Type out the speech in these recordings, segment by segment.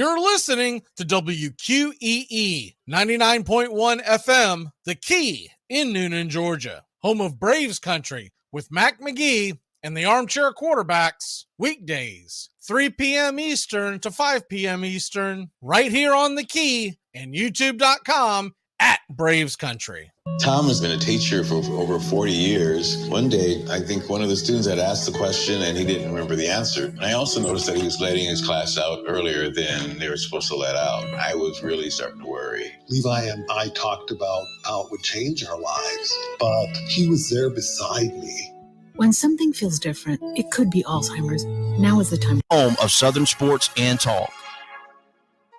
You're listening to WQEE 99.1 FM, The Key in Noonan, Georgia, home of Braves Country with Mac McGee and the Armchair Quarterbacks, weekdays, 3 p.m. Eastern to 5 p.m. Eastern, right here on The Key and YouTube.com at Braves Country. Tom has been a teacher for over 40 years. One day, I think one of the students had asked the question and he didn't remember the answer. And I also noticed that he was letting his class out earlier than they were supposed to let out. I was really starting to worry. Levi and I talked about how it would change our lives, but he was there beside me. When something feels different, it could be Alzheimer's. Now is the time. Home of Southern Sports and Talk.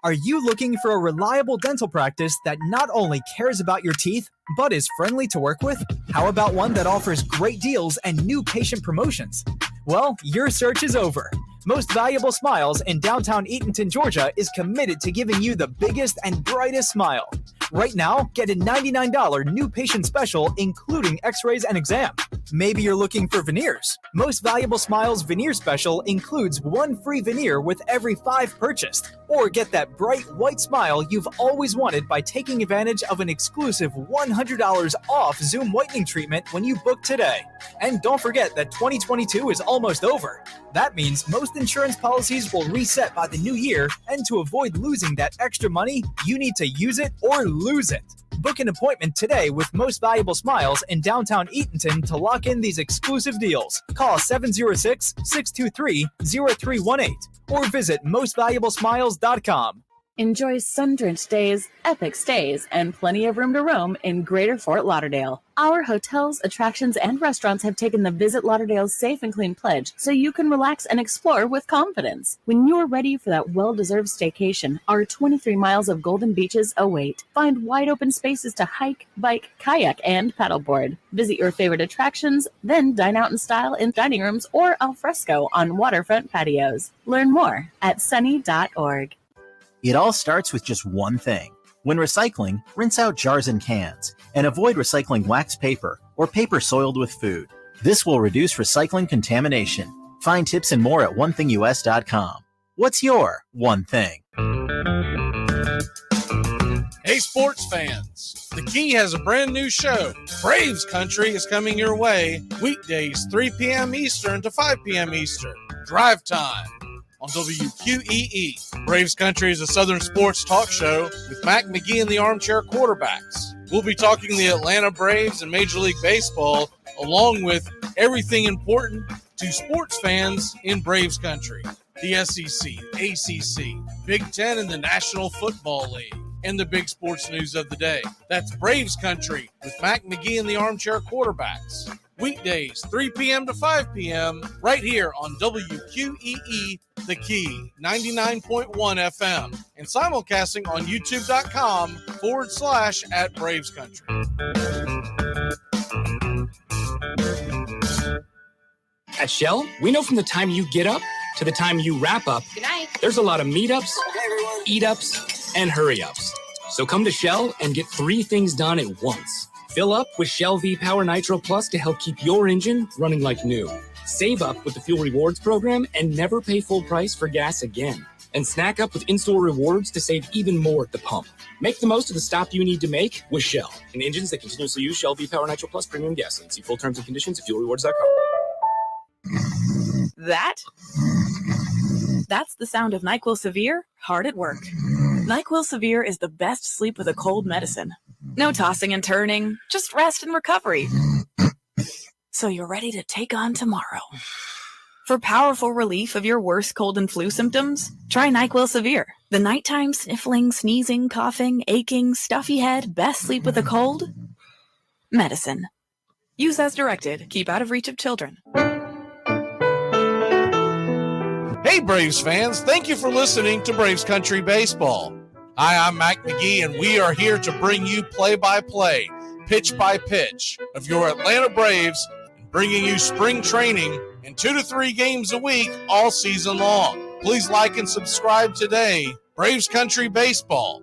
Are you looking for a reliable dental practice that not only cares about your teeth, but is friendly to work with? How about one that offers great deals and new patient promotions? Well, your search is over. Most Valuable Smiles in downtown Eatonton, Georgia is committed to giving you the biggest and brightest smile. Right now, get a $99 new patient special, including x-rays and exam. Maybe you're looking for veneers. Most Valuable Smiles veneer special includes one free veneer with every 5 purchased. Or get that bright white smile you've always wanted by taking advantage of an exclusive $100 off Zoom whitening treatment when you book today. And don't forget that 2022 is almost over. That means most insurance policies will reset by the new year, and to avoid losing that extra money, you need to use it or lose it. Book an appointment today with Most Valuable Smiles in downtown Eatonton to lock in these exclusive deals. Call 706-623-0318 or visit mostvaluablesmiles.com. Enjoy sun-drenched days, epic stays, and plenty of room to roam in Greater Fort Lauderdale. Our hotels, attractions, and restaurants have taken the Visit Lauderdale's Safe and Clean pledge so you can relax and explore with confidence. When you're ready for that well-deserved staycation, our 23 miles of golden beaches await. Find wide-open spaces to hike, bike, kayak, and paddleboard. Visit your favorite attractions, then dine out in style in dining rooms or al fresco on waterfront patios. Learn more at sunny.org. It all starts with just one thing. When recycling, rinse out jars and cans, and avoid recycling wax paper or paper soiled with food. This will reduce recycling contamination. Find tips and more at onethingus.com. What's your one thing? Hey, sports fans, The Key has a brand new show. Braves Country is coming your way weekdays 3 p.m. Eastern to 5 p.m. Eastern. Drive time on WQEE. Braves Country is a Southern sports talk show with Mac McGee and the Armchair Quarterbacks. We'll be talking the Atlanta Braves and Major League Baseball, along with everything important to sports fans in Braves Country. The SEC, ACC, Big Ten, and the National Football League, and the big sports news of the day. That's Braves Country with Mac McGee and the Armchair Quarterbacks. Weekdays, 3 p.m. to 5 p.m. right here on WQEE, The Key, 99.1 FM, and simulcasting on youtube.com/at Braves Country. At Shell, we know from the time you get up to the time you wrap up, good night, there's a lot of meetups, eat-ups, and hurry-ups. So come to Shell and get 3 things done at once. Fill up with Shell V-Power Nitro Plus to help keep your engine running like new. Save up with the Fuel Rewards program and never pay full price for gas again. And snack up with in-store rewards to save even more at the pump. Make the most of the stop you need to make with Shell and engines that continuously use Shell V-Power Nitro Plus premium gasoline. See full terms and conditions at fuelrewards.com. That's the sound of NyQuil Severe hard at work. NyQuil Severe is the best sleep with a cold medicine. No tossing and turning, just rest and recovery. So you're ready to take on tomorrow. For powerful relief of your worst cold and flu symptoms, try NyQuil Severe. The nighttime sniffling, sneezing, coughing, aching, stuffy head, best sleep with a cold medicine. Use as directed. Keep out of reach of children. Hey, Braves fans, thank you for listening to Braves Country Baseball. Hi, I'm Mac McGee, and we are here to bring you play-by-play, pitch-by-pitch of your Atlanta Braves, and bringing you spring training and 2 to 3 games a week all season long. Please like and subscribe today. Braves Country Baseball.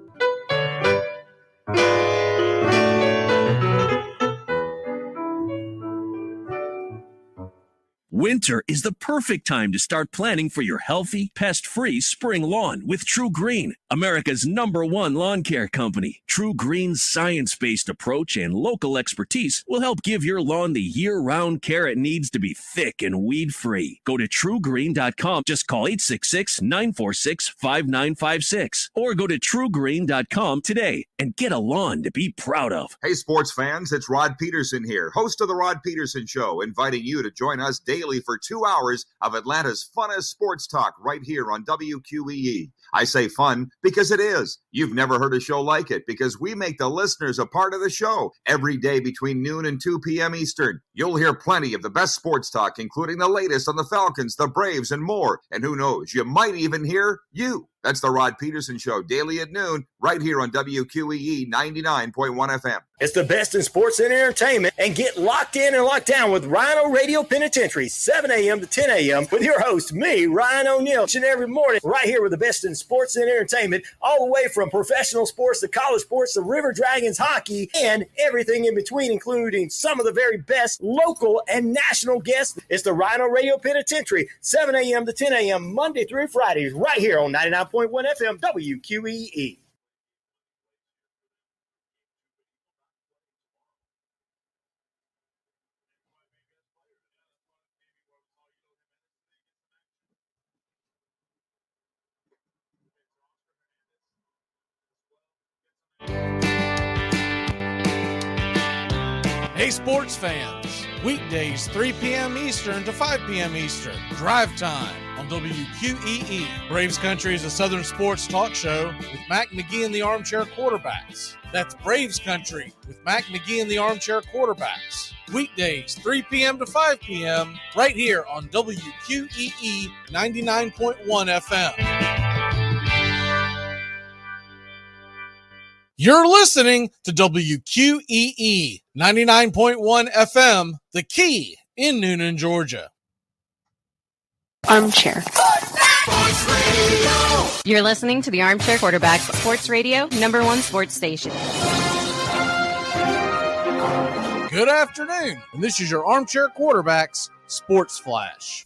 Winter is the perfect time to start planning for your healthy, pest-free spring lawn with True Green, America's #1 lawn care company. True Green's science-based approach and local expertise will help give your lawn the year-round care it needs to be thick and weed-free. Go to truegreen.com. Just call 866-946-5956 or go to truegreen.com today and get a lawn to be proud of. Hey, sports fans, it's Rod Peterson here, host of The Rod Peterson Show, inviting you to join us daily for 2 hours of Atlanta's funnest sports talk right here on WQEE. I say fun because it is. You've never heard a show like it because we make the listeners a part of the show every day between noon and 2 p.m. Eastern. You'll hear plenty of the best sports talk, including the latest on the Falcons, the Braves, and more. And who knows, you might even hear you. That's the Rod Peterson Show, daily at noon, right here on WQEE 99.1 FM. It's the best in sports and entertainment, and get locked in and locked down with Rhino Radio Penitentiary, 7 a.m. to 10 a.m. with your host, me, Ryan O'Neal, each and every morning, right here with the best in sports and entertainment, all the way from professional sports to college sports to River Dragons hockey and everything in between, including some of the very best local and national guests. It's the Rhino Radio Penitentiary, 7 a.m. to 10 a.m. Monday through Fridays, right here on 99.1 FM WQEE. Hey, sports fans. Weekdays, 3 p.m. Eastern to 5 p.m. Eastern. Drive time on WQEE. Braves Country is a Southern sports talk show with Mac McGee and the Armchair Quarterbacks. That's Braves Country with Mac McGee and the Armchair Quarterbacks. Weekdays, 3 p.m. to 5 p.m. right here on WQEE 99.1 FM. You're listening to WQEE 99.1 FM, The Key in Noonan, Georgia. Armchair. You're listening to the Armchair Quarterback Sports Radio, #1 sports station. Good afternoon, and this is your Armchair Quarterbacks Sports Flash.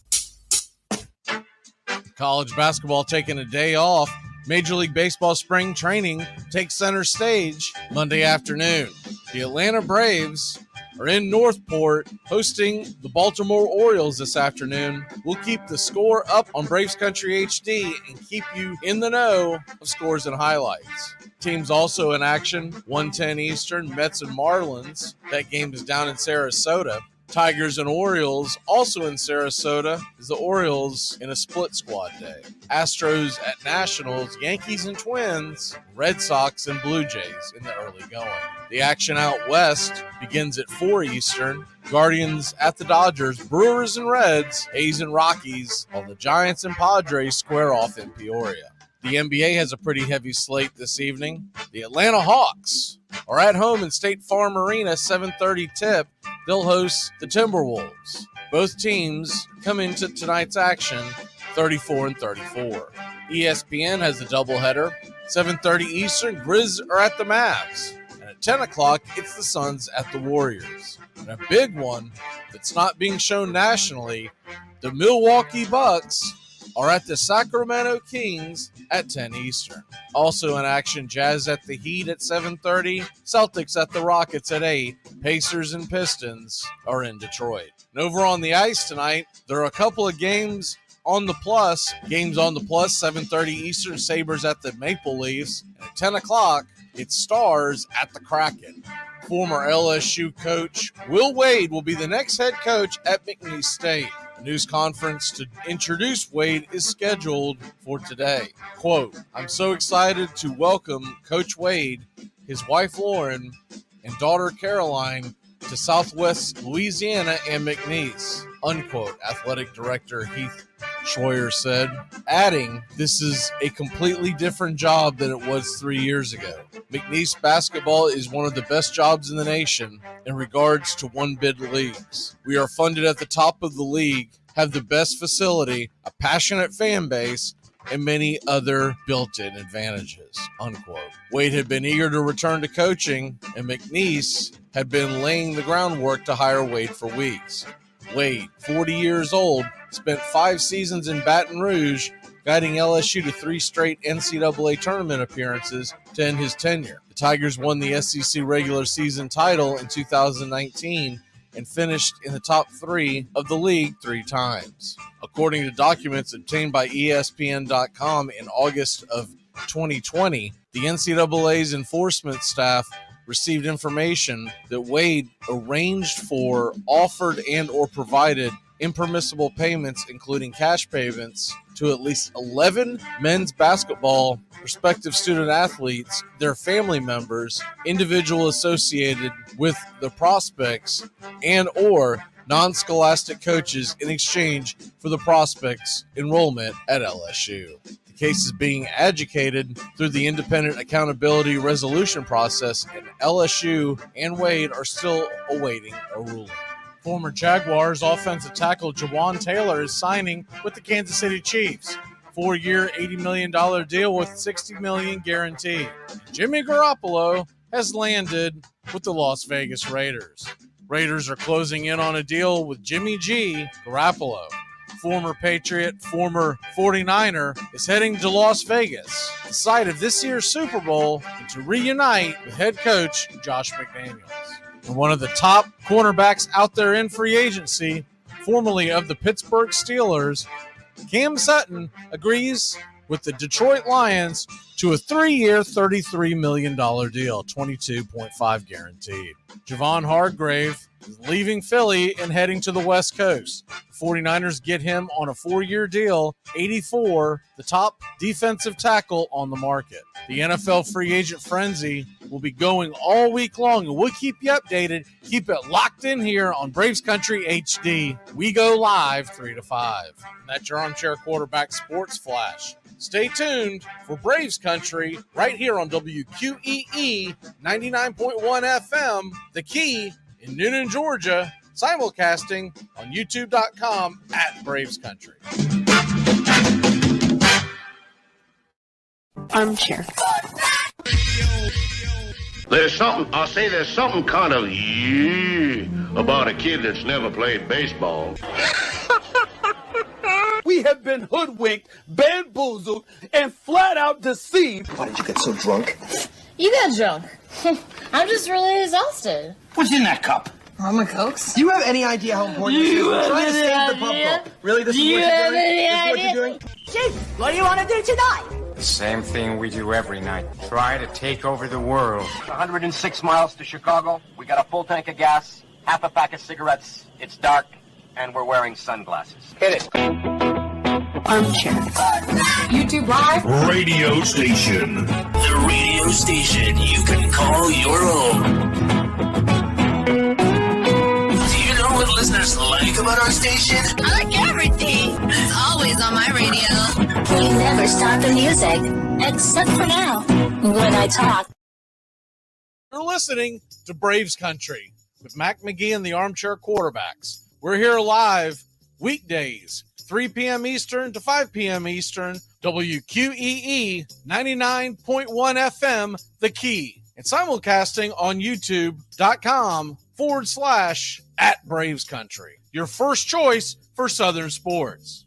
College basketball taking a day off. Major League Baseball spring training takes center stage Monday afternoon. The Atlanta Braves are in Northport hosting the Baltimore Orioles this afternoon. We'll keep the score up on Braves Country HD and keep you in the know of scores and highlights. Teams also in action, 1:10 Eastern, Mets and Marlins. That game is down in Sarasota. Tigers and Orioles also in Sarasota is the Orioles in a split squad day. Astros at Nationals, Yankees and Twins, Red Sox and Blue Jays in the early going. The action out west begins at 4 Eastern. Guardians at the Dodgers, Brewers and Reds, A's and Rockies, while the Giants and Padres square off in Peoria. The NBA has a pretty heavy slate this evening. The Atlanta Hawks are at home in State Farm Arena, 7:30 tip. They'll host the Timberwolves. Both teams come into tonight's action 34-34. ESPN has a doubleheader. 7:30 Eastern, Grizz are at the Mavs. And at 10 o'clock, it's the Suns at the Warriors. And a big one that's not being shown nationally, the Milwaukee Bucks are at the Sacramento Kings at 10 Eastern. Also in action, Jazz at the Heat at 7:30, Celtics at the Rockets at 8, Pacers and Pistons are in Detroit. And over on the ice tonight, there are a couple of games on the plus. Games on the plus, 7:30 Eastern, Sabres at the Maple Leafs. And at 10 o'clock, it's Stars at the Kraken. Former LSU coach Will Wade will be the next head coach at McNeese State. A news conference to introduce Wade is scheduled for today. Quote, "I'm so excited to welcome Coach Wade, his wife Lauren, and daughter Caroline to Southwest Louisiana and McNeese," unquote, athletic director Heath Schroyer said, adding, "This is a completely different job than it was 3 years ago. McNeese basketball is one of the best jobs in the nation in regards to one-bid leagues. We are funded at the top of the league, have the best facility, a passionate fan base, and many other built-in advantages," unquote. Wade had been eager to return to coaching, and McNeese had been laying the groundwork to hire Wade for weeks. Wade, 40 years old, spent 5 seasons in Baton Rouge, guiding LSU to 3 straight NCAA tournament appearances to end his tenure. The Tigers won the SEC regular season title in 2019 and finished in the top 3 of the league 3 times. According to documents obtained by ESPN.com in August of 2020, the NCAA's enforcement staff received information that Wade arranged for, offered, and or provided impermissible payments, including cash payments, to at least 11 men's basketball prospective student athletes, their family members, individual associated with the prospects, and or non-scholastic coaches in exchange for the prospects' enrollment at LSU. The case is being adjudicated through the Independent Accountability Resolution process, and LSU and Wade are still awaiting a ruling. Former Jaguars offensive tackle Jawan Taylor is signing with the Kansas City Chiefs. 4-year, $80 million deal with $60 million guaranteed. Jimmy Garoppolo has landed with the Las Vegas Raiders. Raiders are closing in on a deal with Jimmy G. Garoppolo. Former Patriot, former 49er, is heading to Las Vegas, the site of this year's Super Bowl, and to reunite with head coach Josh McDaniels. And one of the top cornerbacks out there in free agency, formerly of the Pittsburgh Steelers, Cam Sutton agrees with the Detroit Lions to a 3-year, $33 million deal, $22.5 guaranteed. Javon Hargrave is leaving Philly and heading to the West Coast. The 49ers get him on a 4-year deal, $84, the top defensive tackle on the market. The NFL free agent frenzy will be going all week long, and we'll keep you updated. Keep it locked in here on Braves Country HD. We go live 3 to 5. And that's your Armchair Quarterback Sports Flash. Stay tuned for Braves Country right here on WQEE 99.1 FM, The Key in Noonan, Georgia, simulcasting on youtube.com at Braves Country. Armchair. There's something kind of about a kid that's never played baseball. We have been hoodwinked, bamboozled, and flat out deceived. Why did you get so drunk? You got drunk. I'm just really exhausted. What's in that cup? Armor Cokes. Do you have any idea how important this is? We're trying to save the pub cup. Really? This is what you're doing? This is what you're doing? Chief, what do you want to do tonight? The same thing we do every night. Try to take over the world. 106 miles to Chicago. We got a full tank of gas, half a pack of cigarettes. It's dark, and we're wearing sunglasses. Hit it. Armchair. YouTube Live. Radio station. The radio station you can call your own. Do you know what listeners like about our station? I like everything. It's always on my radio. We never stop the music, except for now, when I talk. You're listening to Braves Country with Mac McGee and the Armchair Quarterbacks. We're here live weekdays, 3 p.m. Eastern to 5 p.m. Eastern, WQEE 99.1 FM, The Key, and simulcasting on youtube.com/@Braves Country. Your first choice for Southern sports.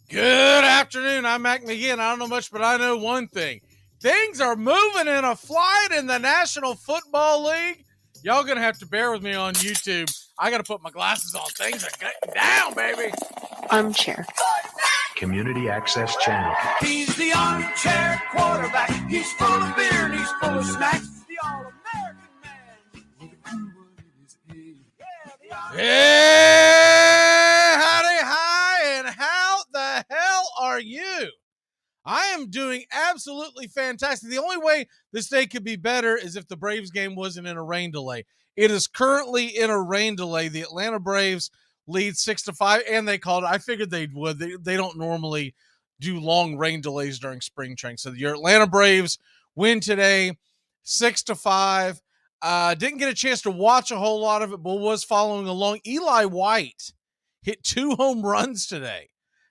Good afternoon. I'm Mac McGee, and I don't know much, but I know one thing. Things are moving in a flight in the National Football League. Y'all going to have to bear with me on YouTube. I got to put my glasses on. Things are getting down, baby. Armchair. Community Access Channel. He's the armchair quarterback. He's full of beer and he's full of snacks. The all-American man. Yeah, howdy, hi, and how the hell are you? I am doing absolutely fantastic. The only way this day could be better is if the Braves game wasn't in a rain delay. It is currently in a rain delay. The Atlanta Braves lead 6-5, and they called it. I figured they would. They don't normally do long rain delays during spring training. So your Atlanta Braves win today, 6-5. Didn't get a chance to watch a whole lot of it, but was following along. Eli White hit 2 home runs today.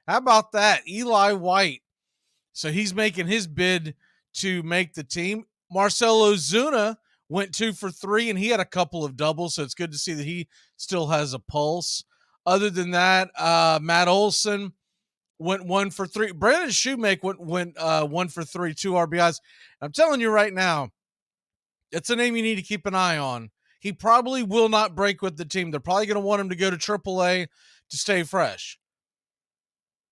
How about that? Eli White. So he's making his bid to make the team. Marcell Ozuna went 2 for 3, and he had a couple of doubles, so it's good to see that he still has a pulse. Other than that, Matt Olson went 1 for 3. Brandon Shoemake went 1 for 3, 2 RBIs. I'm telling you right now, it's a name you need to keep an eye on. He probably will not break with the team. They're probably going to want him to go to AAA to stay fresh.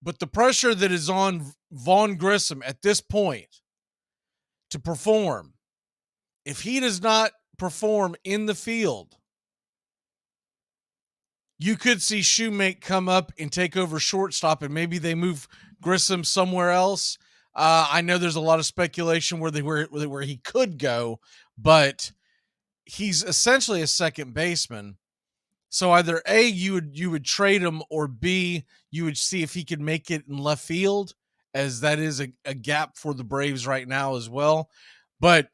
But the pressure that is on Vaughn Grissom at this point to perform, if he does not perform in the field, you could see Shoemake come up and take over shortstop, and maybe they move Grissom somewhere else. I know there's a lot of speculation where he could go, but he's essentially a second baseman. So either A, you would trade him, or B, you would see if he could make it in left field, as that is a gap for the Braves right now as well. But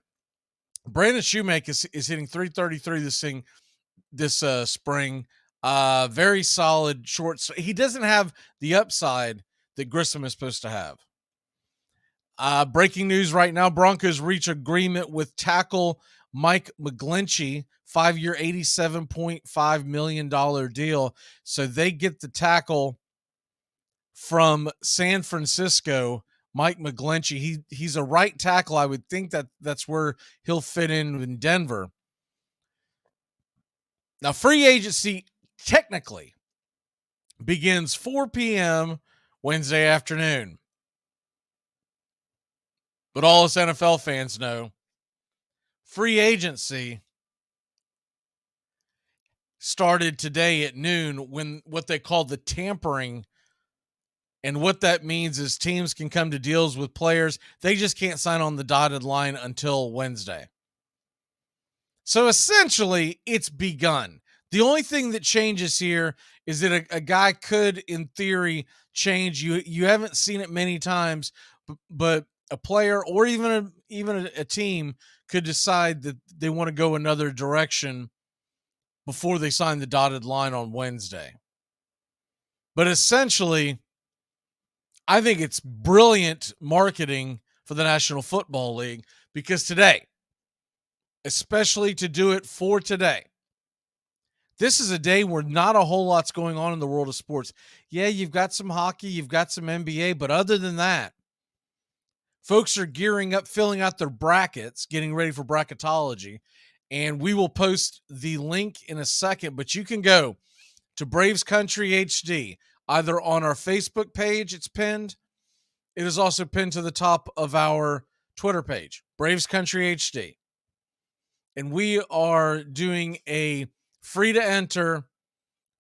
Brandon Shoemake is hitting .333 this spring. Very solid short. He doesn't have the upside that Grissom is supposed to have. Breaking news right now: Broncos reach agreement with tackle Mike McGlinchey, 5-year, $87.5 million deal. So they get the tackle from San Francisco, Mike McGlinchey. He's a right tackle. I would think that's where he'll fit in Denver. Now, free agency technically begins 4 p.m. Wednesday afternoon. But all us NFL fans know, free agency started today at noon, when what they call the tampering. And what that means is teams can come to deals with players. They just can't sign on the dotted line until Wednesday. So essentially, it's begun. The only thing that changes here is that a guy could, in theory, change. You haven't seen it many times, but a player or even a team could decide that they want to go another direction before they sign the dotted line on Wednesday. But essentially, I think it's brilliant marketing for the National Football League, because today, especially to do it for today, this is a day where not a whole lot's going on in the world of sports. Yeah, you've got some hockey, you've got some NBA, but other than that, folks are gearing up, filling out their brackets, getting ready for bracketology, and we will post the link in a second, but you can go to Braves Country HD, either on our Facebook page, it's pinned. It is also pinned to the top of our Twitter page, Braves Country HD. And we are doing a free-to-enter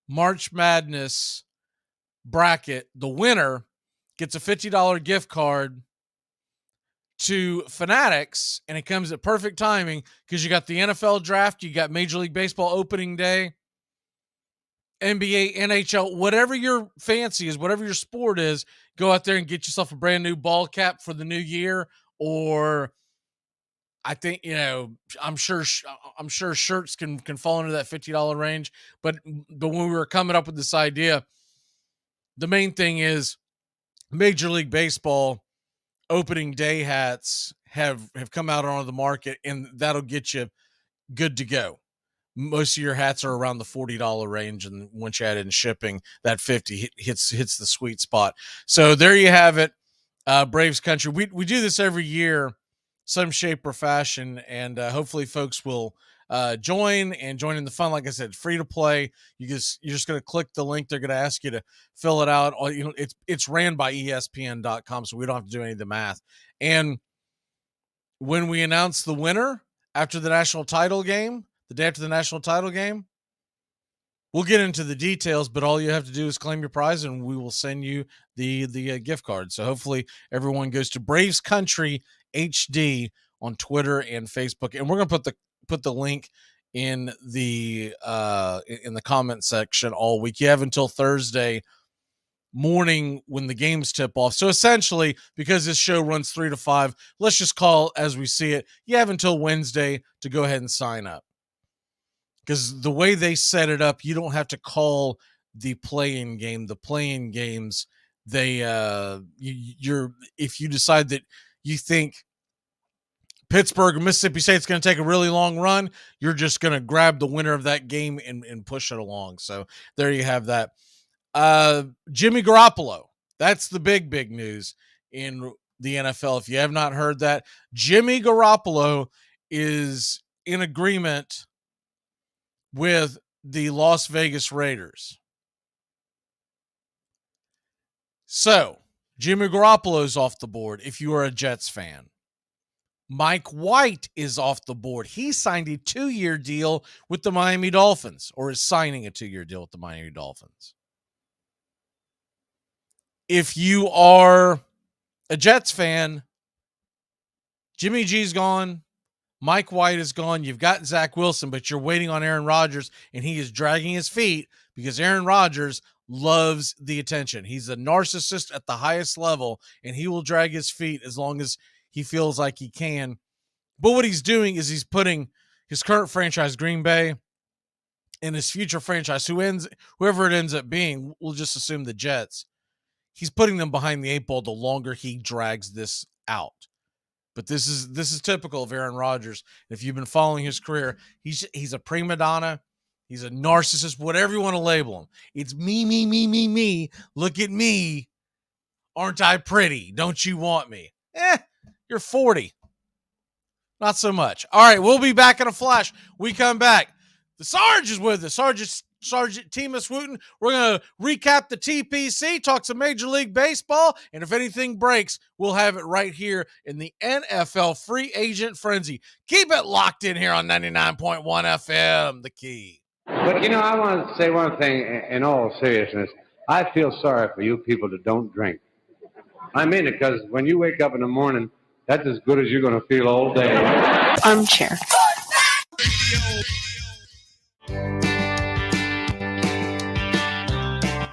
March Madness bracket. The winner gets a $50 gift card to Fanatics, and it comes at perfect timing because you got the NFL draft, you got Major League Baseball opening day, NBA, NHL, whatever your fancy is, whatever your sport is, go out there and get yourself a brand new ball cap for the new year. Or I think, I'm sure shirts can fall into that $50 range. But when we were coming up with this idea, the main thing is Major League Baseball opening day hats have come out onto the market, and that'll get you good to go. Most of your hats are around the $40 range, and once you add in shipping, that $50 hits the sweet spot. So there you have it, Braves Country. We do this every year, some shape or fashion, and hopefully folks will join in the fun. Like I said, free to play. You're just going to click the link. They're going to ask you to fill it out. It's ran by ESPN.com, so we don't have to do any of the math. And when we announce the winner after the national title game, the day after the national title game, we'll get into the details, but all you have to do is claim your prize, and we will send you the gift card. So hopefully everyone goes to Braves Country HD on Twitter and Facebook, and we're going to put the link in the comment section all week. You have until Thursday morning when the games tip off. So essentially, because this show runs 3 to 5, let's just call as we see it. You have until Wednesday to go ahead and sign up. Because the way they set it up, you don't have to call the play-in game. The play-in games, if you decide that you think Pittsburgh or Mississippi State's going to take a really long run, you're just going to grab the winner of that game and push it along. So there you have that. Jimmy Garoppolo. That's the big news in the NFL. If you have not heard that, Jimmy Garoppolo is in agreement with the Las Vegas Raiders. So, Jimmy Garoppolo is off the board if you are a Jets fan. Mike White is off the board. He signed a 2-year deal with the Miami Dolphins, or is signing a 2-year deal with the Miami Dolphins. If you are a Jets fan, Jimmy G's gone. Mike White is gone. You've got Zach Wilson, but you're waiting on Aaron Rodgers, and he is dragging his feet because Aaron Rodgers loves the attention. He's a narcissist at the highest level, and he will drag his feet as long as he feels like he can. But what he's doing is he's putting his current franchise, Green Bay, and his future franchise, whoever it ends up being, we'll just assume the Jets, he's putting them behind the 8 ball the longer he drags this out. But this is typical of Aaron Rodgers. If you've been following his career, he's a prima donna. He's a narcissist, whatever you want to label him. It's me. Look at me. Aren't I pretty? Don't you want me? You're 40. Not so much. All right, we'll be back in a flash. We come back. The Sarge is with us. Sergeant Timus Wooten. We're going to recap the TPC, talk some Major League Baseball, and if anything breaks, we'll have it right here in the NFL Free Agent Frenzy. Keep it locked in here on 99.1 FM, The Key. But, I want to say one thing in all seriousness. I feel sorry for you people that don't drink. I mean it, because when you wake up in the morning, that's as good as you're going to feel all day. Armchair.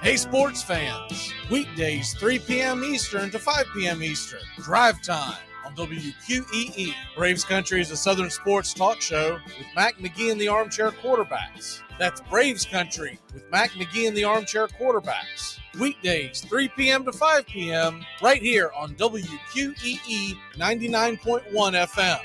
Hey, sports fans. Weekdays, 3 p.m. Eastern to 5 p.m. Eastern. Drive time on WQEE. Braves Country is a Southern sports talk show with Mac McGee and the Armchair Quarterbacks. That's Braves Country with Mac McGee and the Armchair Quarterbacks. Weekdays, 3 p.m. to 5 p.m. right here on WQEE 99.1 FM.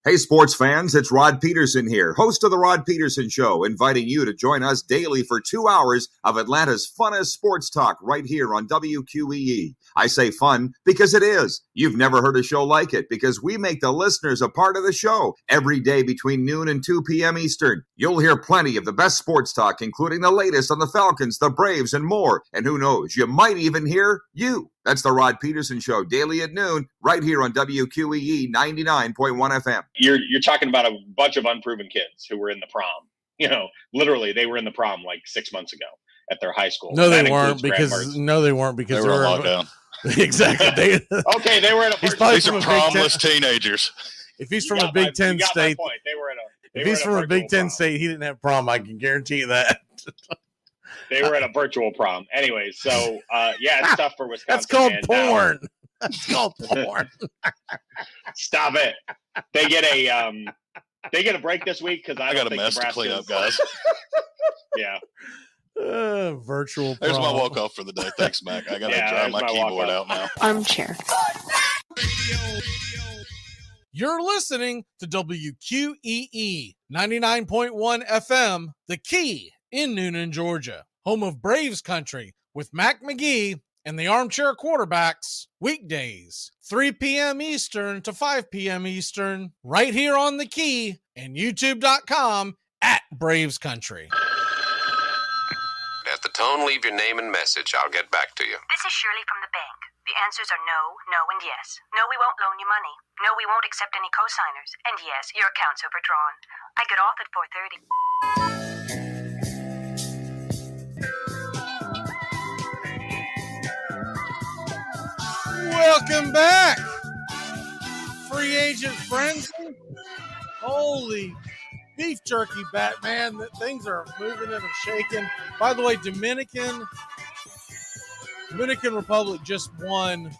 Hey, sports fans, it's Rod Peterson here, host of The Rod Peterson Show, inviting you to join us daily for 2 hours of Atlanta's funnest sports talk right here on WQEE. I say fun because it is. You've never heard a show like it because we make the listeners a part of the show every day between noon and 2 p.m. Eastern. You'll hear plenty of the best sports talk, including the latest on the Falcons, the Braves, and more. And who knows, you might even hear you. That's the Rod Peterson Show, daily at noon, right here on WQEE 99.1 FM. You're talking about a bunch of unproven kids who were in the prom. Literally, they were in the prom like 6 months ago at their high school. No, they weren't because they were locked down. Exactly. They were at these are promless teenagers. If he's from a Big Ten state, if he's from a Big Ten state, he didn't have prom. I can guarantee you that. They were at a virtual prom. Anyways, so it's tough for Wisconsin. That's called porn. That's called porn. Stop it. They get a break this week because I got a mess to clean up, guys. Yeah. Virtual prom. There's my walk off for the day. Thanks, Mac. I got to dry my keyboard out now. Armchair. You're listening to WQEE 99.1 FM, The Key in Noonan, Georgia. Home of Braves Country with Mac McGee and the Armchair Quarterbacks. Weekdays, 3 p.m. Eastern to 5 p.m. Eastern, right here on The Key and YouTube.com at Braves Country. At the tone, leave your name and message. I'll get back to you. This is Shirley from the bank. The answers are no, no, and yes. No, we won't loan you money. No, we won't accept any cosigners. And yes, your account's overdrawn. I get off at 4:30. Welcome back. Free agent frenzy. Holy beef jerky, Batman. Things are moving and shaking. By the way, Dominican Republic just won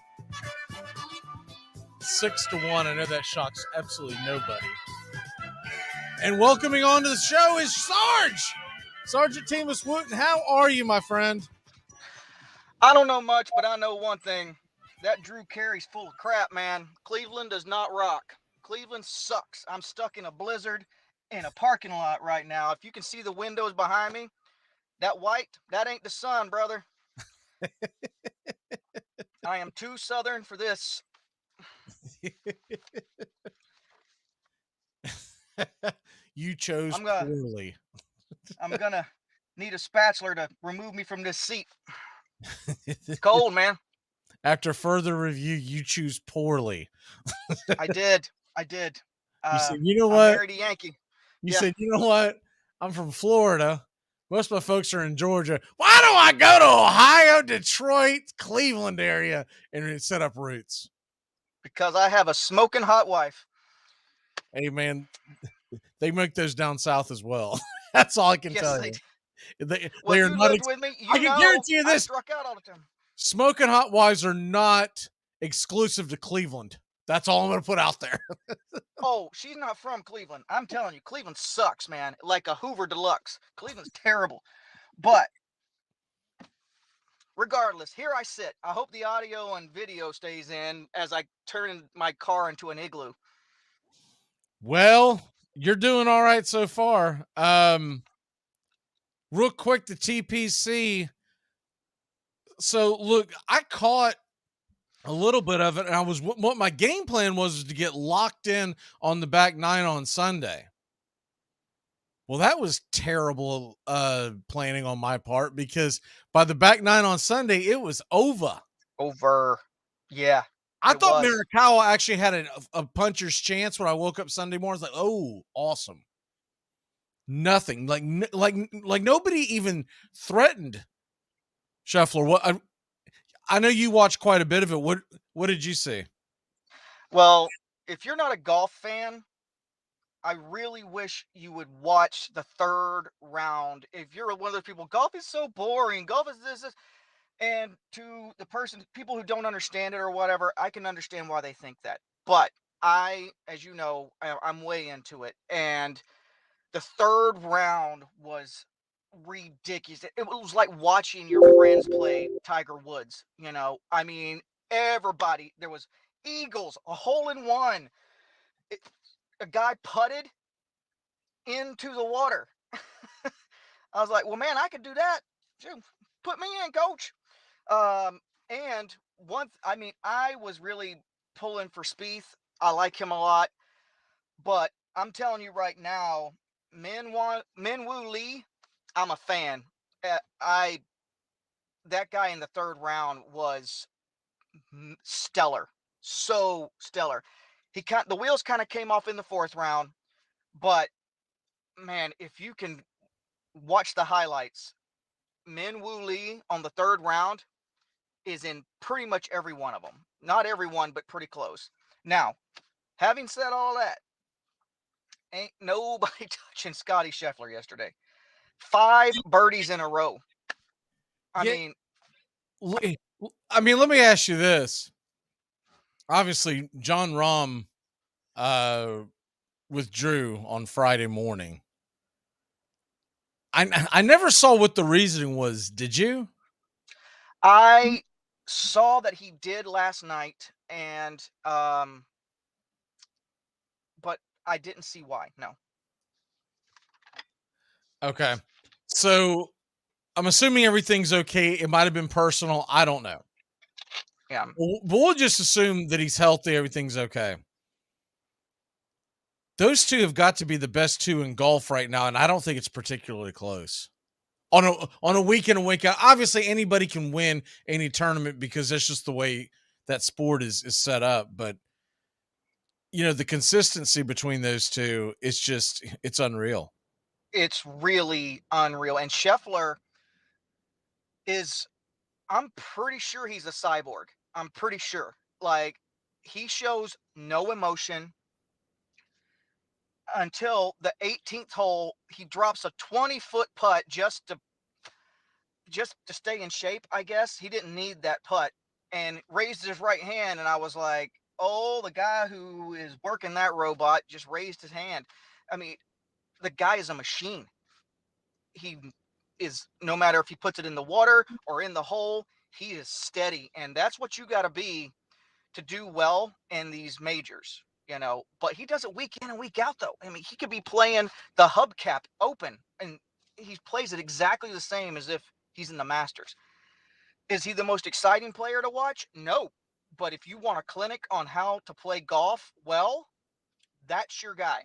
6-1. I know that shocks absolutely nobody. And welcoming onto the show is Sergeant Timus Wooten. How are you, my friend? I don't know much, but I know one thing. That Drew Carey's full of crap, man. Cleveland does not rock. Cleveland sucks. I'm stuck in a blizzard, in a parking lot right now. If you can see the windows behind me, that white, that ain't the sun, brother. I am too Southern for this. You chose poorly. I'm gonna need a spatula to remove me from this seat. It's cold, man. After further review, you choose poorly. I did. You said, you know what? I married a Yankee. You said, you know what? I'm from Florida. Most of my folks are in Georgia. Why do I go to Ohio, Detroit, Cleveland area and set up roots? Because I have a smoking hot wife. Hey, man, they make those down south as well. That's all I can tell you. They are not. With me, I can guarantee you this. I struck out all the time. Smoking hot wives are not exclusive to Cleveland. That's all I'm going to put out there. Oh, she's not from Cleveland. I'm telling you, Cleveland sucks, man. Like a Hoover Deluxe. Cleveland's terrible. But regardless, here I sit. I hope the audio and video stays in as I turn my car into an igloo. Well, you're doing all right so far. Real quick, the TPC. So, look, I caught a little bit of it, and what my game plan was to get locked in on the back nine on Sunday. Well, that was terrible planning on my part, because by the back nine on Sunday, it was over. Yeah. I thought Marikawa actually had a puncher's chance when I woke up Sunday morning. I was like, oh, awesome. Nothing. Like nobody even threatened Scheffler. What I know you watched quite a bit of it. What did you see? Well, if you're not a golf fan, I really wish you would watch the third round. If you're one of those people, golf is so boring. Golf is this. And to the people who don't understand it or whatever, I can understand why they think that. But as you know, I'm way into it. And the third round was ridiculous. It was like watching your friends play Tiger Woods. I mean, everybody. There was eagles, a hole in one. A guy putted into the water. I was like, well, man, I could do that. Put me in, coach. And I was really pulling for Spieth. I like him a lot, but I'm telling you right now, Min-Woo Lee, I'm a fan. That guy in the third round was stellar, so stellar. The wheels kind of came off in the fourth round, but man, if you can watch the highlights, Min-Woo Lee on the third round is in pretty much every one of them. Not every one, but pretty close. Now, having said all that, ain't nobody touching Scotty Scheffler yesterday. 5 birdies in a row. I mean, let me ask you this. Obviously, John Rahm withdrew on Friday morning. I never saw what the reasoning was. Did you? I saw that he did last night, and but I didn't see why. No. Okay. So I'm assuming everything's okay. It might have been personal. I don't know. Yeah. But we'll just assume that he's healthy. Everything's okay. Those two have got to be the best two in golf right now, and I don't think it's particularly close. On a week in and week out, obviously anybody can win any tournament because that's just the way that sport is set up. But the consistency between those two, it's unreal. It's really unreal. And Scheffler I'm pretty sure he's a cyborg. I'm pretty sure. Like, he shows no emotion until the 18th hole. He drops a 20-foot putt just to stay in shape, I guess. He didn't need that putt, and raised his right hand, and I was like, oh, the guy who is working that robot just raised his hand. I mean, the guy is a machine. He is, no matter if he puts it in the water or in the hole, he is steady, and that's what you got to be to do well in these majors. but he does it week in and week out, though. I mean, he could be playing the Hubcap Open, and he plays it exactly the same as if he's in the Masters. Is he the most exciting player to watch? No. But if you want a clinic on how to play golf well, that's your guy.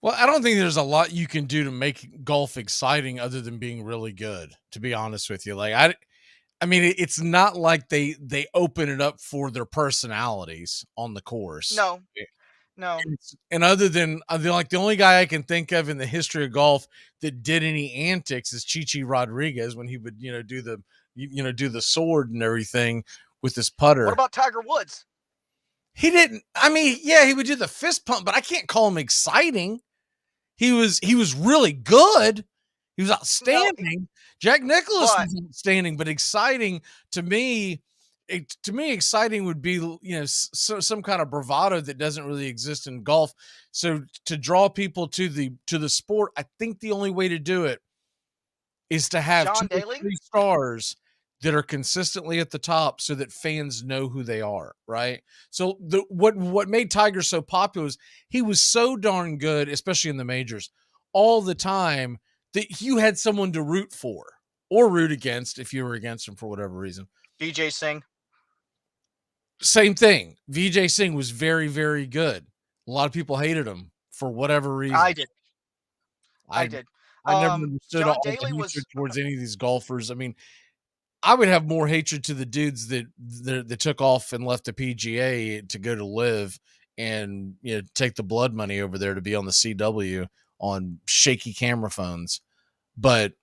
Well, I don't think there's a lot you can do to make golf exciting other than being really good, to be honest with you. Like, I mean, it's not like they open it up for their personalities on the course. No. And other than like the only guy I can think of in the history of golf that did any antics is Chichi Rodriguez when he would, do the sword and everything with his putter. What about Tiger Woods? He didn't. I mean, yeah, he would do the fist pump, but I can't call him exciting. He was really good. He was outstanding. Jack Nicklaus was outstanding, but exciting to me. Exciting would be, some kind of bravado that doesn't really exist in golf. So to draw people to the sport, I think the only way to do it is to have 2 or 3 stars that are consistently at the top so that fans know who they are, right? So what made Tiger so popular is he was so darn good, especially in the majors, all the time, that you had someone to root for or root against if you were against him for whatever reason. Vijay Singh. Same thing. Vijay Singh was very, very good. A lot of people hated him for whatever reason. I did. I never understood John all the Daly hatred towards any of these golfers. I mean, I would have more hatred to the dudes that took off and left the PGA to go to live and take the blood money over there to be on the CW on shaky camera phones. But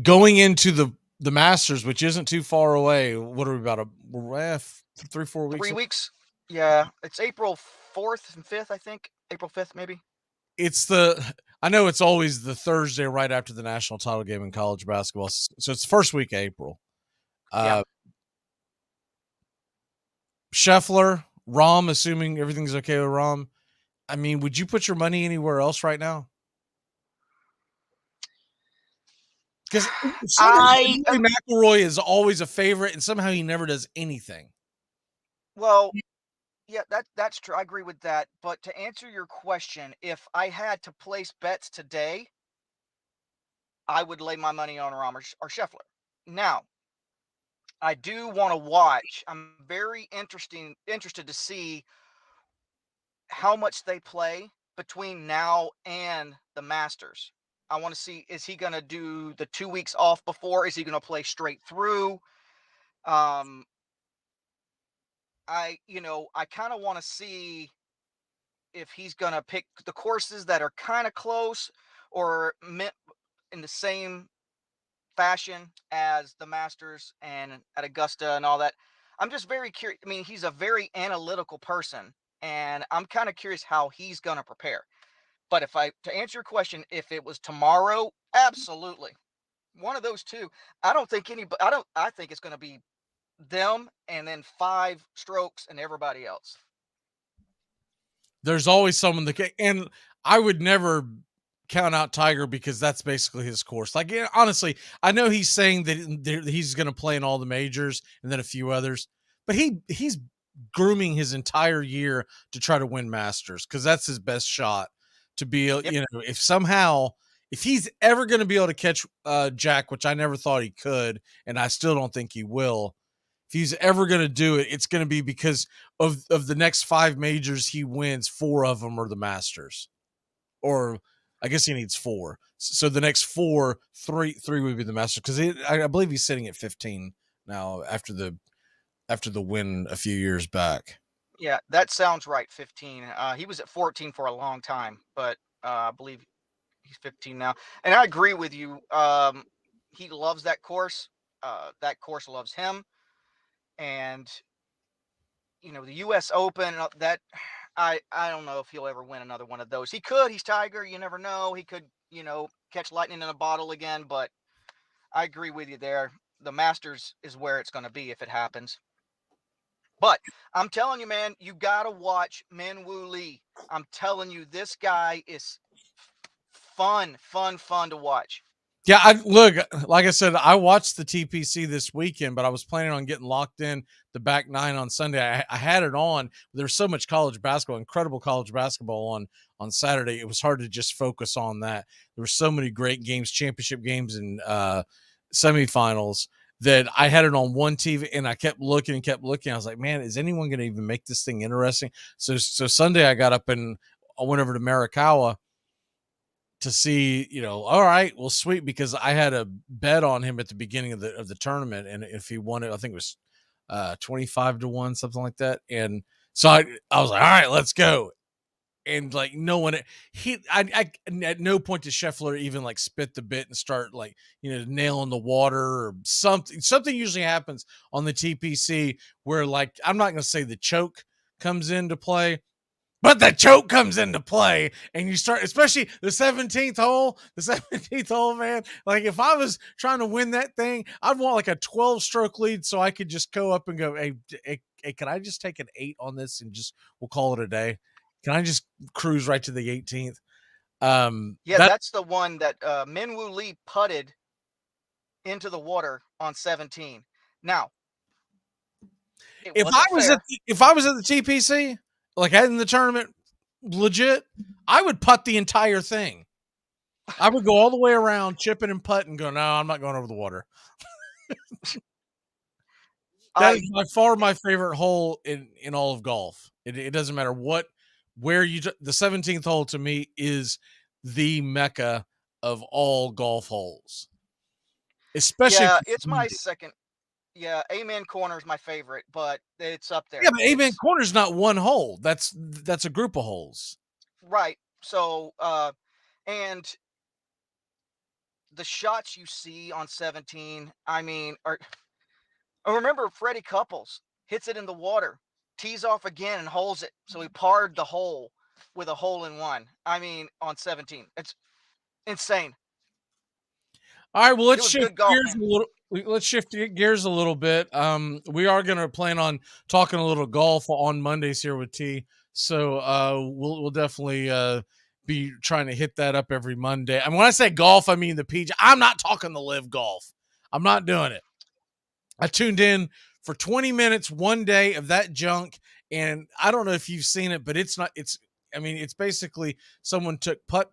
going into the Masters, which isn't too far away, what are we about 3-4 weeks? 3 weeks. Yeah, it's April 4th and 5th, I think. April 5th, maybe. I know it's always the Thursday right after the national title game in college basketball. So it's the first week of April. Scheffler, Rahm, assuming everything's okay with Rahm. I mean, would you put your money anywhere else right now? Because McIlroy is always a favorite, and somehow he never does anything. Well, yeah, that's true. I agree with that. But to answer your question, if I had to place bets today, I would lay my money on Rahm or Scheffler. Now, I do want to watch. I'm very interested to see how much they play between now and the Masters. I want to see, is he going to do the 2 weeks off before? Is he going to play straight through? I kind of want to see if he's going to pick the courses that are kind of close or meant in the same fashion as the Masters and at Augusta and all that. I'm just very curious. I mean, he's a very analytical person, and I'm kind of curious how he's going to prepare. But to answer your question, if it was tomorrow, absolutely. One of those two. I think it's going to be them and then 5 strokes and everybody else. There's always someone and I would never count out Tiger because that's basically his course. Like, honestly, I know he's saying that he's going to play in all the majors and then a few others, but he's grooming his entire year to try to win Masters because that's his best shot to be, if he's ever going to be able to catch Jack, which I never thought he could, and I still don't think he will. If he's ever going to do it, it's going to be because of the next 5 majors he wins, 4 of them are the Masters. Or I guess he needs 4. So the next 4, 3 would be the Masters. Because I believe he's sitting at 15 now after the win a few years back. Yeah, that sounds right, 15. He was at 14 for a long time, but I believe he's 15 now. And I agree with you. He loves that course. That course loves him. And, the U.S. Open, that I don't know if he'll ever win another one of those. He could. He's Tiger. You never know. He could, catch lightning in a bottle again. But I agree with you there. The Masters is where it's going to be if it happens. But I'm telling you, man, you got to watch Min Woo Lee. I'm telling you, this guy is fun to watch. Yeah, look, like I said, I watched the TPC this weekend, but I was planning on getting locked in the back nine on Sunday. I had it on. There's so much college basketball, incredible college basketball on Saturday. It was hard to just focus on that. There were so many great games, championship games, and semifinals that I had it on one TV, and I kept looking. I was like, man, is anyone going to even make this thing interesting? So Sunday I got up and I went over to Marikawa to see, all right, well, sweet, because I had a bet on him at the beginning of the tournament, and if he won it, I think it was 25-1, something like that. And so I was like, all right, let's go. And like no one, I at no point did Scheffler even like spit the bit and start like nailing the water or something. Something usually happens on the TPC where, like, I'm not going to say the choke comes into play, but the choke comes into play, and you start, especially the 17th hole, man. Like, if I was trying to win that thing, I'd want like a 12-stroke lead so I could just go up and go, hey, can I just take an 8 on this and we'll call it a day? Can I just cruise right to the 18th? That's the one that Minwoo Lee putted into the water on 17. Now, if I was at the TPC, like in the tournament, legit, I would putt the entire thing. I would go all the way around, chipping and putting, and go, no, I'm not going over the water. That is by far my favorite hole in all of golf. It doesn't matter where the 17th hole to me is the mecca of all golf holes. Especially, it's my second. Yeah, Amen Corner is my favorite, but it's up there. Yeah, but Amen Corner is not one hole. That's a group of holes. Right. So, and the shots you see on 17, I mean, I remember Freddie Couples hits it in the water, tees off again and holds it. So he parred the hole with a hole-in-one. I mean, on 17. It's insane. All right, well, let's shift gears a little. Let's shift gears a little bit. We are going to plan on talking a little golf on Mondays here with T. So we'll definitely be trying to hit that up every Monday. I mean, when I say golf, I mean the PGA. I'm not talking the live golf. I'm not doing it. I tuned in for 20 minutes one day of that junk, and I don't know if you've seen it, but it's basically someone took putt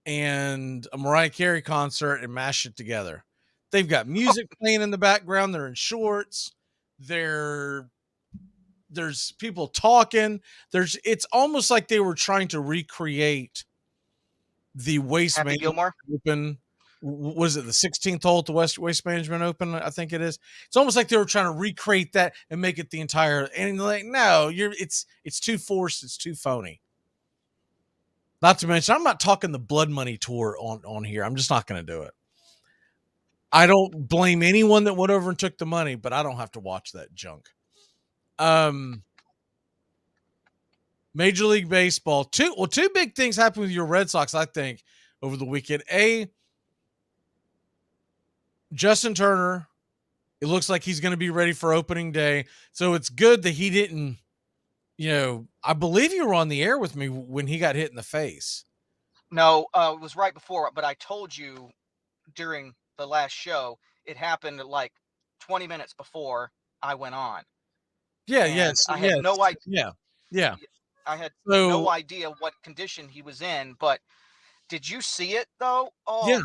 and a Mariah Carey concert and mashed it together. They've got music playing in the background. They're in shorts. There's people talking. It's almost like they were trying to recreate the Waste Management Open. Was it the 16th hole at the Waste Management Open? I think it is. It's almost like they were trying to recreate that and make it the entire. And like, no, it's too forced. It's too phony. Not to mention, I'm not talking the Blood Money tour on here. I'm just not going to do it. I don't blame anyone that went over and took the money, but I don't have to watch that junk. Major League Baseball. Two big things happened with your Red Sox, I think, over the weekend. Justin Turner, it looks like he's going to be ready for opening day. So it's good that he didn't, I believe you were on the air with me when he got hit in the face. No, it was right before, but I told you during the last show, it happened like 20 minutes before I went on. Yeah, I had no idea. Yeah. I had no idea what condition he was in, but did you see it though? Oh, yeah.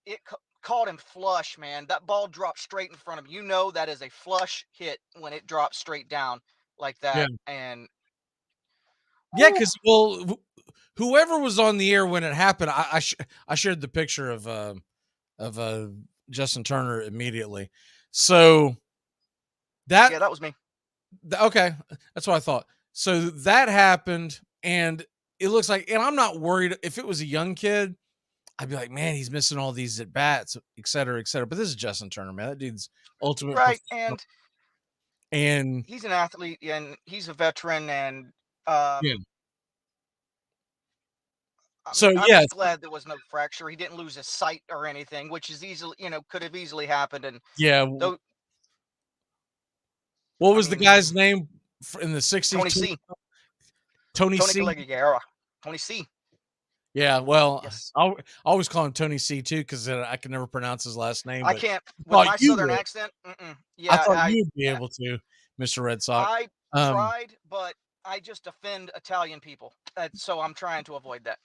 It caught him flush, man. That ball dropped straight in front of him. That is a flush hit when it drops straight down like that. Yeah. And yeah, because whoever was on the air when it happened, I shared the picture of Justin Turner immediately. So that was me. Okay, that's what I thought. So that happened, and it looks like, and I'm not worried if it was a young kid. I'd be like, man, he's missing all these at bats, et cetera, et cetera. But this is Justin Turner, man. That dude's ultimate. Right, and he's an athlete, and he's a veteran, and yeah. I'm just glad there was no fracture. He didn't lose his sight or anything, which is easily, could have easily happened. And yeah. What was the guy's name in the 60s? Tony C. Tony C. Tony C. Yeah, well, Yes. I always call him Tony C too because I can never pronounce his last name. I But can't I with thought my you southern would. accent. I Yeah, thought you would be able to, Mr. Red Sox. I tried, but I just offend Italian people, so I'm trying to avoid that.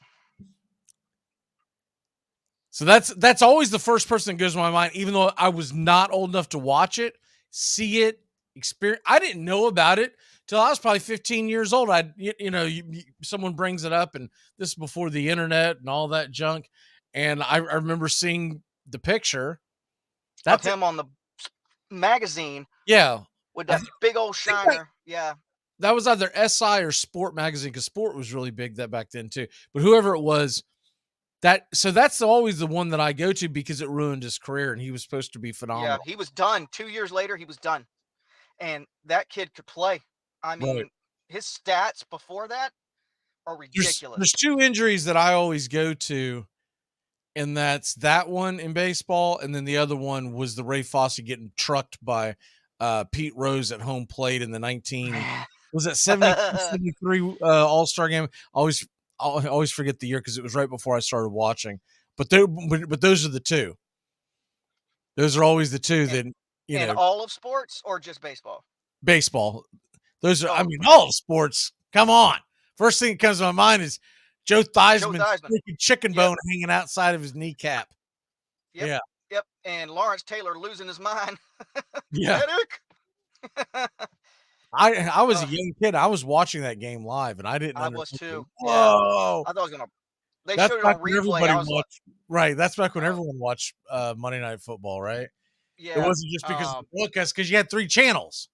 So that's always the first person that goes to my mind, even though I was not old enough to watch it, see it, experience. I didn't know about it till I was probably 15 years old. Someone brings it up, and this is before the internet and all that junk. And I remember seeing the picture. That's him on the magazine. Yeah. With that big old shiner. Yeah. That was either SI or Sport magazine, because Sport was really big back then too. But whoever it was, that's always the one that I go to because it ruined his career, and he was supposed to be phenomenal. Yeah, he was done. 2 years later, he was done. And that kid could play. I mean, his stats before that are ridiculous. There's two injuries that I always go to, and that's that one in baseball, and then the other one was the Ray Fosse getting trucked by Pete Rose at home plate in the 73 All-Star game. I always forget the year because it was right before I started watching. But those are the two. Those are always the two that in all of sports or just baseball? Baseball. Those are all of sports. Come on. First thing that comes to my mind is Joe Theismann's freaking chicken bone hanging outside of his kneecap. Yep. Yeah. Yep. And Lawrence Taylor losing his mind. Yeah. I was a young kid. I was watching that game live, and I didn't. I was too. Whoa! Yeah. I thought I was gonna. They showed it on replay. Right. That's back when everyone watched Monday Night Football, right? Yeah. It wasn't just because because you had 3 channels,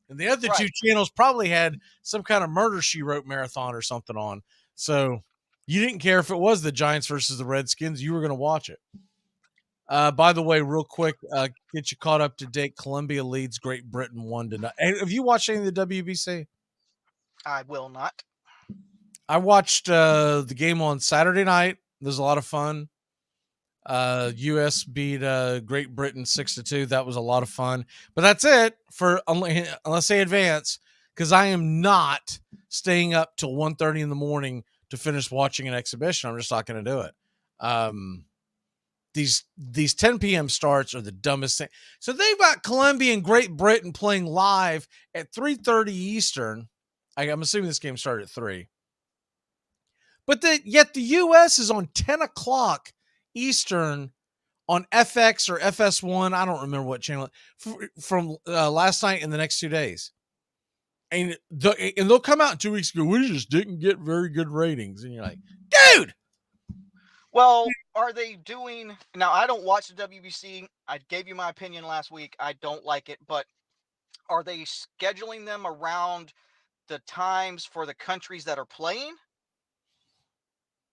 and the other 2 channels probably had some kind of Murder She Wrote marathon or something on. So you didn't care if it was the Giants versus the Redskins. You were going to watch it. By the way, real quick, get you caught up to date. Colombia leads Great Britain 1-0. Have you watched any of the WBC? I will not. I watched the game on Saturday night. There's a lot of fun. U.S. beat Great Britain 6-2. That was a lot of fun. But that's it for unless they advance, because I am not staying up till 1:30 in the morning to finish watching an exhibition. I'm just not going to do it. These 10 p.m. starts are the dumbest thing. So they've got Colombia and Great Britain playing live at 3:30 Eastern. I'm assuming this game started at 3. But yet the U.S. is on 10 o'clock Eastern on FX or FS1. I don't remember what channel from last night and the next 2 days. And they'll come out in 2 weeks ago. We just didn't get very good ratings. And you're like, dude. Well, are they doing now? I don't watch the WBC. I gave you my opinion last week. I don't like it, but are they scheduling them around the times for the countries that are playing?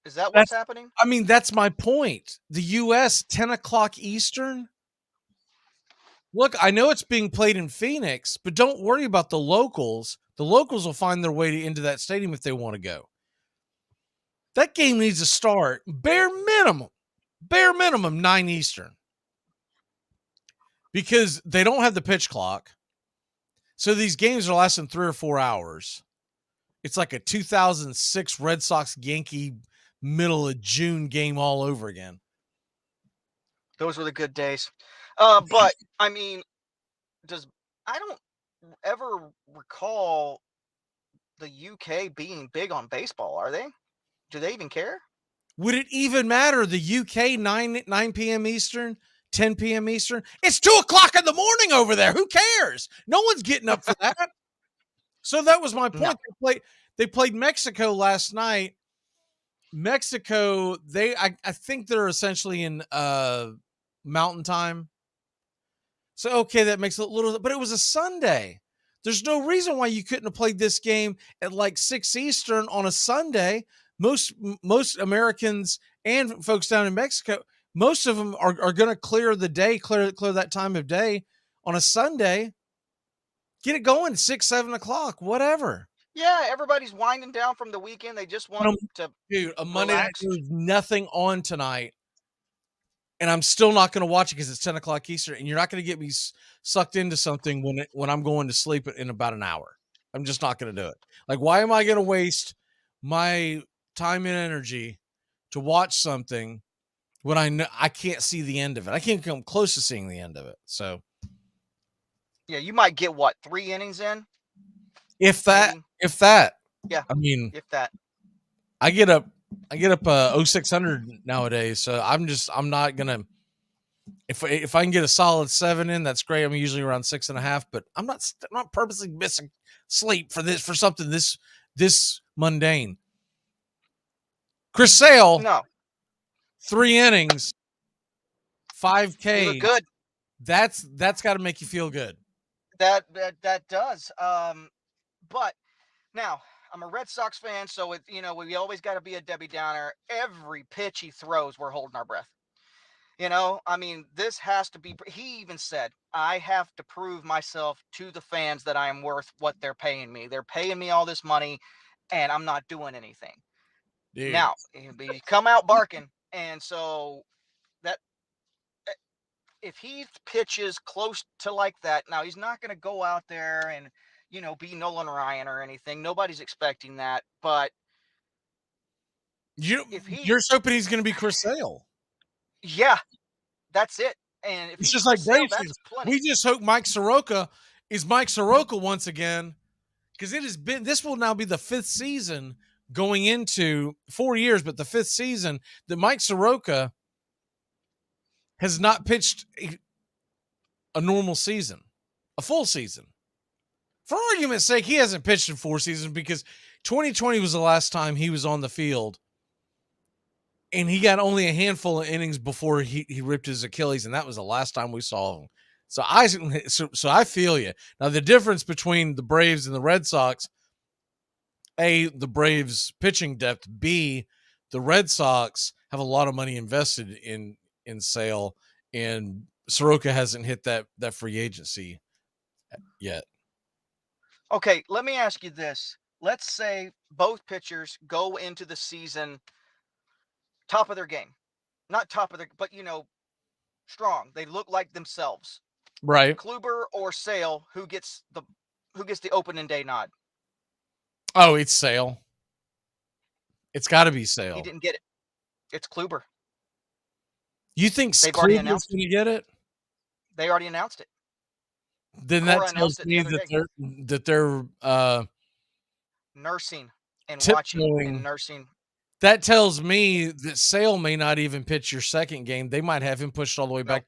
Is that what's happening? I mean, that's my point. The U.S. 10 o'clock Eastern. Look, I know it's being played in Phoenix, but don't worry about the locals. The locals will find their way into that stadium if they want to go. That game needs to start bare minimum 9 Eastern, because they don't have the pitch clock. So these games are lasting 3 or 4 hours. It's like a 2006 Red Sox Yankee middle of June game all over again. Those were the good days. But I mean, I don't ever recall the UK being big on baseball, are they? Do they even care? Would it even matter? The UK 9 p.m. Eastern, 10 p.m. Eastern. It's 2 o'clock in the morning over there. Who cares? No one's getting up for that. So that was my point. No. They played Mexico last night. Mexico, I think they're essentially in Mountain Time. So okay, that makes it a little, but it was a Sunday. There's no reason why you couldn't have played this game at like 6 Eastern on a Sunday. Most Americans and folks down in Mexico, most of them are going to clear the day, clear that time of day on a Sunday. Get it going 6, 7 o'clock, whatever. Yeah, everybody's winding down from the weekend. They just want to a Monday night, there's nothing on tonight, and I'm still not going to watch it because it's 10 o'clock Eastern, and you're not going to get me sucked into something when I'm going to sleep in about an hour. I'm just not going to do it. Like, why am I going to waste my time and energy to watch something when I know I can't see the end of it. I can't come close to seeing the end of it. So yeah, you might get 3 innings in, if that. Yeah, I mean, if that. I get up 0600 nowadays, so I'm not gonna. If I can get a solid 7 in, that's great. I'm usually around 6.5, but I'm not purposely missing sleep for something this mundane. Chris Sale, no, 3 innings, 5K. You look good. That's got to make you feel good. That does. But now I'm a Red Sox fan, so we always got to be a Debbie Downer. Every pitch he throws, we're holding our breath. I mean, this has to be. He even said, I have to prove myself to the fans that I am worth what they're paying me. They're paying me all this money, and I'm not doing anything. Dude. Now, he come out barking, and so that if he pitches close to like that, now he's not going to go out there and be Nolan Ryan or anything. Nobody's expecting that, but you're just hoping he's going to be Chris Sale. Yeah, that's it. And if it's he's just like Sale, Braves fans. We just hope Mike Soroka is Mike Soroka once again, because this will now be the 5th season going into 4 years, but the 5th season that Mike Soroka has not pitched a normal season, a full season. For argument's sake, he hasn't pitched in 4 seasons because 2020 was the last time he was on the field. And he got only a handful of innings before he ripped his Achilles, and that was the last time we saw him. So I feel you. Now, the difference between the Braves and the Red Sox, A, the Braves pitching depth, B, the Red Sox have a lot of money invested in Sale, and Soroka hasn't hit that free agency yet. Okay, let me ask you this. Let's say both pitchers go into the season top of their game. Not top of their, but strong. They look like themselves. Right. Kluber or Sale, who gets the opening day nod? Oh, it's Sale. It's got to be Sale. He didn't get it. It's Kluber. You think Kluber's going to get it? They already announced it. Then that tells me that they're nursing and watching and nursing. That tells me that Sale may not even pitch your second game. They might have him pushed all the way back.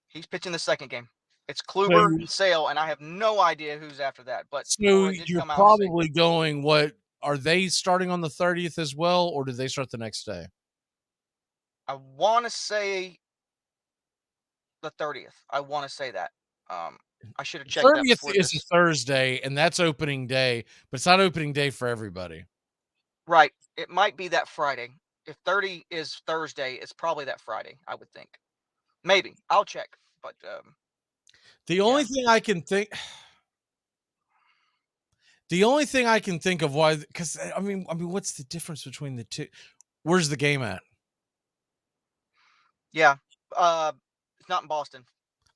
He's pitching the second game. It's Kluber, Sale, and I have no idea who's after that. But so you're probably going, what, are they starting on the 30th as well, or do they start the next day? I want to say the 30th. I want to say that. I should have checked. 30th is a Thursday, and that's opening day, but it's not opening day for everybody. Right. It might be that Friday. If 30 is Thursday, it's probably that Friday, I would think. Maybe. I'll check. But the only thing I can think of why, because I mean, what's the difference between the two? Where's the game at? Yeah. It's not in Boston.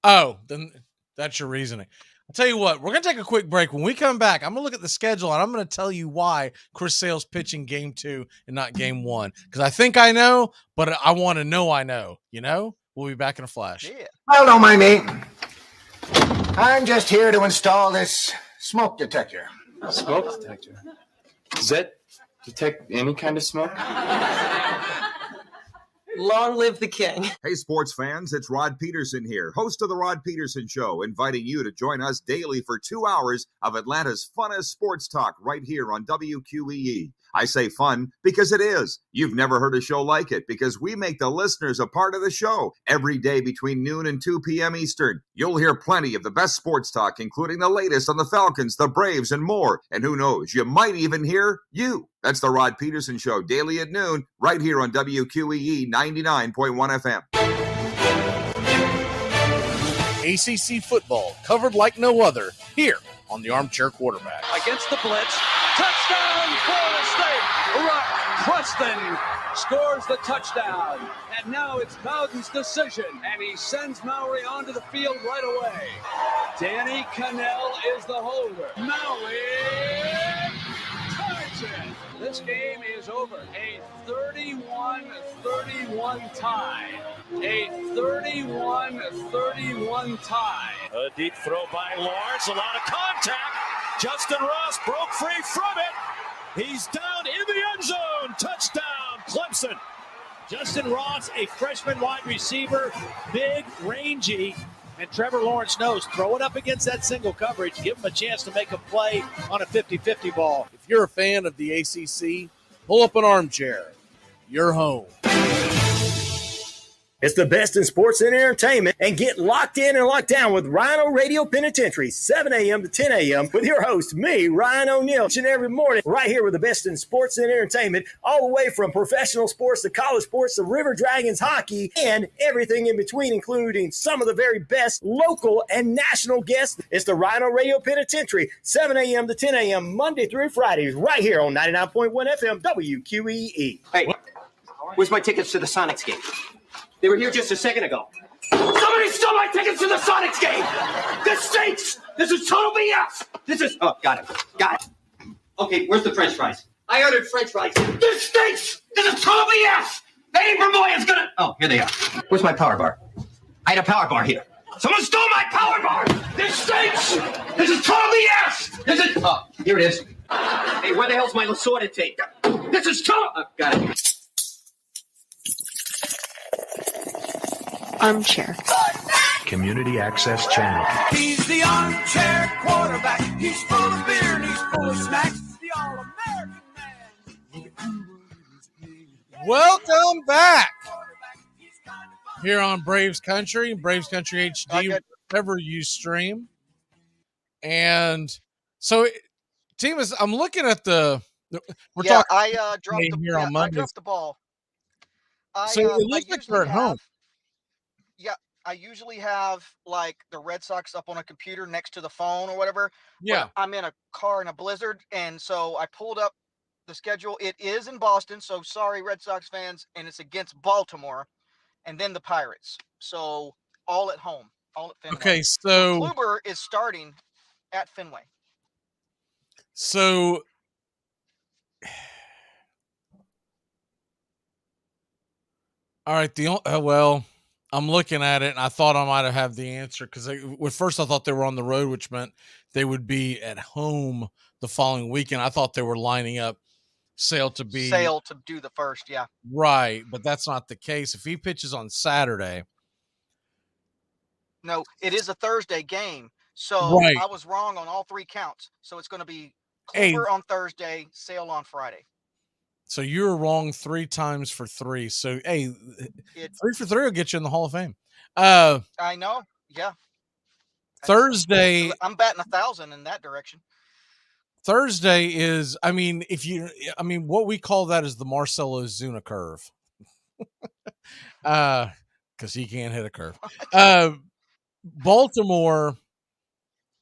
Oh, then that's your reasoning. I'll tell you what, we're going to take a quick break. When we come back, I'm going to look at the schedule, and I'm going to tell you why Chris Sale's pitching game 2 and not game 1. Because I think I know, but I want to know I know. We'll be back in a flash. Yeah. Well, don't mind me. I'm just here to install this smoke detector. Smoke detector? Does that detect any kind of smoke? Long live the king. Hey, sports fans, it's Rod Peterson here, host of The Rod Peterson Show, inviting you to join us daily for 2 hours of Atlanta's funnest sports talk right here on WQEE. I say fun because it is. You've never heard a show like it because we make the listeners a part of the show every day between noon and 2 p.m. Eastern. You'll hear plenty of the best sports talk, including the latest on the Falcons, the Braves, and more. And who knows, you might even hear you. That's the Rod Peterson Show, daily at noon, right here on WQEE 99.1 FM. ACC football covered like no other here on the Armchair Quarterback. Against the blitz, touchdown, Florida State! Rock Preston scores the touchdown, and now it's Bowden's decision, and he sends Mowry onto the field right away. Danny Cannell is the holder. Mowry turns it. This game is over. A 31-31 tie. A 31-31 tie. A deep throw by Lawrence. A lot of contact. Justin Ross broke free from it. He's down in the end zone. Touchdown, Clemson. Justin Ross, a freshman wide receiver, big, rangy. And Trevor Lawrence knows, throw it up against that single coverage, give him a chance to make a play on a 50-50 ball. If you're a fan of the ACC, pull up an armchair. You're home. It's the best in sports and entertainment, and get locked in and locked down with Rhino Radio Penitentiary, 7 a.m. to 10 a.m. with your host, me, Ryan O'Neal, each and every morning, right here with the best in sports and entertainment, all the way from professional sports to college sports to River Dragons hockey and everything in between, including some of the very best local and national guests. It's the Rhino Radio Penitentiary, 7 a.m. to 10 a.m. Monday through Friday, right here on 99.1 FM WQEE. Hey, where's my tickets to the Sonics game? They were here just a second ago. Somebody stole my tickets to the Sonics game! This stinks! This is total BS! This is... Oh, got it. Got it. Okay, where's the french fries? I ordered french fries. This stinks! This is total BS! Eddie Vermoyen's gonna... Oh, here they are. Where's my power bar? I had a power bar here. Someone stole my power bar! This stinks! This is total BS! This is... Oh, here it is. Hey, where the hell's my assorted tape? This is total... Oh, got it. Armchair. Community Access Channel. He's the armchair quarterback. He's full of beer and he's full of snacks. The all-American man. Welcome back here on Braves Country, Braves Country HD, wherever you stream. And so, Timus, I'm looking at we're talking. I dropped here on Monday. I dropped the ball. So it looks like we're at home. Yeah, I usually have like the Red Sox up on a computer next to the phone or whatever. Yeah. But I'm in a car in a blizzard, and so I pulled up the schedule. It is in Boston, so sorry, Red Sox fans, and it's against Baltimore, and then the Pirates. So all at home, all at Fenway. Okay, so Kluber is starting at Fenway. So all right, well, I'm looking at it, and I thought I might have the answer because at first I thought they were on the road, which meant they would be at home the following weekend. I thought they were lining up Sale to do the first, yeah. Right, but that's not the case. If he pitches on Saturday. No, it is a Thursday game, so right. I was wrong on all three counts. So it's going to be Kluber on Thursday, Sale on Friday. So you were wrong 3 times for 3. So, hey, 3 for 3 will get you in the Hall of Fame. I know. Yeah. Thursday. I'm batting 1,000 in that direction. Thursday is, what we call that is the Marcell Ozuna curve. Because he can't hit a curve. Baltimore,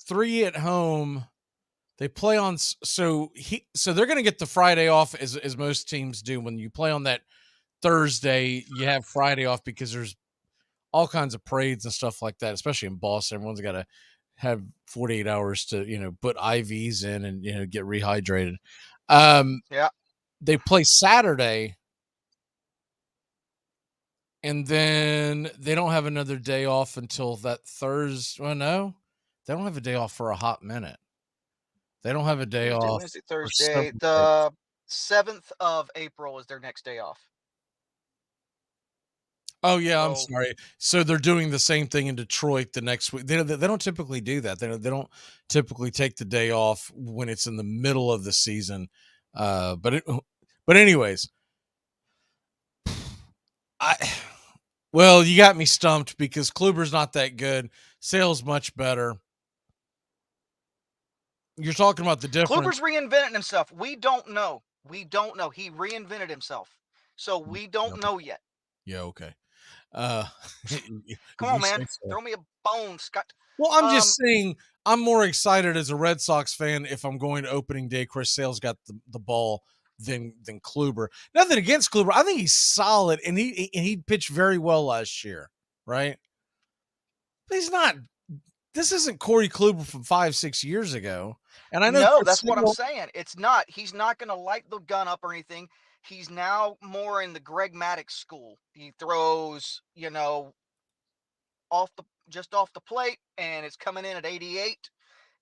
3 at home. They play on, so they're going to get the Friday off as most teams do. When you play on that Thursday, you have Friday off because there's all kinds of parades and stuff like that, especially in Boston. Everyone's got to have 48 hours to, put IVs in and, get rehydrated. Yeah. They play Saturday, and then they don't have another day off until that Thursday. Well, no, they don't have a day off for a hot minute. They don't have a day off. Wednesday, Thursday. The 7th of April is their next day off. Oh, yeah, I'm sorry. So they're doing the same thing in Detroit the next week. They don't typically do that. They don't typically take the day off when it's in the middle of the season. But anyways, you got me stumped because Kluber's not that good. Sale's much better. You're talking about the difference. Kluber's reinventing himself. We don't know. He reinvented himself. So we don't know yet. Yeah, okay. Come on, man. So. Throw me a bone, Scott. Well, I'm just saying I'm more excited as a Red Sox fan if I'm going to opening day. Chris Sale's got the ball than Kluber. Nothing against Kluber. I think he's solid, and he pitched very well last year, right? But he's not this isn't Corey Kluber from 5-6 years ago. And I know No, that's what I'm saying. It's not. He's not going to light the gun up or anything. He's now more in the Greg Maddux school. He throws, just off the plate, and it's coming in at 88.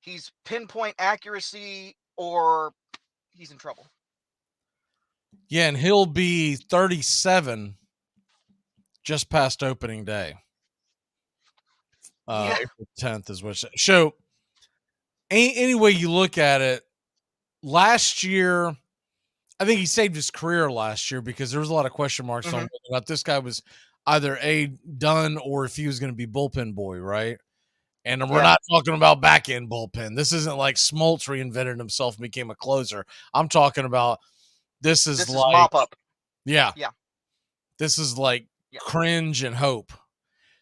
He's pinpoint accuracy, or he's in trouble. Yeah, and he'll be 37 just past opening day. April 10th is what. So, any way you look at it, last year, I think he saved his career last year because there was a lot of question marks on whether or not this guy was either done or if he was going to be bullpen boy, right? And we're not talking about back end bullpen. This isn't like Smoltz reinvented himself and became a closer. I'm talking about this is like mop up. Yeah. Yeah. This is like cringe and hope.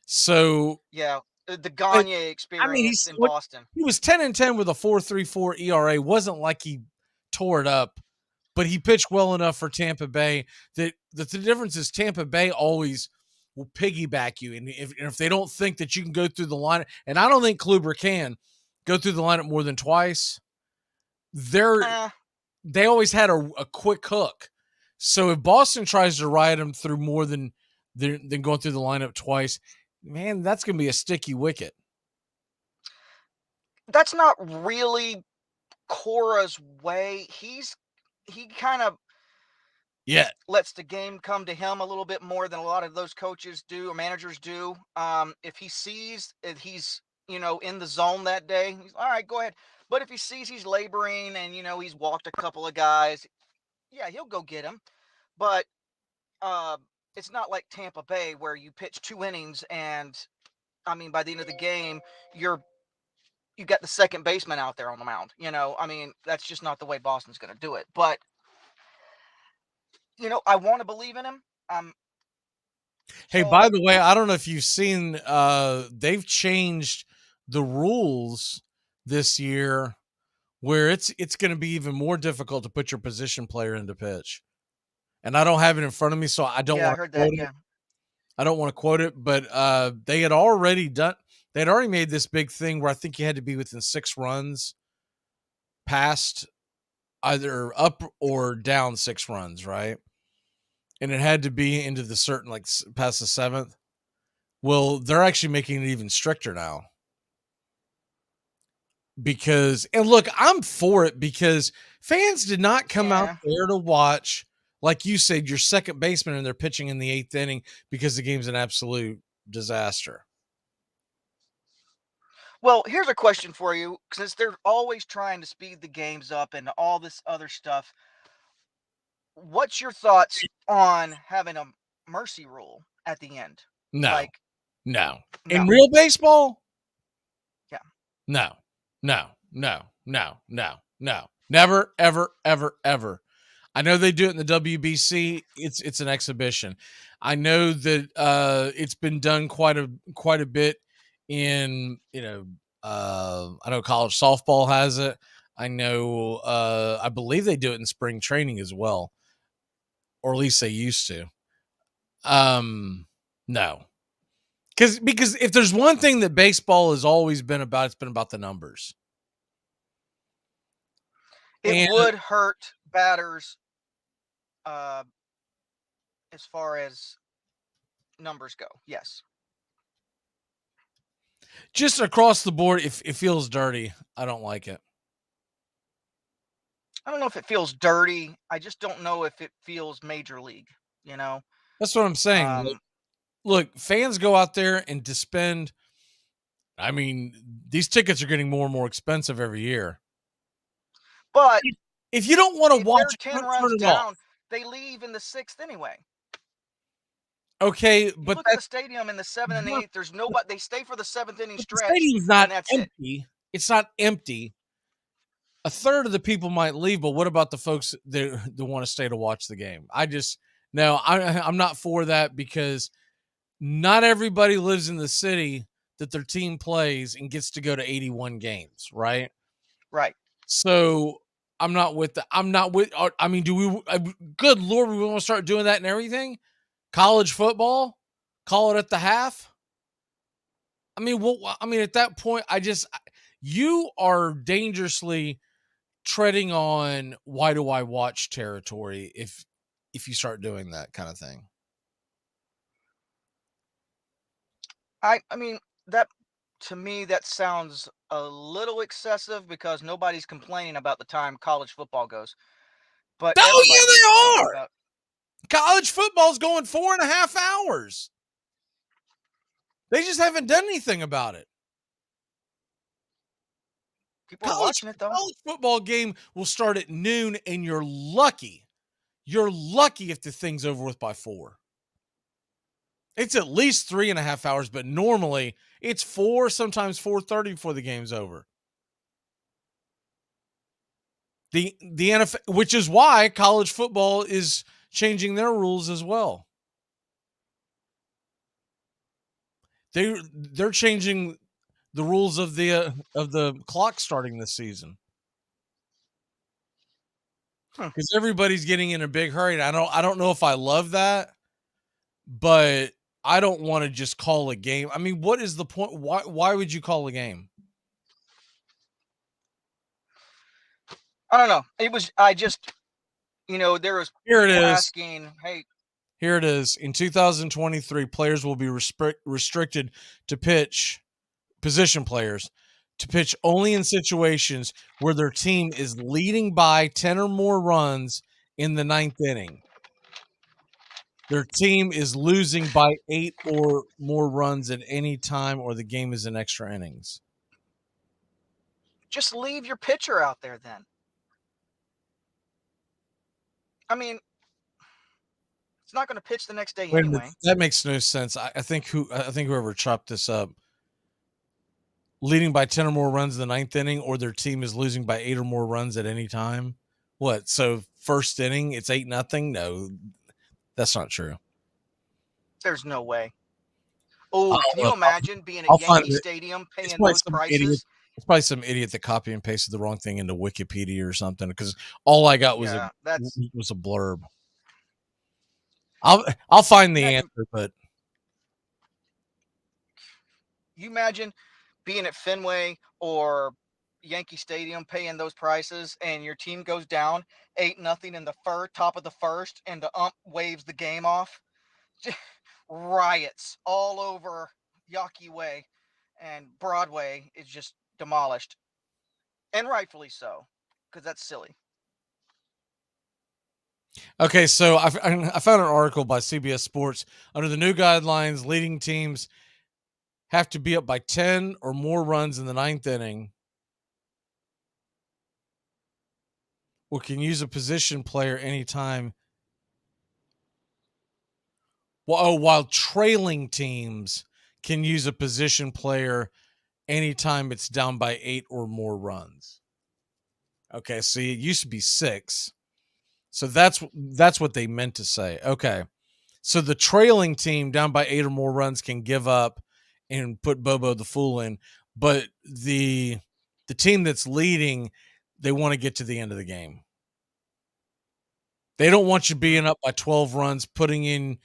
So the Gagne experience in Boston. He was 10-10 with a 4.34 ERA. Wasn't like he tore it up, but he pitched well enough for Tampa Bay that the difference is Tampa Bay always will piggyback you. And if they don't think that you can go through the lineup, and I don't think Kluber can go through the lineup more than twice, they always had a quick hook. So if Boston tries to ride him through more than going through the lineup twice, man, that's going to be a sticky wicket. That's not really Cora's way. He kind of lets the game come to him a little bit more than a lot of those coaches do or managers do. If he sees that he's, in the zone that day, he's all right, go ahead. But if he sees he's laboring and, he's walked a couple of guys, he'll go get him. But it's not like Tampa Bay where you pitch 2 innings and, by the end of the game, you got the second baseman out there on the mound. That's just not the way Boston's going to do it. But, I want to believe in him. Hey, by the way, I don't know if you've seen, they've changed the rules this year where it's going to be even more difficult to put your position player into pitch. And I don't have it in front of me, so I don't want to quote it. I don't want to quote it, but they'd already made this big thing where I think you had to be within 6 runs past either up or down 6 runs, right? And it had to be into the certain, like past the 7th. Well, they're actually making it even stricter now. Because, and look, I'm for it because fans did not come out there to watch, like you said, your second baseman and they're pitching in the 8th inning because the game's an absolute disaster. Well, here's a question for you, since they're always trying to speed the games up and all this other stuff. What's your thoughts on having a mercy rule at the end? No. In real baseball? Yeah. No. Never, ever, ever, ever. I know they do it in the WBC. It's an exhibition. I know that it's been done quite a bit in, I know college softball has it. I know, I believe they do it in spring training as well, or at least they used to. No, because if there's one thing that baseball has always been about, it's been about the numbers. It would hurt batters as far as numbers go. Yes. Just across the board, it feels dirty. I don't like it. I don't know if it feels dirty. I just don't know if it feels major league, That's what I'm saying. Look, fans go out there and to spend, these tickets are getting more and more expensive every year. But if you don't want to watch 10 runs down, they leave in the 6th anyway. Okay, but look at the stadium in the 7th and the 8th. There's nobody. They stay for the 7th inning stretch. The stadium's not and that's empty. It's not empty. A third of the people might leave, but what about the folks that want to stay to watch the game? I'm not for that because not everybody lives in the city that their team plays and gets to go to 81 games, right? Right. So I'm not with do we, good Lord, we want to start doing that and everything? College football, call it at the half. I mean, at that point, you are dangerously treading on why do I watch territory if you start doing that kind of thing. I mean, that to me, that sounds a little excessive because nobody's complaining about the time college football goes. But Oh, everybody's yeah, they complaining are. about College football's going 4.5 hours. They just haven't done anything about it. people are watching it though. College football game will start at noon, and you're lucky. You're lucky if the thing's over with by 4. It's at least 3.5 hours, but normally it's 4, sometimes 4:30 before the game's over. The NFL, which is why college football is changing their rules as well. They're changing the rules of the clock starting this season because everybody's getting in a big hurry. And I don't know if I love that, but I don't want to just call a game. I mean, what is the point? Why would you call a game? I don't know. It was there was Here it people is. asking, hey. Here it is. In 2023, players will be restricted to pitch, position players, to pitch only in situations where their team is leading by 10 or more runs in the 9th inning. Their team is losing by 8 or more runs at any time, or the game is in extra innings. Just leave your pitcher out there then. I mean, it's not going to pitch the next day anyway. That makes no sense. I think whoever chopped this up, leading by 10 or more runs in the 9th inning, or their team is losing by 8 or more runs at any time. What? So first inning, it's 8-0? No, that's not true. There's no way. Oh, can you imagine being at Yankee Stadium paying those prices? It's probably some idiot that copy and pasted the wrong thing into Wikipedia or something, because all I got was a blurb. I'll find the answer, but you imagine being at Fenway or Yankee Stadium paying those prices, and your team goes down 8-0 in the top of the first, and the ump waves the game off. Riots all over Yawkey Way, and Broadway is just demolished, and rightfully so, because that's silly. Okay, so I found an article by CBS Sports. Under the new guidelines, leading teams have to be up by 10 or more runs in the 9th inning, or can use a position player anytime. While trailing teams can use a position player anytime it's down by 8 or more runs. Okay, so it used to be 6. So that's what they meant to say. Okay. So the trailing team down by 8 or more runs can give up and put Bobo the Fool in, but the team that's leading, they want to get to the end of the game. They don't want you being up by 12 runs, putting in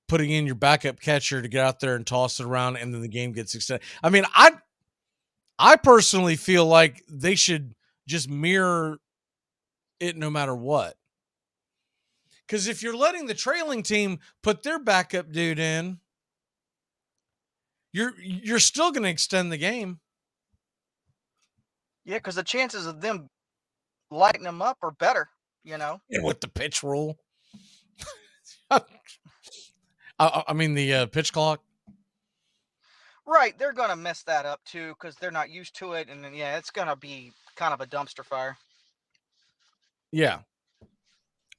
your backup catcher to get out there and toss it around, and then the game gets extended. I mean, I personally feel like they should just mirror it no matter what. Because if you're letting the trailing team put their backup dude in, you're still going to extend the game. Yeah, because the chances of them lighting them up are better, And with the pitch rule. I mean, the pitch clock. Right, they're going to mess that up too because they're not used to it, and then, it's going to be kind of a dumpster fire. Yeah.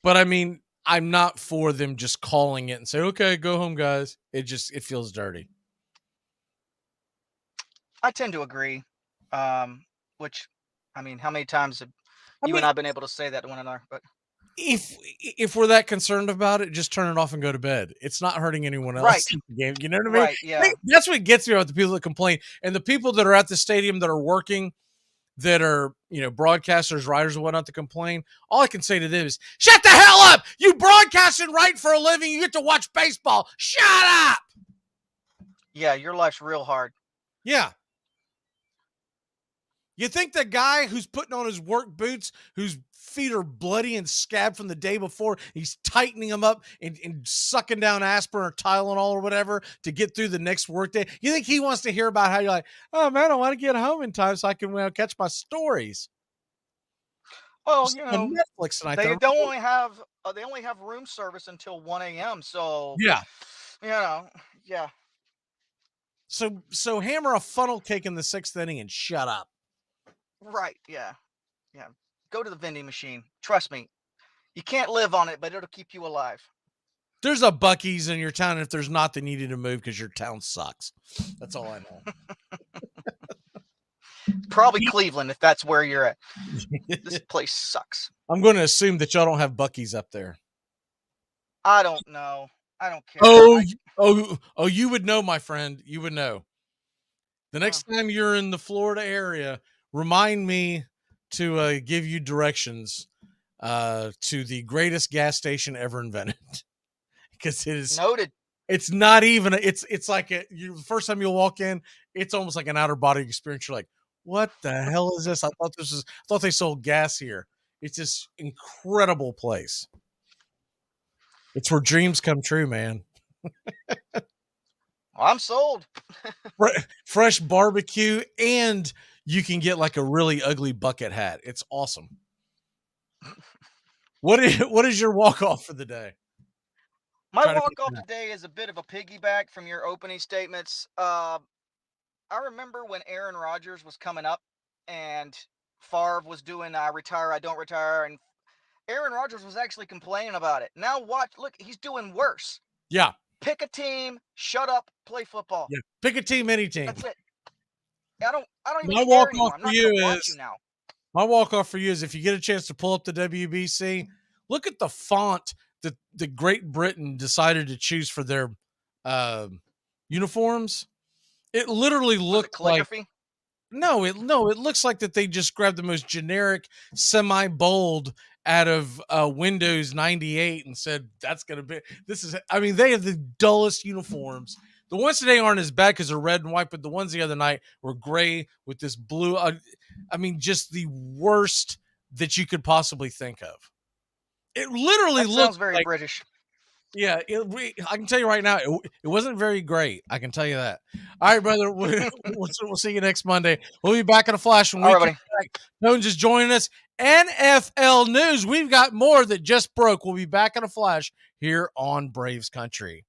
But I mean, I'm not for them just calling it and say, okay, go home, guys. It feels dirty. I tend to agree. Which, I mean, how many times have you and I been able to say that to one another? But if we're that concerned about it, just turn it off and go to bed. It's not hurting anyone else right. in the game. You know what I mean? Right, yeah. That's what gets me about the people that complain. And the people that are at the stadium that are working, that are, broadcasters, writers, and whatnot, to complain. All I can say to them is, shut the hell up! You broadcast and write for a living. You get to watch baseball. Shut up! Yeah, your life's real hard. Yeah. You think the guy who's putting on his work boots, whose feet are bloody and scabbed from the day before, he's tightening them up and sucking down aspirin or Tylenol or whatever to get through the next workday? You think he wants to hear about how you're like, oh man, I want to get home in time so I can catch my stories? Well, Just on Netflix tonight. they only have room service until 1 a.m. So yeah, yeah. So hammer a funnel cake in the 6th inning and shut up. Right. Yeah. Go to the vending machine. Trust me, you can't live on it, but it'll keep you alive. There's a Buc-ee's in your town, and if there's not, they need you to move because your town sucks. That's all I know. Probably Cleveland, if that's where you're at. This place sucks. I'm going to assume that y'all don't have Buc-ee's up there. I don't know. I don't care. Oh, you would know, my friend. You would know. The next time you're in the Florida area, remind me to give you directions to the greatest gas station ever invented. Because it is noted. It's not even. It's like the first time you'll walk in, it's almost like an outer body experience. You're like, what the hell is this? I thought they sold gas here. It's this incredible place. It's where dreams come true, man. Well, I'm sold. Fresh barbecue, and you can get like a really ugly bucket hat. It's awesome. What is your walk-off for the day? My walk-off today is a bit of a piggyback from your opening statements. I remember when Aaron Rodgers was coming up and Favre was doing I retire, I don't retire, and Aaron Rodgers was actually complaining about it. Now look, he's doing worse. Yeah. Pick a team, shut up, play football. Yeah. Pick a team, any team. That's it. I don't even My care anymore. I'm walk-off not for you gonna watch is you now. my walk-off for you is if you get a chance to pull up the WBC, look at the font that the Great Britain decided to choose for their uniforms. It literally looked like no, it looks like that they just grabbed the most generic semi-bold out of Windows 98 and said that's gonna be they have the dullest uniforms. The ones today aren't as bad because they're red and white, but the ones the other night were gray with this blue. Just the worst that you could possibly think of. It literally sounds very British. Yeah, I can tell you right now, it wasn't very great. I can tell you that. All right, brother. We'll see you next Monday. We'll be back in a flash when we come back. Jones is joining us. NFL news. We've got more that just broke. We'll be back in a flash here on Braves Country.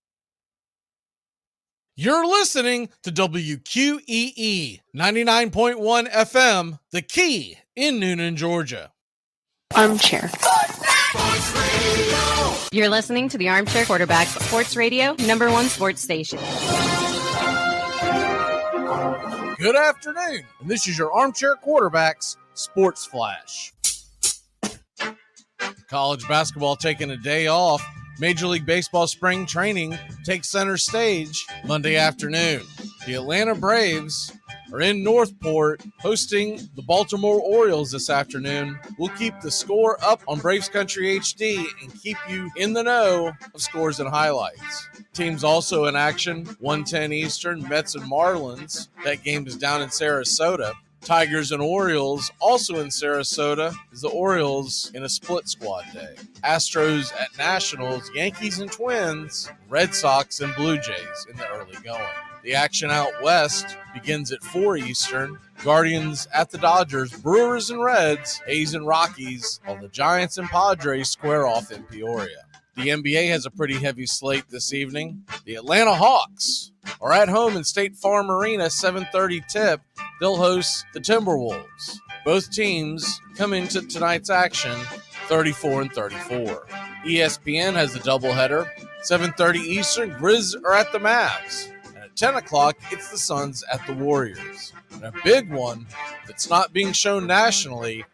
You're listening to WQEE 99.1 FM, The Key in Noonan, Georgia. Armchair. You're listening to the Armchair Quarterback Sports Radio, #1 sports station. Good afternoon, and this is your Armchair Quarterbacks Sports Flash. College basketball taking a day off. Major League Baseball spring training takes center stage Monday afternoon. The Atlanta Braves are in Northport hosting the Baltimore Orioles this afternoon. We'll keep the score up on Braves Country HD and keep you in the know of scores and highlights. Teams also in action, 1:10 Eastern, Mets and Marlins. That game is down in Sarasota. Tigers and Orioles also in Sarasota is the Orioles in a split squad day. Astros at Nationals, Yankees and Twins, Red Sox and Blue Jays in the early going. The action out west begins at 4 Eastern. Guardians at the Dodgers, Brewers and Reds, A's and Rockies, while the Giants and Padres square off in Peoria. The NBA has a pretty heavy slate this evening. The Atlanta Hawks are at home in State Farm Arena, 7:30 tip. They'll host the Timberwolves. Both teams come into tonight's action 34-34. ESPN has a doubleheader. 7:30 Eastern, Grizz are at the Mavs. And at 10 o'clock, it's the Suns at the Warriors. And a big one that's not being shown nationally,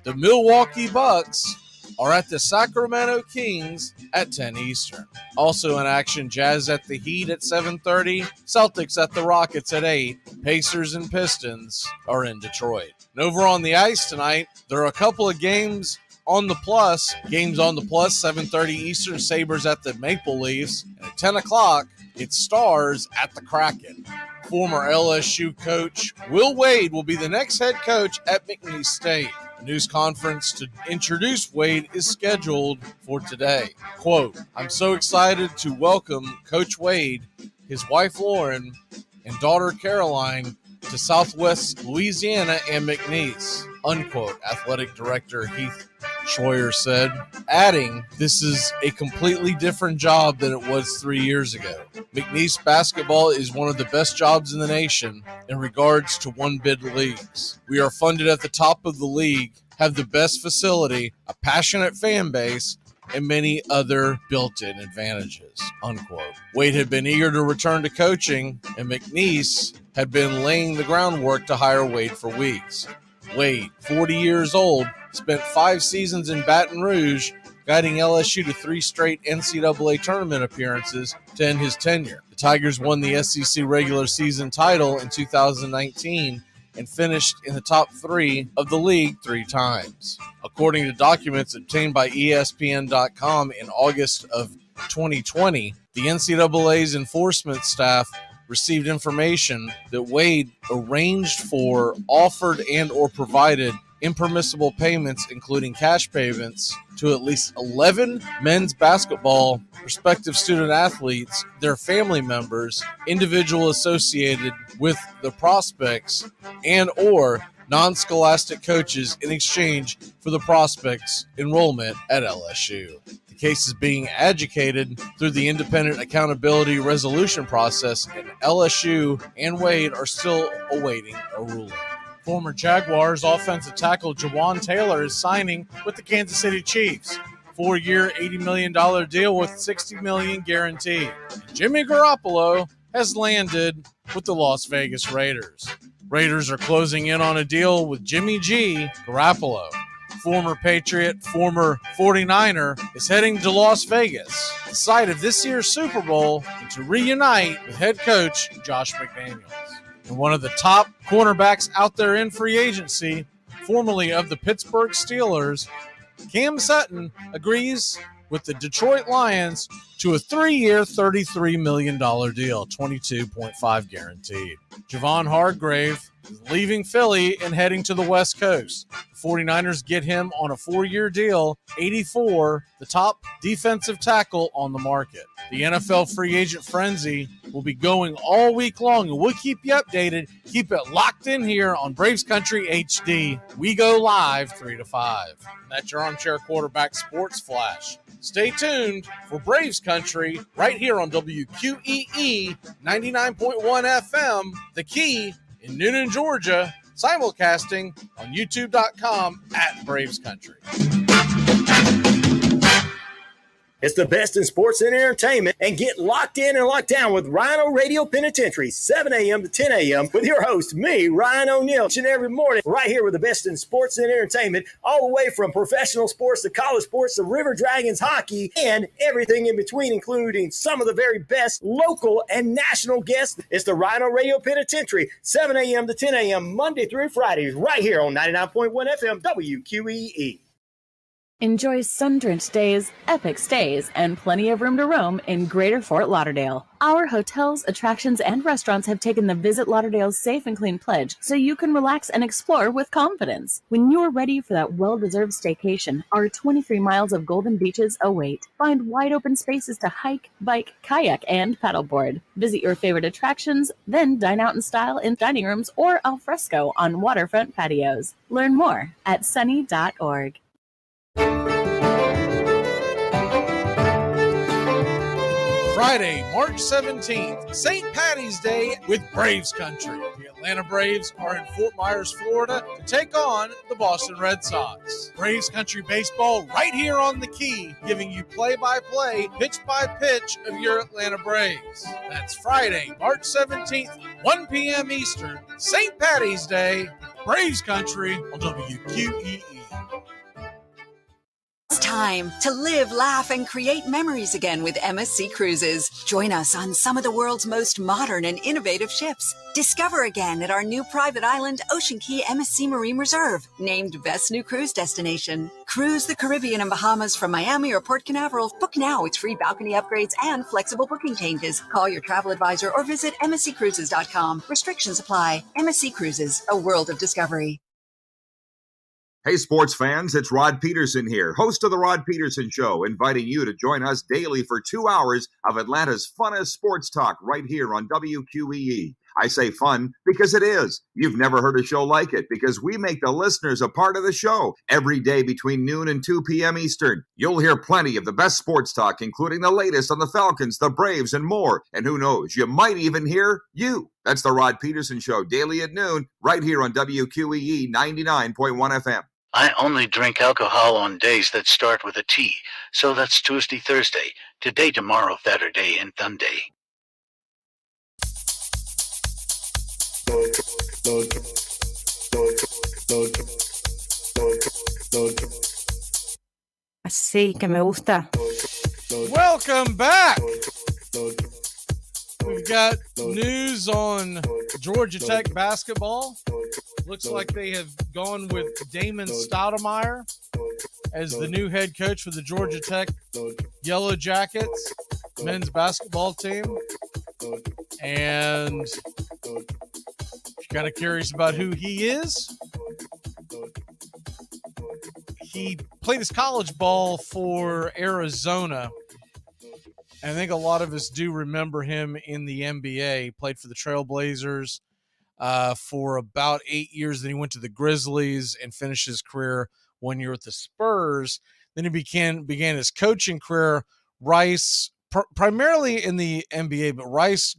the Milwaukee Bucks are at the Sacramento Kings at 10 Eastern. Also in action, Jazz at the Heat at 7:30, Celtics at the Rockets at 8, Pacers and Pistons are in Detroit. And over on the ice tonight, there are a couple of games on the plus. Games on the plus, 7:30 Eastern, Sabres at the Maple Leafs. And at 10 o'clock, it's Stars at the Kraken. Former LSU coach Will Wade will be the next head coach at McNeese State. A news conference to introduce Wade is scheduled for today. Quote, I'm so excited to welcome Coach Wade, his wife Lauren, and daughter Caroline to Southwest Louisiana and McNeese, unquote, athletic director Heath Schroyer said, adding, this is a completely different job than it was 3 years ago. McNeese basketball is one of the best jobs in the nation in regards to one-bid leagues. We are funded at the top of the league, have the best facility, a passionate fan base, and many other built-in advantages, unquote. Wade had been eager to return to coaching, and McNeese had been laying the groundwork to hire Wade for weeks. Wade, 40 years old, spent 5 seasons in Baton Rouge, guiding LSU to 3 straight NCAA tournament appearances to end his tenure. The Tigers won the SEC regular season title in 2019 and finished in the top 3 of the league 3 times. According to documents obtained by ESPN.com in August of 2020, the NCAA's enforcement staff received information that Wade arranged for, offered, and or provided impermissible payments, including cash payments, to at least 11 men's basketball prospective student athletes, their family members, individual associated with the prospects, and or non-scholastic coaches in exchange for the prospects' enrollment at LSU. The case is being adjudicated through the Independent Accountability Resolution process, and LSU and Wade are still awaiting a ruling. Former Jaguars offensive tackle Jawan Taylor is signing with the Kansas City Chiefs. 4-year, $80 million deal with $60 million guaranteed. And Jimmy Garoppolo has landed with the Las Vegas Raiders. Raiders are closing in on a deal with Jimmy G. Garoppolo. Former Patriot, former 49er, is heading to Las Vegas, the site of this year's Super Bowl, and to reunite with head coach Josh McDaniels. And one of the top cornerbacks out there in free agency, formerly of the Pittsburgh Steelers, Cam Sutton agrees with the Detroit Lions to a 3-year, $33 million deal, $22.5 guaranteed. Javon Hargrave is leaving Philly and heading to the West Coast. The 49ers get him on a 4-year deal, 84, the top defensive tackle on the market. The NFL free agent frenzy will be going all week long, and we'll keep you updated. Keep it locked in here on Braves Country HD. We go live 3 to 5. And that's your Armchair Quarterback Sports Flash. Stay tuned for Braves Country right here on WQEE 99.1 FM, The Key in Noonan, Georgia, simulcasting on youtube.com at Braves Country. It's the best in sports and entertainment, and get locked in and locked down with Rhino Radio Penitentiary, 7 a.m. to 10 a.m. with your host, me, Ryan O'Neill, each and every morning, right here with the best in sports and entertainment, all the way from professional sports to college sports to River Dragons hockey and everything in between, including some of the very best local and national guests. It's the Rhino Radio Penitentiary, 7 a.m. to 10 a.m. Monday through Fridays, right here on 99.1 FM WQEE. Enjoy sun-drenched days, epic stays, and plenty of room to roam in Greater Fort Lauderdale. Our hotels, attractions, and restaurants have taken the Visit Lauderdale's Safe and Clean pledge, so you can relax and explore with confidence. When you're ready for that well-deserved staycation, our 23 miles of golden beaches await. Find wide-open spaces to hike, bike, kayak, and paddleboard. Visit your favorite attractions, then dine out in style in dining rooms or al fresco on waterfront patios. Learn more at sunny.org. Friday, March 17th, St. Patty's Day with Braves Country. The Atlanta Braves are in Fort Myers, Florida to take on the Boston Red Sox. Braves Country Baseball right here on the Key, giving you play-by-play, pitch-by-pitch of your Atlanta Braves. That's Friday, March 17th, 1 p.m. Eastern, St. Patty's Day, Braves Country on WQEE. It's time time to live, laugh, and create memories again with MSC Cruises. Join us on some of the world's most modern and innovative ships. Discover again at our new private island, Ocean Key MSC Marine Reserve, named Best New Cruise Destination. Cruise the Caribbean and Bahamas from Miami or Port Canaveral. Book now with free balcony upgrades and flexible booking changes. Call your travel advisor or visit msccruises.com. Restrictions apply. MSC Cruises, a world of discovery. Hey, sports fans, it's Rod Peterson here, host of The Rod Peterson Show, inviting you to join us daily for 2 hours of Atlanta's funnest sports talk right here on WQEE. I say fun because it is. You've never heard a show like it because we make the listeners a part of the show every day between noon and 2 p.m. Eastern. You'll hear plenty of the best sports talk, including the latest on the Falcons, the Braves, and more. And who knows, you might even hear you. That's The Rod Peterson Show, daily at noon, right here on WQEE 99.1 FM. I only drink alcohol on days that start with a T, so that's Tuesday, Thursday, today, tomorrow, Saturday, and Sunday. Así que me gusta. Welcome back. We've got news on Georgia Tech basketball. Looks like they have gone with Damon Stoudemire as the new head coach for the Georgia Tech Yellow Jackets men's basketball team. And if you're kind of curious about who he is, he played his college ball for Arizona. I think a lot of us do remember him in the NBA. He played for the Trailblazers for about 8 years. Then he went to the Grizzlies and finished his career 1 year with the Spurs. Then he began his coaching career, Rice, primarily in the NBA, but Rice,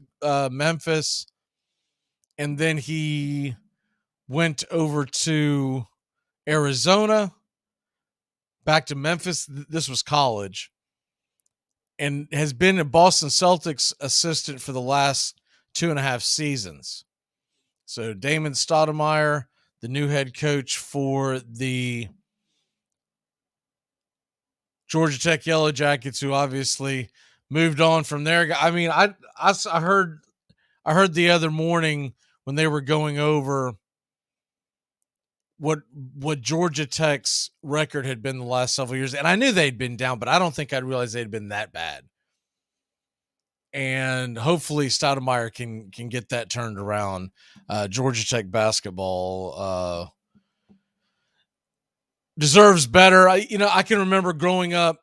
Memphis. And then he went over to Arizona, back to Memphis. This was college. And has been a Boston Celtics assistant for the last 2.5 seasons. So Damon Stoudemire, the new head coach for the Georgia Tech Yellow Jackets, who obviously moved on from there. I mean, I heard the other morning when they were going over what Georgia Tech's record had been the last several years. And I knew they'd been down, but I don't think I'd realized they'd been that bad. And hopefully Stoudemire can get that turned around. Georgia Tech basketball deserves better. I can remember growing up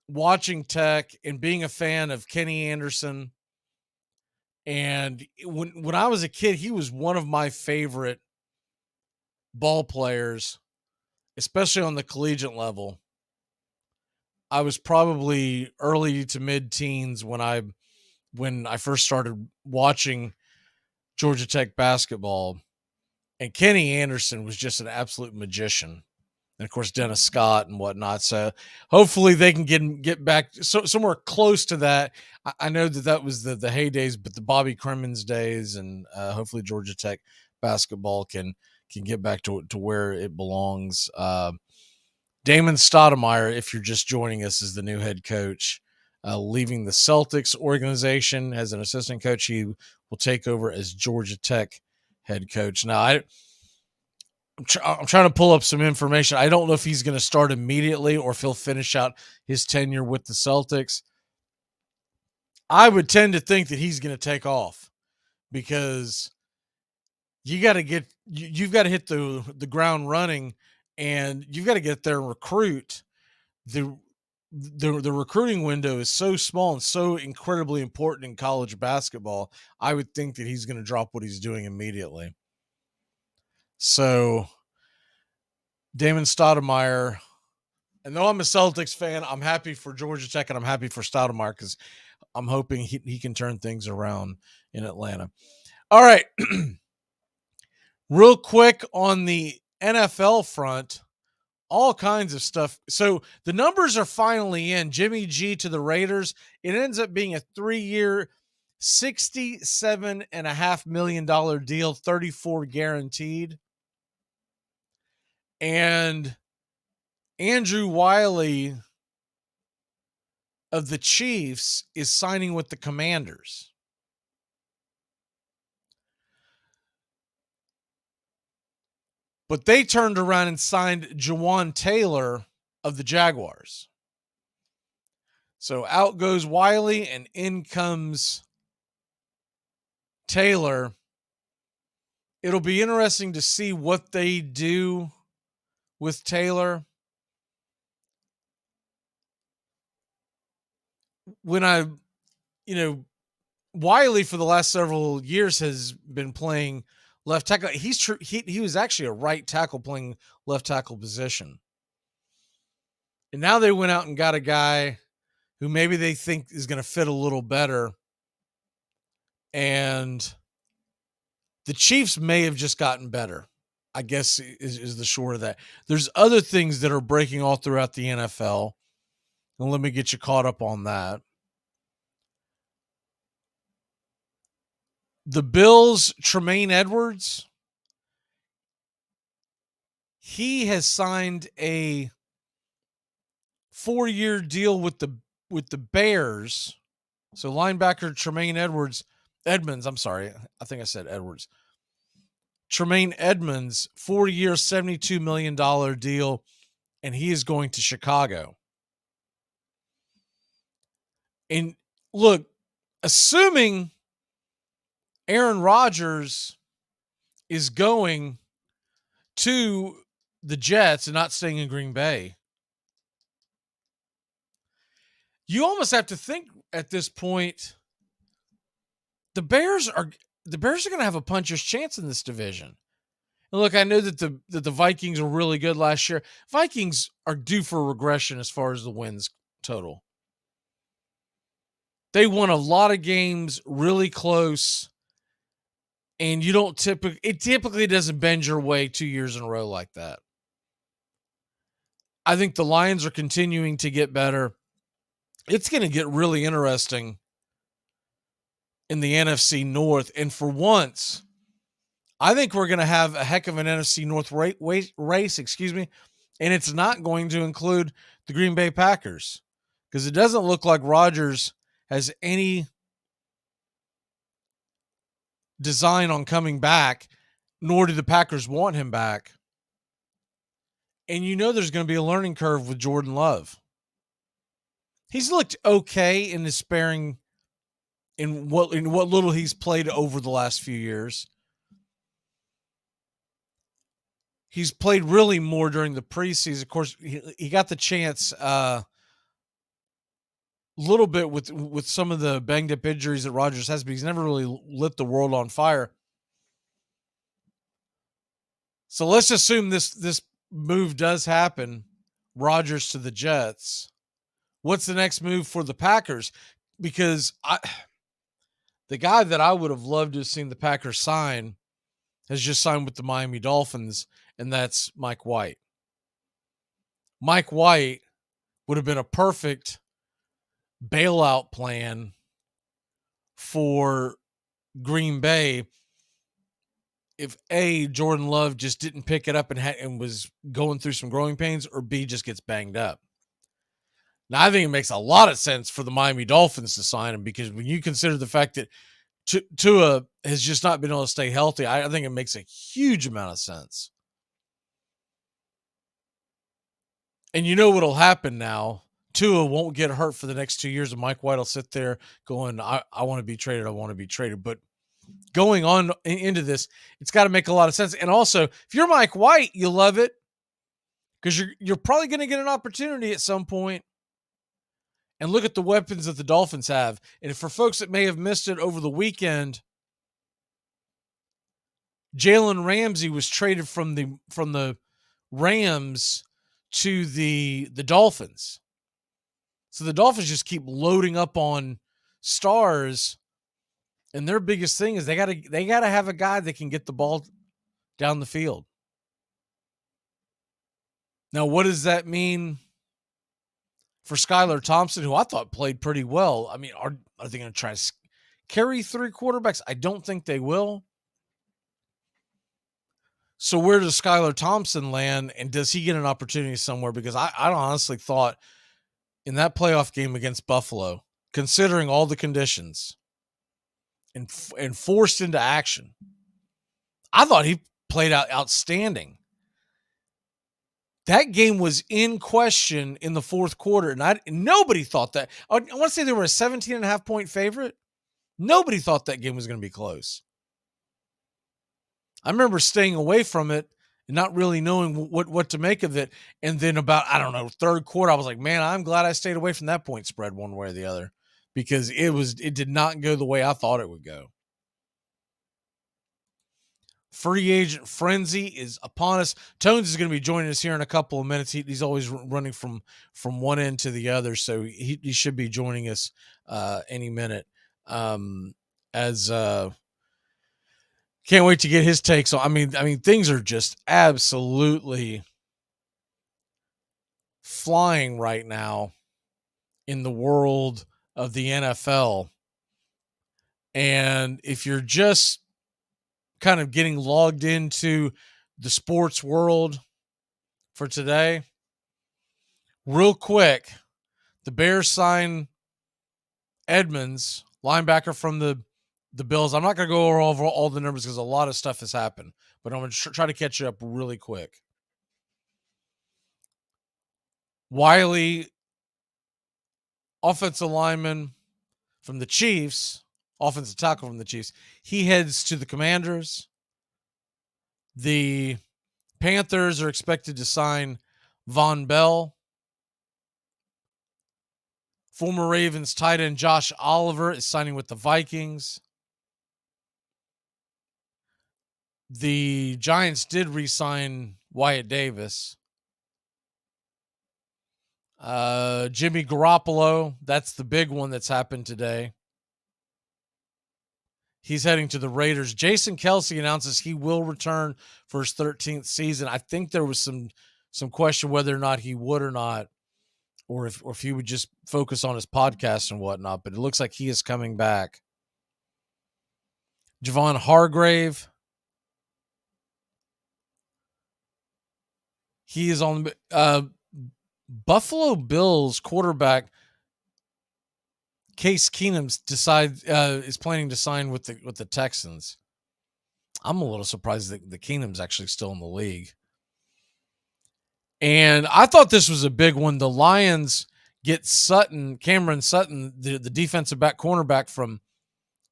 watching Tech and being a fan of Kenny Anderson. And when I was a kid, he was one of my favorite ball players, especially on the collegiate level. I was probably early to mid-teens when I first started watching Georgia Tech basketball, and Kenny Anderson was just an absolute magician. And of course, Dennis Scott and whatnot. So hopefully they can get back somewhere close to that. I know that was the heydays, but the Bobby Crimmins days, and hopefully Georgia Tech basketball can get back to where it belongs. Damon Stoudemire, if you're just joining us, is the new head coach, leaving the Celtics organization as an assistant coach. He will take over as Georgia Tech head coach. Now, I'm trying to pull up some information. I don't know if he's going to start immediately or if he'll finish out his tenure with the Celtics. I would tend to think that he's going to take off because you've got to hit the ground running, and you've got to get there and recruit. The recruiting window is so small and so incredibly important in college basketball. I would think that he's going to drop what he's doing immediately. So Damon Stoudemire, and though I'm a Celtics fan, I'm happy for Georgia Tech and I'm happy for Stoudemire because I'm hoping he can turn things around in Atlanta. All right. Real quick on the NFL front, all kinds of stuff. So the numbers are finally in. Jimmy G to the Raiders. It ends up being a 3-year, $67.5 million deal, 34 guaranteed. And Andrew Wiley of the Chiefs is signing with the Commanders. But they turned around and signed Jawan Taylor of the Jaguars. So out goes Wiley and in comes Taylor. It'll be interesting to see what they do with Taylor. Wiley for the last several years has been playing left tackle. He was actually a right tackle playing left tackle position. And now they went out and got a guy who maybe they think is going to fit a little better. And the Chiefs may have just gotten better, I guess is the short of that. There's other things that are breaking all throughout the NFL. And let me get you caught up on that. The Bills, Tremaine Edwards, he has signed a 4-year deal with the Bears. So linebacker Tremaine Edmonds, I'm sorry, I think I said Edwards. Tremaine Edmonds, 4-year, $72 million deal, and he is going to Chicago. And look, assuming Aaron Rodgers is going to the Jets and not staying in Green Bay, you almost have to think at this point the Bears are going to have a puncher's chance in this division. And look, I know that the Vikings were really good last year. Vikings are due for regression as far as the wins total. They won a lot of games really close, and it typically doesn't bend your way 2 years in a row like that. I think the Lions are continuing to get better. It's going to get really interesting in the NFC North. And for once, I think we're going to have a heck of an NFC North race, and it's not going to include the Green Bay Packers because it doesn't look like Rodgers has any design on coming back, nor do the Packers want him back. And there's going to be a learning curve with Jordan Love. He's looked okay in his sparing in what little he's played over the last few years. He's played really more during the preseason. Of course, he got the chance a little bit with some of the banged up injuries that Rodgers has, but he's never really lit the world on fire. So let's assume this move does happen, Rodgers to the Jets. What's the next move for the Packers? Because the guy that I would have loved to have seen the Packers sign has just signed with the Miami Dolphins, and that's Mike White. Mike White would have been a perfect bailout plan for Green Bay if A, Jordan Love just didn't pick it up and was going through some growing pains, or B, just gets banged up. Now, I think it makes a lot of sense for the Miami Dolphins to sign him because when you consider the fact that Tua has just not been able to stay healthy, I think it makes a huge amount of sense. And you know what'll happen now? Tua won't get hurt for the next 2 years, and Mike White will sit there going, I want to be traded, I want to be traded. But going on into this, it's got to make a lot of sense. And also, if you're Mike White, you love it because you're probably going to get an opportunity at some point. And look at the weapons that the Dolphins have. And for folks that may have missed it over the weekend, Jalen Ramsey was traded from the Rams to the Dolphins. So the Dolphins just keep loading up on stars, and their biggest thing is they gotta have a guy that can get the ball down the field. Now, what does that mean for Skylar Thompson, who I thought played pretty well? I mean, are they going to try to carry three quarterbacks? I don't think they will. So where does Skylar Thompson land, and does he get an opportunity somewhere? Because I honestly thought in that playoff game against Buffalo, considering all the conditions and forced into action, I thought he played out outstanding. That game was in question in the fourth quarter, and nobody thought that. I want to say they were a 17.5 point favorite. Nobody thought that game was going to be close. I remember staying away from it and not really knowing what to make of it. And then about, I don't know, third quarter, I was like, man, I'm glad I stayed away from that point spread one way or the other, because it did not go the way I thought it would go. Free agent frenzy is upon us. Tones is going to be joining us here in a couple of minutes. He's always running from one end to the other, so he should be joining us any minute. Can't wait to get his takes on. I mean, things are just absolutely flying right now in the world of the NFL, and if you're just kind of getting logged into the sports world for today, real quick, the Bears sign Edmonds, linebacker from the Bills. I'm not going to go over all the numbers because a lot of stuff has happened, but I'm going to try to catch you up really quick. Wiley, offensive lineman from the Chiefs, offensive tackle from the Chiefs, he heads to the Commanders. The Panthers are expected to sign Von Bell. Former Ravens tight end Josh Oliver is signing with the Vikings. The Giants did re-sign Wyatt Davis. Jimmy Garoppolo, that's the big one that's happened today. He's heading to the Raiders. Jason Kelce announces he will return for his 13th season. I think there was some question whether or not he would or not, or if he would just focus on his podcast and whatnot, but it looks like he is coming back. Javon Hargrave, he is on Buffalo Bills quarterback Case Keenum is planning to sign with the Texans. I'm a little surprised that the Keenum's actually still in the league. And I thought this was a big one. The Lions get Cameron Sutton, the defensive back cornerback from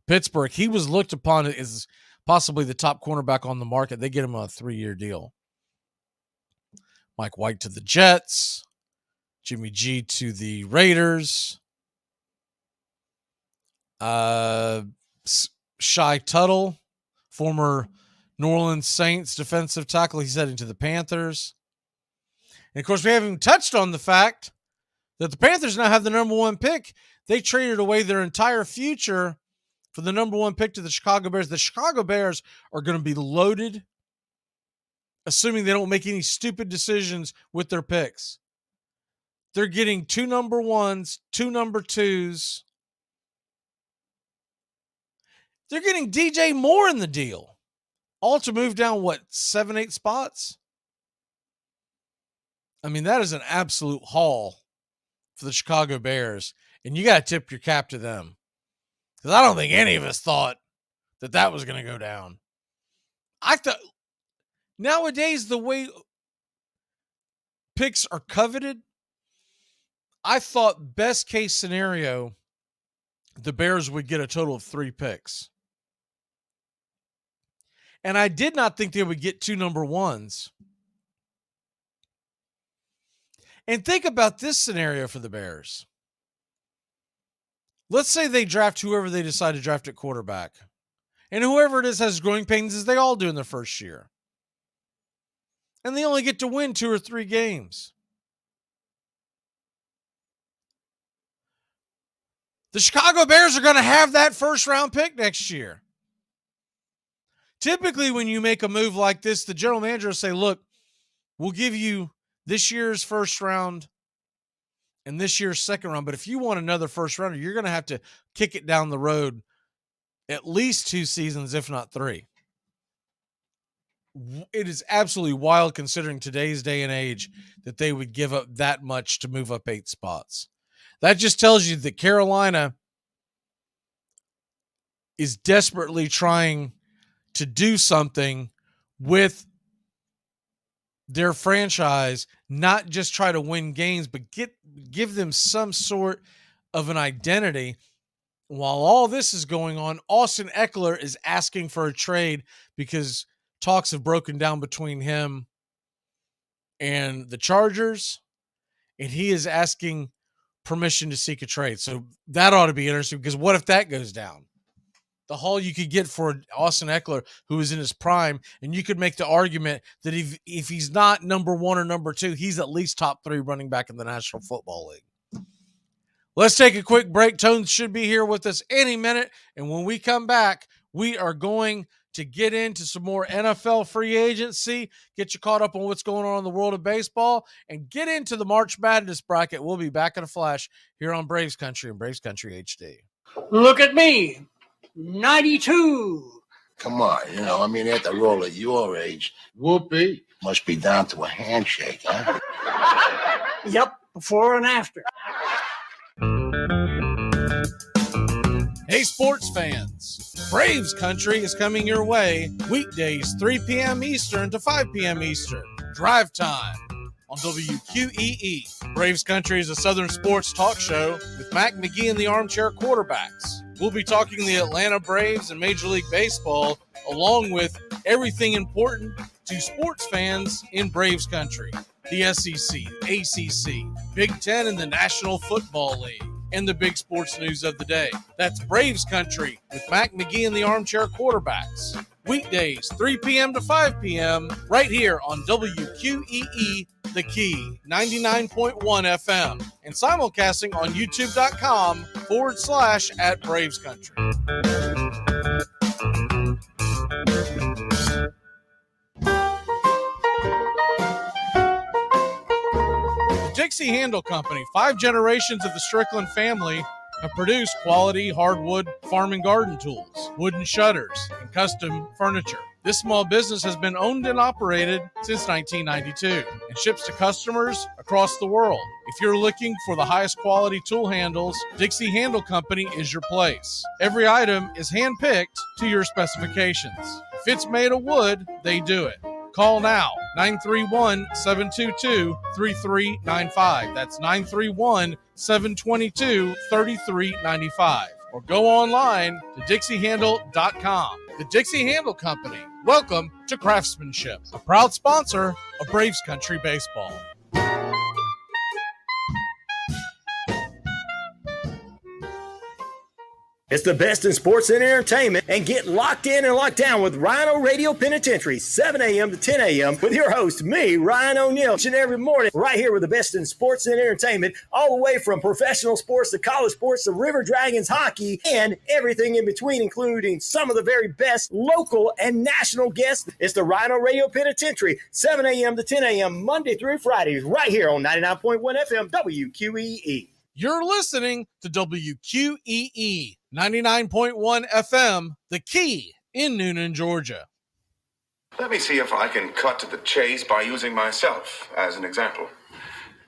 Pittsburgh. He was looked upon as possibly the top cornerback on the market. They get him a 3-year deal. Mike White to the Jets. Jimmy G to the Raiders. Shy Tuttle, former New Orleans Saints defensive tackle, he's heading to the Panthers. And of course, we haven't even touched on the fact that the Panthers now have the number 1 pick. They traded away their entire future for the number 1 pick to the Chicago Bears. The Chicago Bears are going to be loaded, assuming they don't make any stupid decisions with their picks. They're getting 2 number 1s, 2 number 2s. They're getting DJ Moore in the deal. All to move down, 7-8 spots? I mean, that is an absolute haul for the Chicago Bears. And you got to tip your cap to them. Because I don't think any of us thought that was going to go down. I thought, nowadays, the way picks are coveted, I thought best case scenario, the Bears would get a total of 3 picks. And I did not think they would get 2 number 1s. And think about this scenario for the Bears. Let's say they draft whoever they decide to draft at quarterback. And whoever it is has growing pains, as they all do in their first year. And they only get to win 2 or 3 games. The Chicago Bears are going to have that first-round pick next year. Typically, when you make a move like this, the general manager will say, look, we'll give you this year's first round and this year's second round. But if you want another first rounder, you're going to have to kick it down the road at least 2 seasons, if not 3. it is absolutely wild considering today's day and age that they would give up that much to move up 8 spots. That just tells you that Carolina is desperately trying to do something with their franchise, not just try to win games, but give them some sort of an identity. While all this is going on, Austin Eckler is asking for a trade because talks have broken down between him and the Chargers, and he is asking permission to seek a trade. So that ought to be interesting, because what if that goes down? The haul you could get for Austin Eckler, who is in his prime, and you could make the argument that if he's not number 1 or number 2, he's at least top 3 running back in the National Football League. Let's take a quick break. Tones should be here with us any minute, and when we come back, we are going to get into some more NFL free agency, get you caught up on what's going on in the world of baseball, and get into the March Madness bracket. We'll be back in a flash here on Braves Country and Braves Country HD. Look at me, 92. Come on, at the roll at your age, whoopee must be down to a handshake, huh? Yep, before and after. Hey, sports fans, Braves Country is coming your way weekdays 3 p.m. Eastern to 5 p.m. Eastern. Drive time on WQEE. Braves Country is a Southern sports talk show with Mac McGee and the Armchair Quarterbacks. We'll be talking the Atlanta Braves and Major League Baseball, along with everything important to sports fans in Braves Country. The SEC, ACC, Big Ten, and the National Football League, and the big sports news of the day. That's Braves Country with Mac McGee and the Armchair Quarterbacks. Weekdays, 3 p.m. to 5 p.m. right here on WQEE, The Key, 99.1 FM, and simulcasting on youtube.com/@Braves Country. Dixie Handle Company, 5 generations of the Strickland family have produced quality hardwood farm and garden tools, wooden shutters, and custom furniture. This small business has been owned and operated since 1992 and ships to customers across the world. If you're looking for the highest quality tool handles, Dixie Handle Company is your place. Every item is hand-picked to your specifications. If it's made of wood, they do it. Call now, 931-722-3395. That's 931-722-3395. Or go online to dixiehandle.com. The Dixie Handle Company. Welcome to Craftsmanship, a proud sponsor of Braves Country Baseball. It's the best in sports and entertainment, and get locked in and locked down with Rhino Radio Penitentiary, 7 a.m. to 10 a.m. with your host, me, Ryan O'Neill, each and every morning, right here with the best in sports and entertainment, all the way from professional sports to college sports to River Dragons hockey and everything in between, including some of the very best local and national guests. It's the Rhino Radio Penitentiary, 7 a.m. to 10 a.m. Monday through Friday, right here on 99.1 FM WQEE. You're listening to WQEE 99.1 FM, The Key in Noonan, Georgia. Let me see if I can cut to the chase by using myself as an example.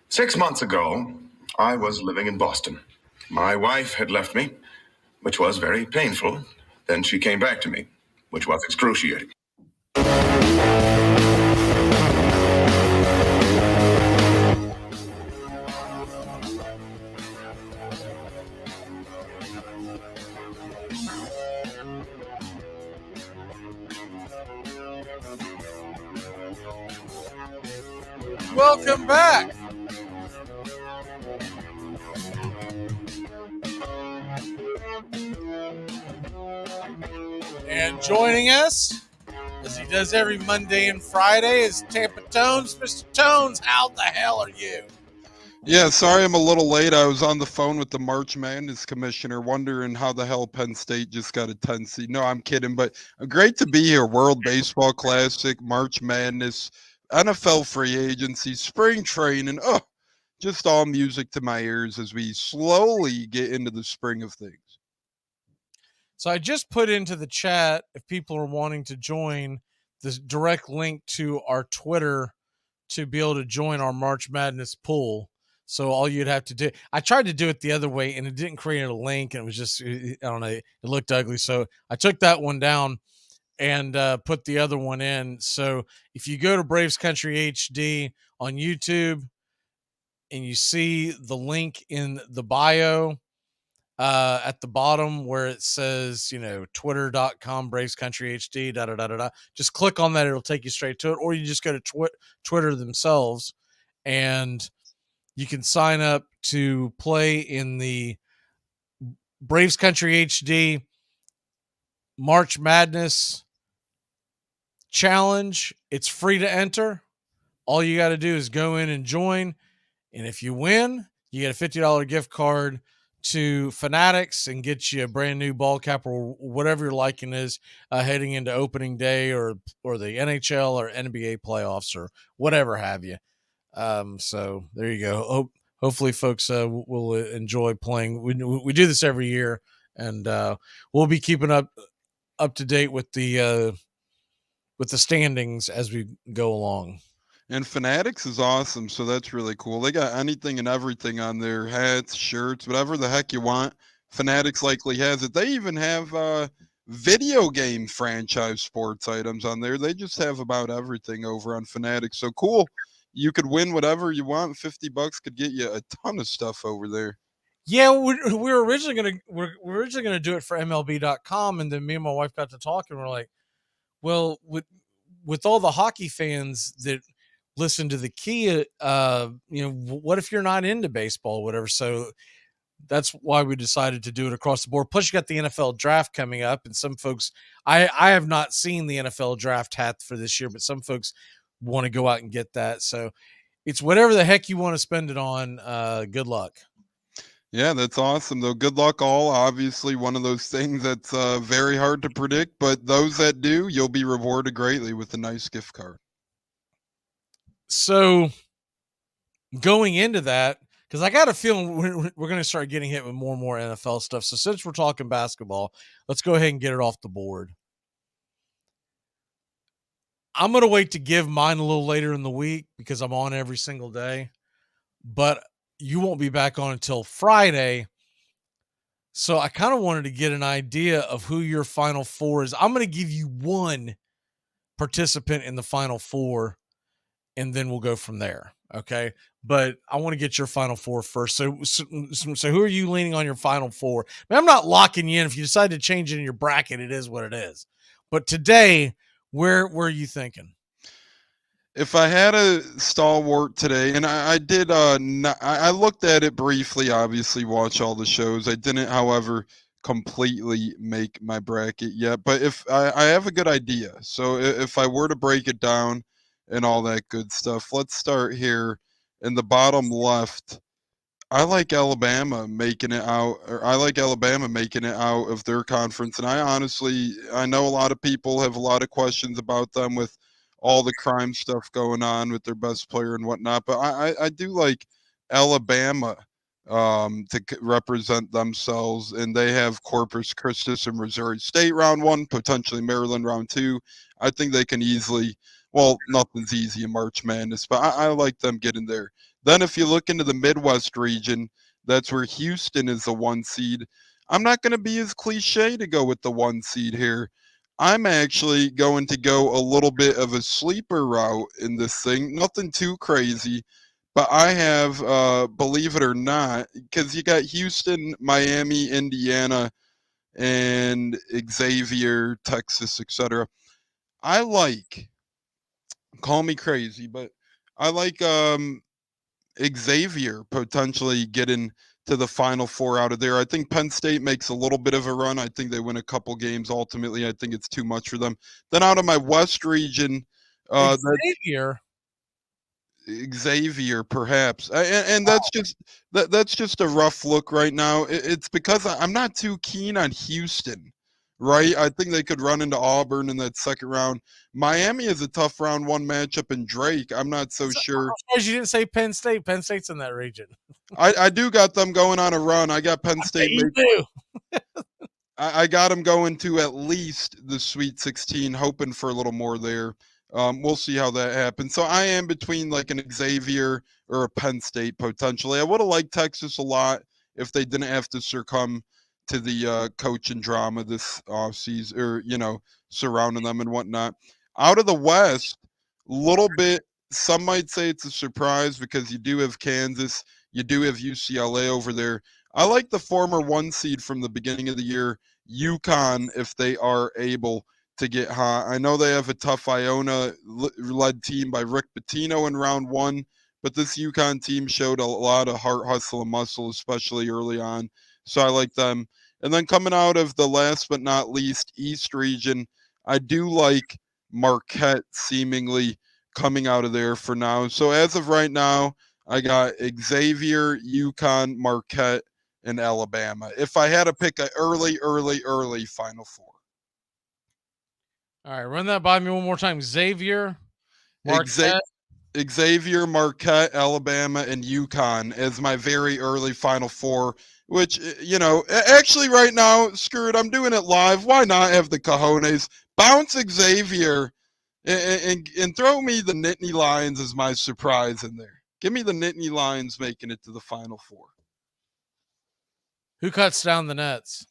6 months ago, I was living in Boston. My wife had left me, which was very painful. Then she came back to me, which was excruciating. Welcome back. And joining us, as he does every Monday and Friday, is Tampa Tones. Mr. Tones, how the hell are you? Yeah, sorry I'm a little late. I was on the phone with the March Madness commissioner wondering how the hell Penn State just got a 10 seed. No, I'm kidding, but great to be here. World Baseball Classic, March Madness, NFL free agency, spring training. Oh, just all music to my ears as we slowly get into the spring of things. So I just put into the chat, if people are wanting to join the direct link to our Twitter to be able to join our March Madness pool. So all you'd have to do, I tried to do it the other way and it didn't create a link, and it was just, I don't know, it looked ugly. So I took that one down and put the other one in. So if you go to Braves Country HD on YouTube and you see the link in the bio at the bottom where it says, twitter.com Braves Country HD, just click on that. It'll take you straight to it. Or you just go to Twitter themselves and you can sign up to play in the Braves Country HD March Madness Challenge. It's free to enter. All you got to do is go in and join. And if you win, you get a $50 gift card to Fanatics and get you a brand new ball cap or whatever your liking is heading into opening day or the NHL or NBA playoffs or whatever have you. So there you go. Hopefully folks will enjoy playing. We do this every year, and we'll be keeping up to date with the standings as we go along. And Fanatics is awesome, so that's really cool. They got anything and everything on their hats, shirts, whatever the heck you want. Fanatics likely has it. They even have video game franchise sports items on there. They just have about everything over on Fanatics. So cool. You could win whatever you want. $50 could get you a ton of stuff over there. Yeah, we were originally gonna do it for MLB.com, and then me and my wife got to talking. We're like, well, with all the hockey fans that listen to the key, what if you're not into baseball or whatever? So that's why we decided to do it across the board. Plus, you got the NFL draft coming up, and some folks, I have not seen the NFL draft hat for this year, but some folks want to go out and get that. So it's whatever the heck you want to spend it on. Good luck. Yeah, that's awesome, though. Good luck all. Obviously, one of those things that's very hard to predict, but those that do, you'll be rewarded greatly with a nice gift card. So going into that, because I got a feeling we're going to start getting hit with more and more NFL stuff. So since we're talking basketball, let's go ahead and get it off the board. I'm going to wait to give mine a little later in the week because I'm on every single day, but you won't be back on until Friday. So I kind of wanted to get an idea of who your Final Four is. I'm going to give you one participant in the Final Four, and then we'll go from there. Okay. But I want to get your Final Four first. So who are you leaning on your Final Four? I mean, I'm not locking you in. If you decide to change it in your bracket, it is what it is. But today, where are you thinking? If I had a stalwart today, and I did, I looked at it briefly, obviously watch all the shows. I didn't, however, completely make my bracket yet. But if I have a good idea. So if I were to break it down and all that good stuff, let's start here in the bottom left. I like Alabama making it out, or I like Alabama making it out of their conference. And I know a lot of people have a lot of questions about them with all the crime stuff going on with their best player and whatnot. But I do like Alabama to represent themselves. And they have Corpus Christi and Missouri State round 1, potentially Maryland round 2. I think they can easily, well, nothing's easy in March Madness, but I like them getting there. Then if you look into the Midwest region, that's where Houston is the 1 seed. I'm not going to be as cliche to go with the 1 seed here. I'm actually going to go a little bit of a sleeper route in this thing. Nothing too crazy, but I have, believe it or not, because you got Houston, Miami, Indiana, and Xavier, Texas, etc. I like, call me crazy, but I like Xavier potentially getting to the Final Four out of there. I think Penn State makes a little bit of a run. I think they win a couple games. Ultimately, I think it's too much for them. Then out of my West region, Xavier, perhaps, and that's just a rough look right now. It's because I'm not too keen on Houston. Right, I think they could run into Auburn in that second round. Miami is a tough round 1 matchup, and Drake, I'm not so sure. As you didn't say Penn State. Penn State's in that region. I do got them going on a run. I got Penn State. You do. I got them going to at least the Sweet 16, hoping for a little more there. We'll see how that happens. So I am between like an Xavier or a Penn State potentially. I would have liked Texas a lot if they didn't have to succumb to the coaching drama this offseason, or surrounding them and whatnot. Out of the West, little bit. Some might say it's a surprise because you do have Kansas, you do have UCLA over there. I like the former 1 seed from the beginning of the year, UConn, if they are able to get hot. I know they have a tough Iona-led team by Rick Pitino in round 1, but this UConn team showed a lot of heart, hustle, and muscle, especially early on. So I like them. And then coming out of the last but not least East region, I do like Marquette seemingly coming out of there for now. So as of right now, I got Xavier, UConn, Marquette, and Alabama. If I had to pick an early Final Four. All right, run that by me one more time. Xavier, Marquette. Xavier, Marquette, Alabama, and UConn as my very early Final Four, which, actually right now, screw it, I'm doing it live. Why not have the cojones? Bounce Xavier and throw me the Nittany Lions as my surprise in there. Give me the Nittany Lions making it to the Final Four. Who cuts down the nets?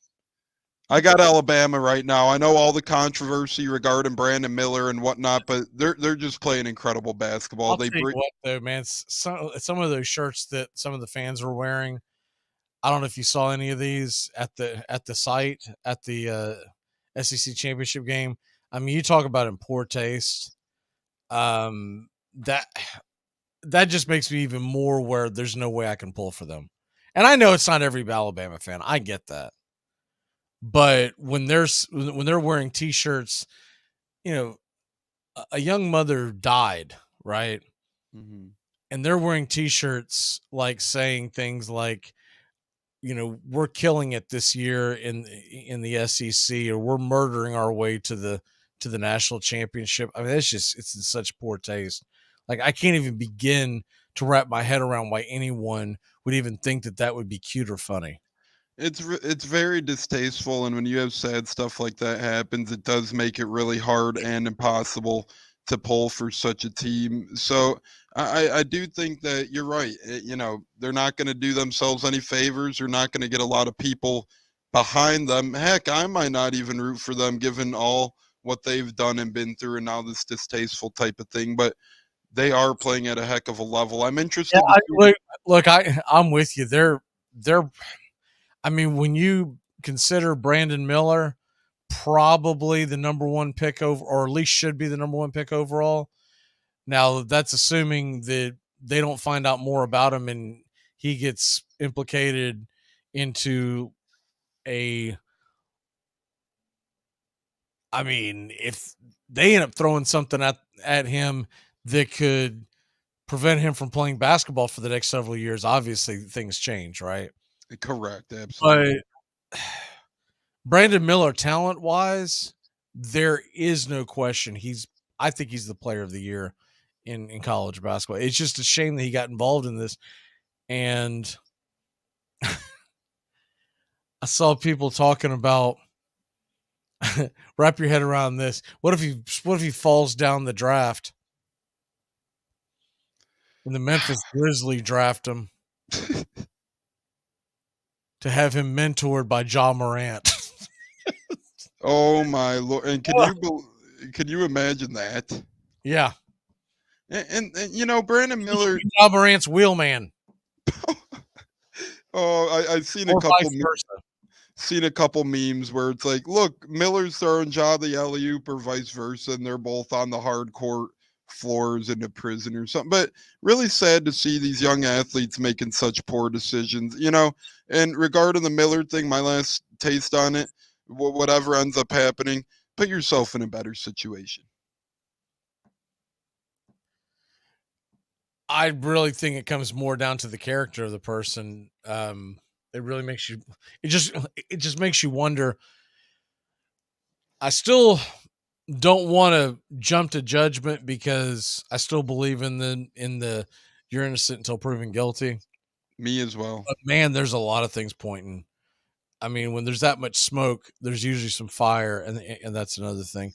I got Alabama right now. I know all the controversy regarding Brandon Miller and whatnot, but they're just playing incredible basketball. I'll tell you what, though, man, some of those shirts that some of the fans were wearing, I don't know if you saw any of these at the site at the SEC championship game. I mean, you talk about in poor taste. That just makes me even more where there's no way I can pull for them. And I know it's not every Alabama fan. I get that. But when they're wearing T-shirts, a young mother died, right? Mm-hmm. And they're wearing T-shirts like saying things like, we're killing it this year in the SEC, or we're murdering our way to the national championship. I mean, it's in such poor taste. Like, I can't even begin to wrap my head around why anyone would even think that would be cute or funny. It's very distasteful, and when you have sad stuff like that happens, it does make it really hard and impossible to pull for such a team. So I do think that you're right. They're not going to do themselves any favors. They're not going to get a lot of people behind them. Heck, I might not even root for them given all what they've done and been through, and now this distasteful type of thing. But they are playing at a heck of a level. I'm interested. Yeah, I'm with you. They're. I mean, when you consider Brandon Miller probably the number 1 pick or at least should be the number 1 pick overall. Now, that's assuming that they don't find out more about him and he gets implicated into if they end up throwing something at him that could prevent him from playing basketball for the next several years, obviously things change, right? Correct, absolutely. But Brandon Miller, talent-wise, there is no question. I think he's the player of the year in college basketball. It's just a shame that he got involved in this. And I saw people talking about wrap your head around this. What if he falls down the draft and the Memphis Grizzlies draft him to have him mentored by Ja Morant? Oh my Lord! And can you imagine that? Yeah. And Brandon Miller, Ja Morant's wheelman. Oh, I've seen a couple memes where it's like, look, Miller's throwing Ja the alley-oop or vice versa, and they're both on the hard court floors in a prison or something. But really sad to see these young athletes making such poor decisions, And regarding the Miller thing, my last taste on it, whatever ends up happening, put yourself in a better situation. I really think it comes more down to the character of the person. It really makes you. It just makes you wonder. I still don't want to jump to judgment because I still believe in the you're innocent until proven guilty. Me as well. But man, there's a lot of things pointing I mean, when there's that much smoke, there's usually some fire, and that's another thing.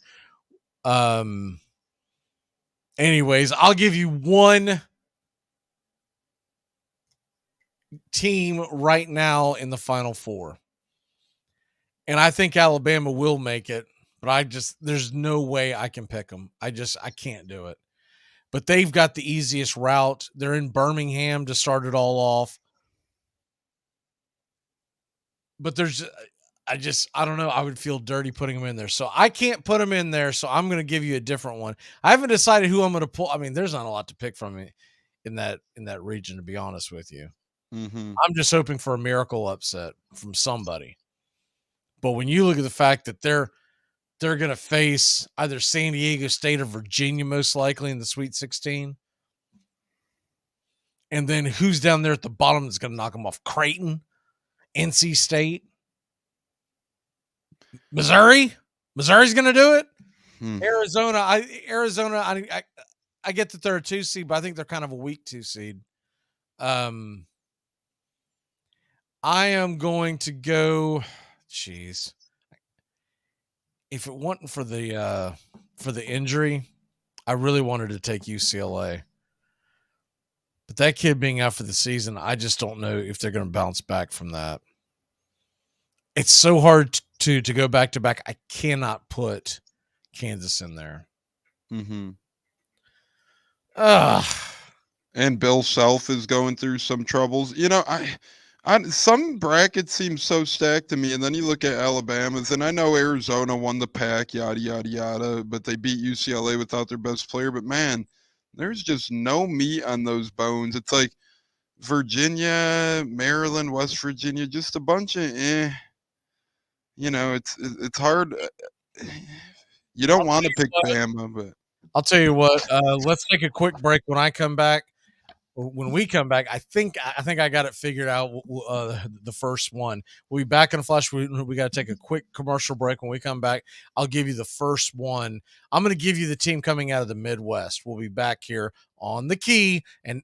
Anyways, I'll give you one team right now in the Final Four. And I think Alabama will make it, but there's no way I can pick them. I can't do it. But they've got the easiest route. They're in Birmingham to start it all off. But I don't know. I would feel dirty putting them in there. So I can't put them in there. So I'm going to give you a different one. I haven't decided who I'm going to pull. I mean, there's not a lot to pick from in that region, to be honest with you. Mm-hmm. I'm just hoping for a miracle upset from somebody. But when you look at the fact that they're going to face either San Diego State or Virginia, most likely in the Sweet 16. And then who's down there at the bottom that's going to knock them off? Creighton, NC State, Missouri. Missouri's going to do it. Arizona. I get that they're a 2 seed, but I think they're kind of a weak 2 seed. I am going to go. Jeez. If it wasn't for the injury, I really wanted to take UCLA. But that kid being out for the season, I just don't know if they're going to bounce back from that. It's so hard to go back to back. I cannot put Kansas in there. Mm-hmm. And Bill Self is going through some troubles. You know, some brackets seem so stacked to me, and then you look at Alabama's, and I know Arizona won the pack, yada, yada, yada, but they beat UCLA without their best player. But, man, there's just no meat on those bones. It's like Virginia, Maryland, West Virginia, just a bunch of You know, it's hard. You don't want to pick Bama, but I'll tell you what. Let's take a quick break. When we come back, I think I got it figured out. The first one. We'll be back in a flash. We got to take a quick commercial break. When we come back, I'll give you the first one. I'm going to give you the team coming out of the Midwest. We'll be back here on The Key and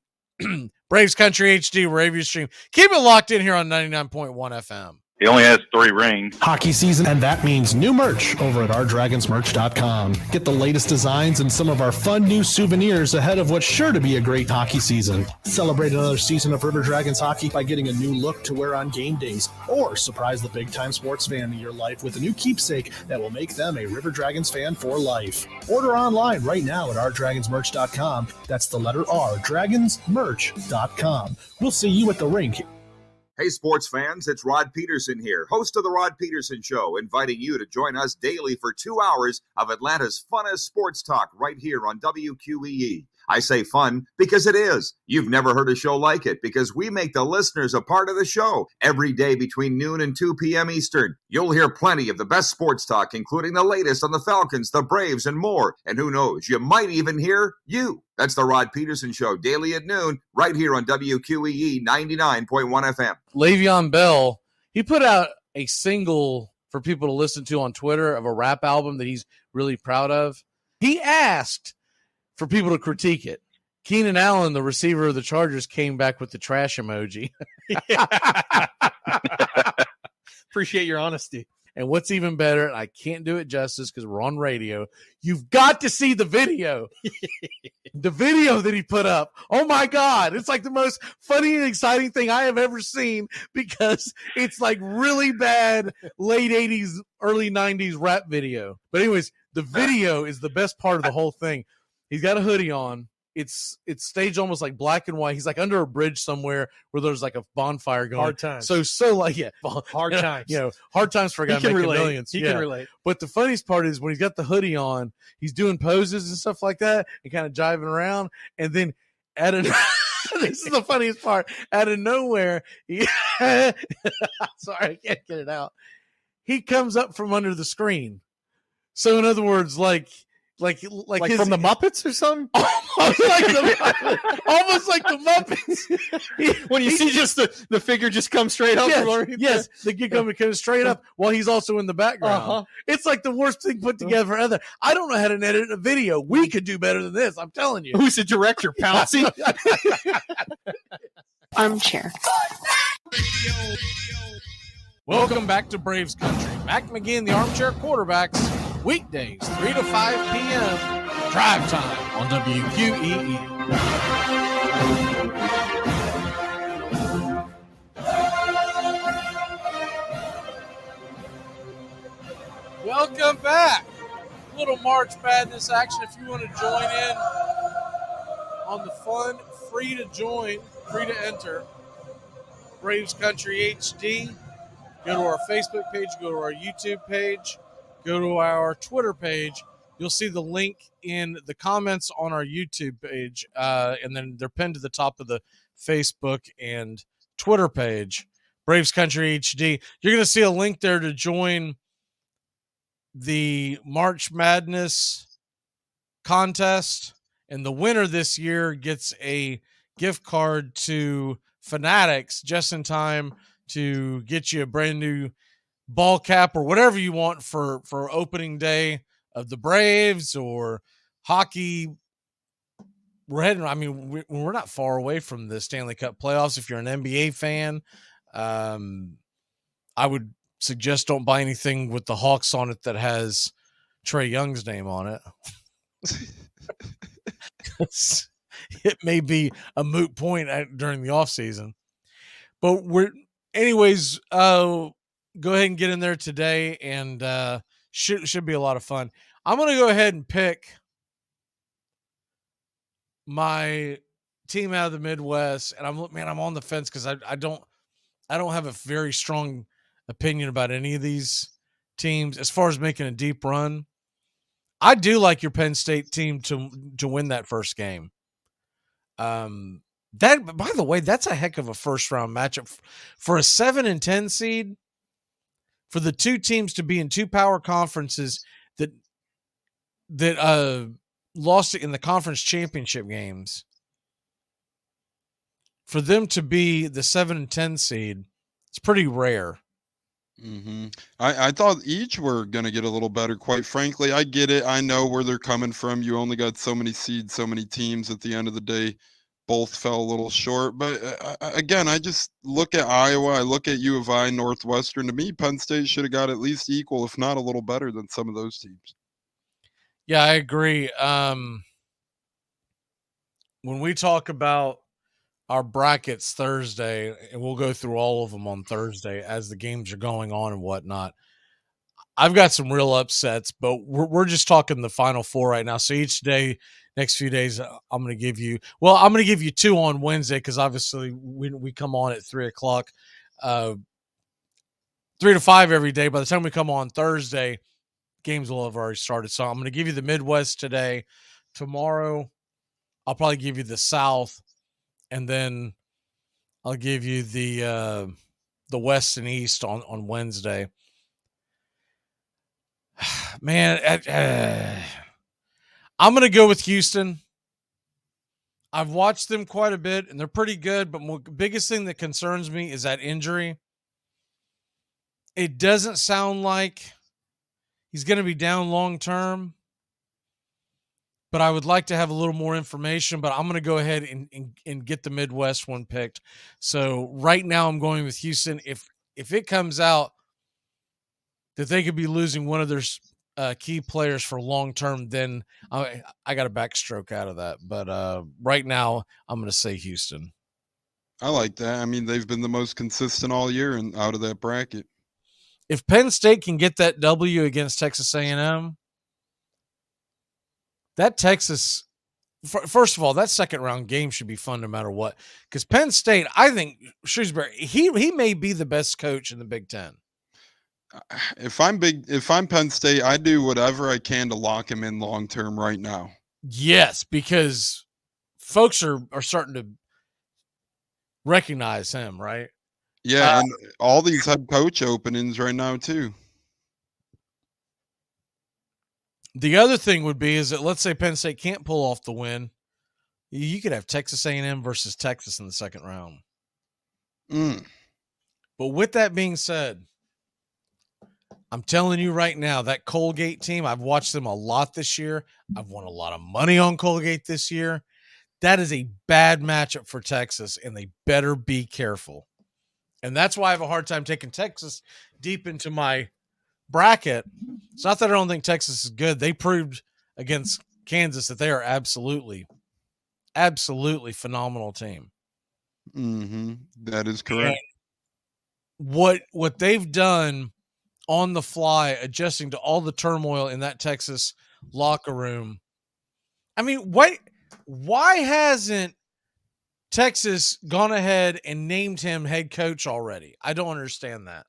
Braves Country HD Radio Stream. Keep it locked in here on 99.1 FM. He only has 3 rings. Hockey season, and that means new merch over at ourdragonsmerch.com. Get the latest designs and some of our fun new souvenirs ahead of what's sure to be a great hockey season. Celebrate another season of River Dragons hockey by getting a new look to wear on game days, or surprise the big-time sports fan in your life with a new keepsake that will make them a River Dragons fan for life. Order online right now at ourdragonsmerch.com. That's the letter R, dragonsmerch.com. We'll see you at the rink. Hey, sports fans, it's Rod Peterson here, host of The Rod Peterson Show, inviting you to join us daily for 2 hours of Atlanta's funnest sports talk right here on WQEE. I say fun because it is. You've never heard a show like it because we make the listeners a part of the show every day between noon and 2 p.m. Eastern. You'll hear plenty of the best sports talk, including the latest on the Falcons, the Braves, and more. And who knows, you might even hear you. That's the Rod Peterson Show, daily at noon, right here on WQEE 99.1 FM. Le'Veon Bell, he put out a single for people to listen to on Twitter of a rap album that he's really proud of. He asked for people to critique it. Keenan Allen, the receiver of the Chargers, came back with the trash emoji. Appreciate your honesty. And what's even better, and I can't do it justice because we're on radio, you've got to see the video. The video that he put up. Oh, my God. It's like the most funny and exciting thing I have ever seen because it's like really bad late 80s, early 90s rap video. But anyways, the video is the best part of the whole thing. He's got a hoodie on. It's staged almost like black and white. He's like under a bridge somewhere where there's like a bonfire going. Hard times. So like, yeah. Hard times. You know, hard times for a guy making millions. He can relate. But the funniest part is when he's got the hoodie on, he's doing poses and stuff like that and kind of jiving around. And then this is the funniest part. Out of nowhere, sorry, I can't get it out. He comes up from under the screen. So in other words, like from the Muppets or something? Almost like the Muppets. When you see just the figure just come straight up. Yes, the kid comes straight up while he's also in the background. Uh-huh. It's like the worst thing put together ever. I don't know how to edit a video. We could do better than this. I'm telling you. Who's the director, Pouncey? Armchair. Welcome back to Braves Country. Mac McGee and the Armchair Quarterbacks, weekdays, 3 to 5 p.m., drive time on WQEE. Welcome back. Little March Madness action. If you want to join in on the fun, free to join, free to enter. Braves Country HD. Go to our Facebook page, go to our YouTube page, go to our Twitter page. You'll see the link in the comments on our YouTube page, and then they're pinned to the top of the Facebook and Twitter page, Braves Country HD. You're going to see a link there to join the March Madness contest, and the winner this year gets a gift card to Fanatics just in time to get you a brand new ball cap or whatever you want for opening day of the Braves or hockey. We're not far away from the Stanley Cup playoffs. If you're an NBA fan, I would suggest don't buy anything with the Hawks on it that has Trae Young's name on it. It may be a moot point during the offseason. But anyways, go ahead and get in there today, and should be a lot of fun. I'm going to go ahead and pick my team out of the Midwest, and I'm on the fence because I don't have a very strong opinion about any of these teams as far as making a deep run. I do like your Penn State team to win that first game. That, by the way, that's a heck of a first round matchup for a 7-10 seed. For the two teams to be in two power conferences that lost it in the conference championship games, for them to be the 7-10 seed, it's pretty rare. Mm-hmm. I thought each were going to get a little better, quite frankly. I get it. I know where they're coming from. You only got so many seeds, so many teams. At the end of the day, both fell a little short. But again, I just look at Iowa. I look at U of I, Northwestern. To me, Penn State should have got at least equal, if not a little better than some of those teams. Yeah, I agree. When we talk about our brackets Thursday, and we'll go through all of them on Thursday as the games are going on and whatnot, I've got some real upsets, but we're just talking the Final Four right now. So each day, next few days, I'm going to give you two on Wednesday because obviously we come on at 3 o'clock, 3 to 5 every day. By the time we come on Thursday, games will have already started. So I'm going to give you the Midwest today. Tomorrow, I'll probably give you the South, and then I'll give you the West and East on Wednesday. Man, I'm going to go with Houston. I've watched them quite a bit, and they're pretty good, but the biggest thing that concerns me is that injury. It doesn't sound like he's going to be down long term, but I would like to have a little more information, but I'm going to go ahead and get the Midwest one picked. So right now I'm going with Houston. If it comes out that they could be losing one of their key players for long term, then I got a backstroke out of that. But right now, I'm going to say Houston. I like that. I mean, they've been the most consistent all year and out of that bracket. If Penn State can get that W against Texas A&M, that Texas, first of all, that second round game should be fun no matter what. Because Penn State, I think Shrewsbury, he may be the best coach in the Big Ten. If I'm Penn State, I do whatever I can to lock him in long term right now. Yes, because folks are starting to recognize him, right? Yeah, and all these head coach openings right now too. The other thing would be is that let's say Penn State can't pull off the win, you could have Texas A&M versus Texas in the second round. But with that being said, I'm telling you right now, that Colgate team, I've watched them a lot this year. I've won a lot of money on Colgate this year. That is a bad matchup for Texas, and they better be careful. And that's why I have a hard time taking Texas deep into my bracket. It's not that I don't think Texas is good. They proved against Kansas that they are absolutely phenomenal team. Mm-hmm. That is correct. And what they've done on the fly, adjusting to all the turmoil in that Texas locker room. I mean, why hasn't Texas gone ahead and named him head coach already? I don't understand that.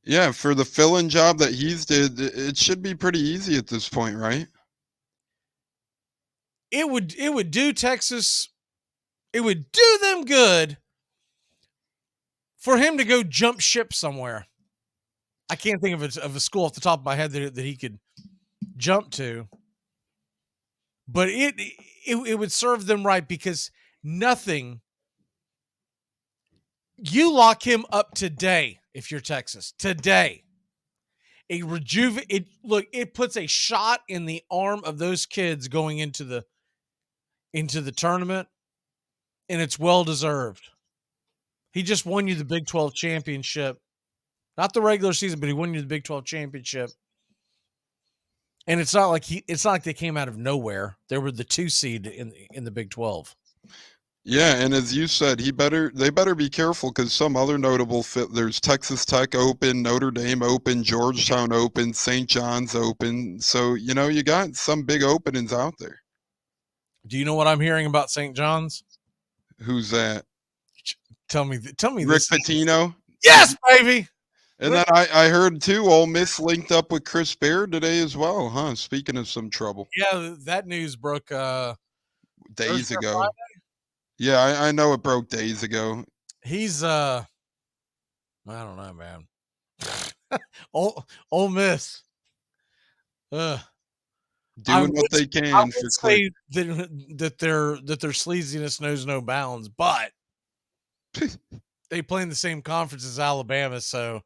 Yeah, for the fill-in job that he's did, it should be pretty easy at this point, right? It would do Texas, it would do them good for him to go jump ship somewhere. I can't think of a school off the top of my head that he could jump to, but it would serve them right, because nothing. You lock him up today if you're Texas today. It puts a shot in the arm of those kids going into the tournament, and it's well deserved. He just won you the Big 12 championship. Not the regular season, but he won you the Big 12 championship. And it's not like they came out of nowhere. They were the 2 seed in the Big 12. Yeah, and as you said, they better be careful, because some other notable there's Texas Tech open, Notre Dame open, Georgetown open, St. John's open. So, you got some big openings out there. Do you know what I'm hearing about St. John's? Who's that? Tell me Rick Pitino? Yes, baby. And then I heard too, Ole Miss linked up with Chris Baird today as well, huh? Speaking of some trouble. Yeah, that news broke days ago. Friday? Yeah, I know it broke days ago. He's I don't know, man. Ole Miss. Doing what they can. I would say that their sleaziness knows no bounds, but they play in the same conference as Alabama, so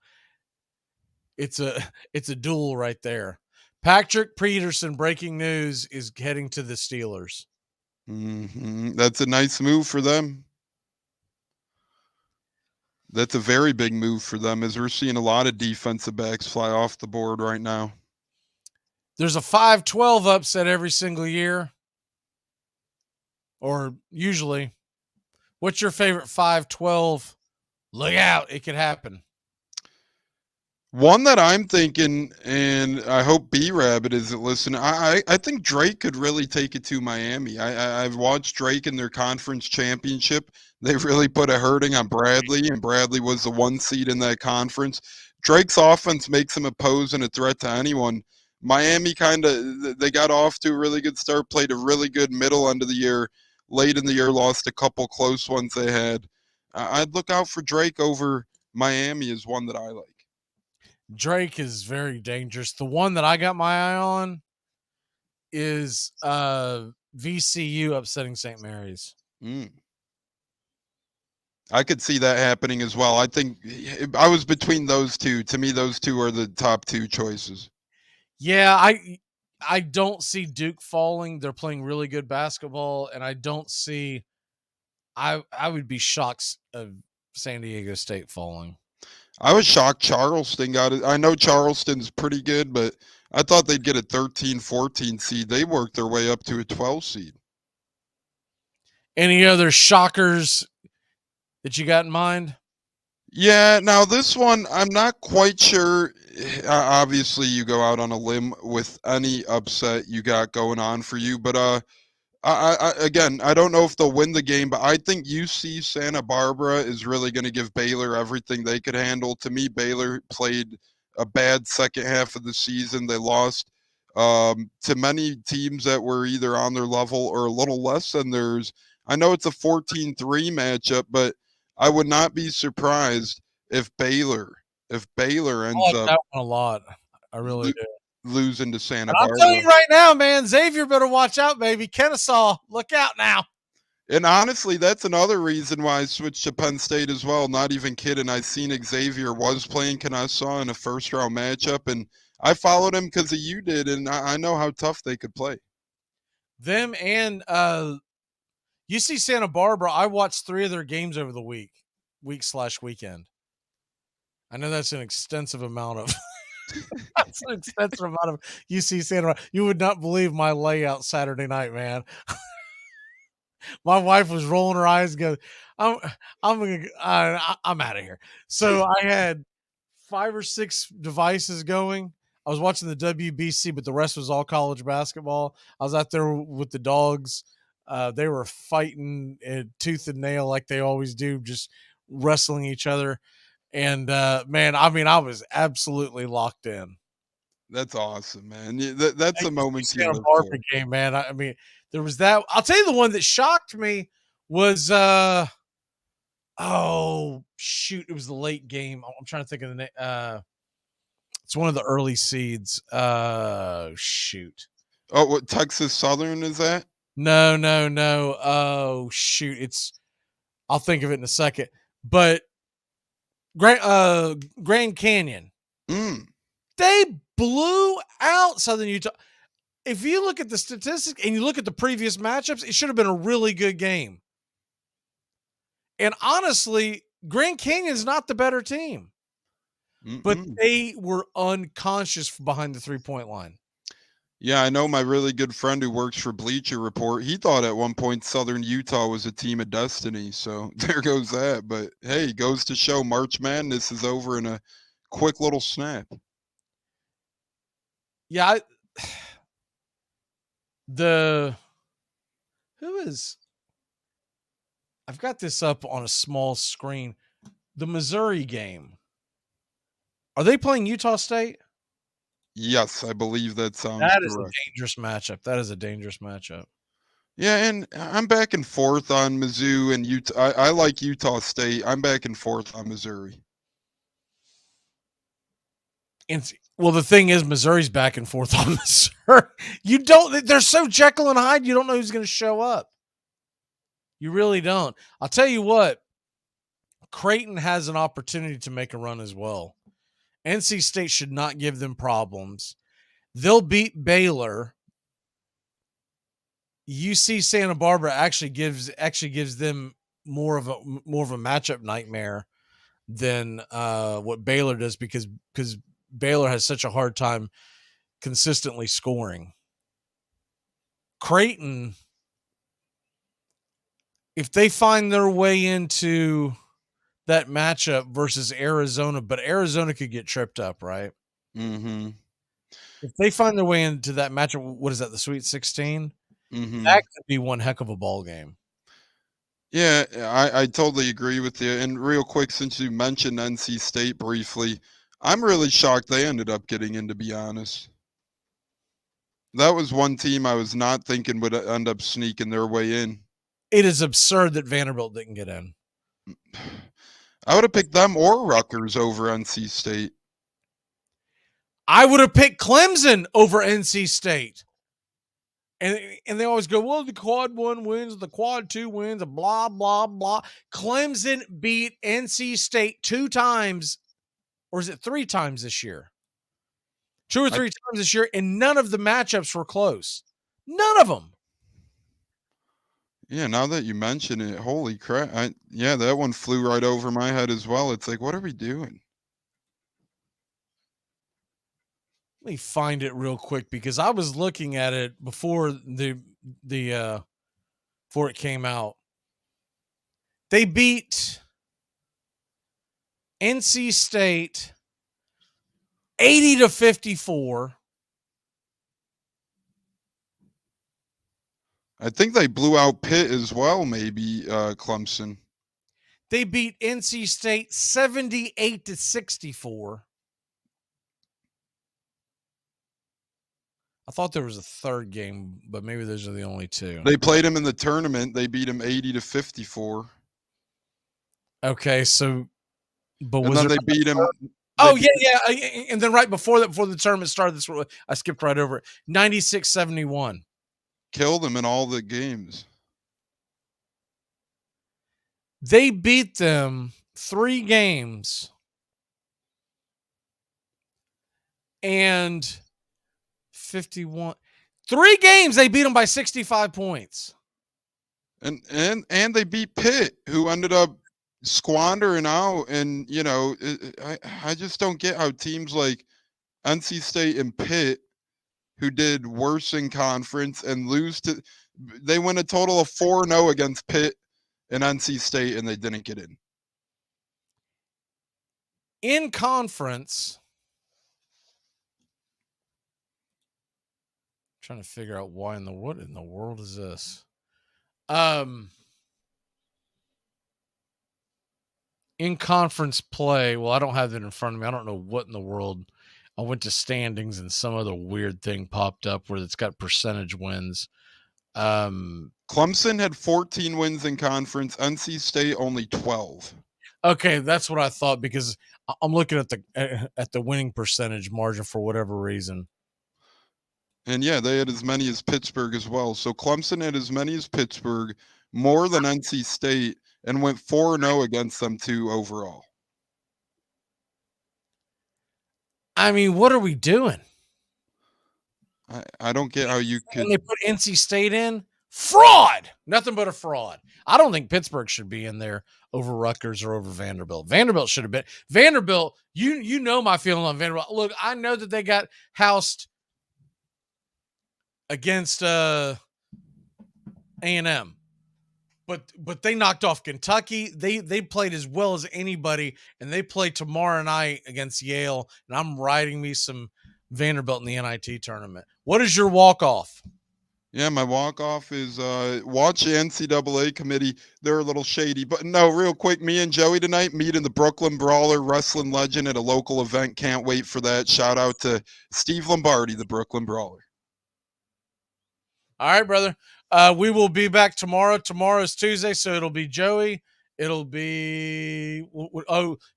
it's a duel right there. Patrick Peterson, breaking news, is heading to the Steelers. Mm-hmm. That's a nice move for them. That's a very big move for them, as we're seeing a lot of defensive backs fly off the board right now. There's a 5-12 upset every single year, or usually. What's your favorite 5-12? Look out, it could happen. One that I'm thinking, and I hope B-Rabbit isn't listening, I think Drake could really take it to Miami. I've watched Drake in their conference championship. They really put a hurting on Bradley, and Bradley was the 1 seed in that conference. Drake's offense makes him a pose and a threat to anyone. Miami they got off to a really good start, played a really good middle end of the year. Late in the year, lost a couple close ones they had. I'd look out for Drake over Miami is one that I like. Drake is very dangerous. The one that I got my eye on is VCU upsetting St. Mary's. I could see that happening as well. I think I was between those two. To me, those two are the top 2 choices. Yeah, I don't see Duke falling. They're playing really good basketball, and I don't see. I would be shocked of San Diego State falling. I was shocked Charleston got it. I know Charleston's pretty good, but I thought they'd get a 13, 14 seed. They worked their way up to a 12 seed. Any other shockers that you got in mind? Yeah, now this one, I'm not quite sure. Obviously, you go out on a limb with any upset you got going on for you, but again, I don't know if they'll win the game, but I think UC Santa Barbara is really going to give Baylor everything they could handle. To me, Baylor played a bad second half of the season. They lost to many teams that were either on their level or a little less than theirs. I know it's a 14-3 matchup, but I would not be surprised if Baylor ends up that one a lot. I really do. Losing to Santa Barbara. I'm telling you right now, man, Xavier better watch out, baby. Kennesaw, look out now. And honestly, that's another reason why I switched to Penn State as well. Not even kidding. I seen Xavier was playing Kennesaw in a first-round matchup, and I followed him because of you did, and I know how tough they could play. Them and UC Santa Barbara, I watched 3 of their games over the weekend. I know that's an extensive amount of that's an extensive amount of UC Santa Barbara. You would not believe my layout Saturday night, man. My wife was rolling her eyes, going, I'm out of here. So I had 5 or 6 devices going. I was watching the WBC, but the rest was all college basketball. I was out there with the dogs. They were fighting tooth and nail like they always do, just wrestling each other. And man, I mean, I was absolutely locked in. That's awesome, man. That's a moment you Santa live Barbara for. game, man. I mean, there was that. I'll tell you the one that shocked me was oh shoot, it was the late game. I'm trying to think of the name. It's one of the early seeds. Shoot. Oh, what Texas Southern is that? No. Oh shoot, I'll think of it in a second. But Grand Canyon. They blew out Southern Utah. If you look at the statistics and you look at the previous matchups, it should have been a really good game. And honestly, Grand Canyon's not the better team. But they were unconscious behind the 3-point line. Yeah, I know my really good friend who works for Bleacher Report. He thought at one point Southern Utah was a team of destiny. So there goes that. But hey, goes to show March Madness is over in a quick little snap. Yeah, I've got this up on a small screen. The Missouri game. Are they playing Utah State? Yes, I believe that sounds That is correct. a dangerous matchup. That is a dangerous matchup. Yeah, and I'm back and forth on Mizzou and Utah. I like Utah State. I'm back and forth on Missouri. And well, the thing is, Missouri's back and forth on Missouri. They're so Jekyll and Hyde, you don't know who's going to show up. You really don't. I'll tell you what, Creighton has an opportunity to make a run as well. NC State should not give them problems. They'll beat Baylor. UC Santa Barbara actually gives them more of a matchup nightmare than what Baylor does because Baylor has such a hard time consistently scoring. Creighton, if they find their way into that matchup versus Arizona, but Arizona could get tripped up, right? Mm-hmm. If they find their way into that matchup, what is that, the Sweet 16? Mm-hmm. That could be one heck of a ball game. Yeah, I totally agree with you. And real quick, since you mentioned NC State briefly, I'm really shocked they ended up getting in, to be honest. That was one team I was not thinking would end up sneaking their way in. It is absurd that Vanderbilt didn't get in. I would have picked them or Rutgers over NC State. I would have picked Clemson over NC State. And they always go, well, the quad 1 wins, the quad 2 wins, blah, blah, blah. Clemson beat NC State 2 times, or is it 3 times this year? 2 or 3 times this year, and none of the matchups were close. None of them. Yeah, now that you mention it, holy crap. That one flew right over my head as well. It's like, what are we doing? Let me find it real quick because I was looking at it before before it came out. They beat NC State 80-54. I think they blew out Pitt as well, maybe Clemson. They beat NC State 78-64. I thought there was a third game, but maybe those are the only 2. They played them in the tournament. They beat them 80-54. Okay, so but was they beat them? Oh yeah, and then right before that, before the tournament started, I skipped right over it. 96-71. Killed them in all the games. They beat them 3 games and 51. 3 games they beat them by 65 points. And they beat Pitt, who ended up squandering out. And, you know, I just don't get how teams like NC State and Pitt, who did worse in conference and they win a total of 4-0 against Pitt and NC State, and they didn't get in. In conference, trying to figure out what in the world is this? In conference play, well, I don't have it in front of me. I don't know what in the world. I went to standings and some other weird thing popped up where it's got percentage wins. Clemson had 14 wins in conference. NC State only 12. Okay, that's what I thought, because I'm looking at the winning percentage margin for whatever reason. And yeah, they had as many as Pittsburgh as well. So Clemson had as many as Pittsburgh, more than NC State, and went 4-0 against them too overall. I mean, what are we doing? I don't get how you could. When they put NC State in, fraud. Nothing but a fraud. I don't think Pittsburgh should be in there over Rutgers or over Vanderbilt. Vanderbilt should have been. Vanderbilt, you know my feeling on Vanderbilt. Look, I know that they got housed against A&M, but they knocked off Kentucky. They played as well as anybody, and they play tomorrow night against Yale, and I'm riding me some Vanderbilt in the NIT tournament. What is your walk-off? Yeah, my walk-off is watch the NCAA committee. They're a little shady. But no, real quick, me and Joey tonight meeting the Brooklyn Brawler wrestling legend at a local event. Can't wait for that. Shout out to Steve Lombardi, the Brooklyn Brawler. All right, brother. We will be back tomorrow. Tomorrow's Tuesday, so it'll be Joey. It'll be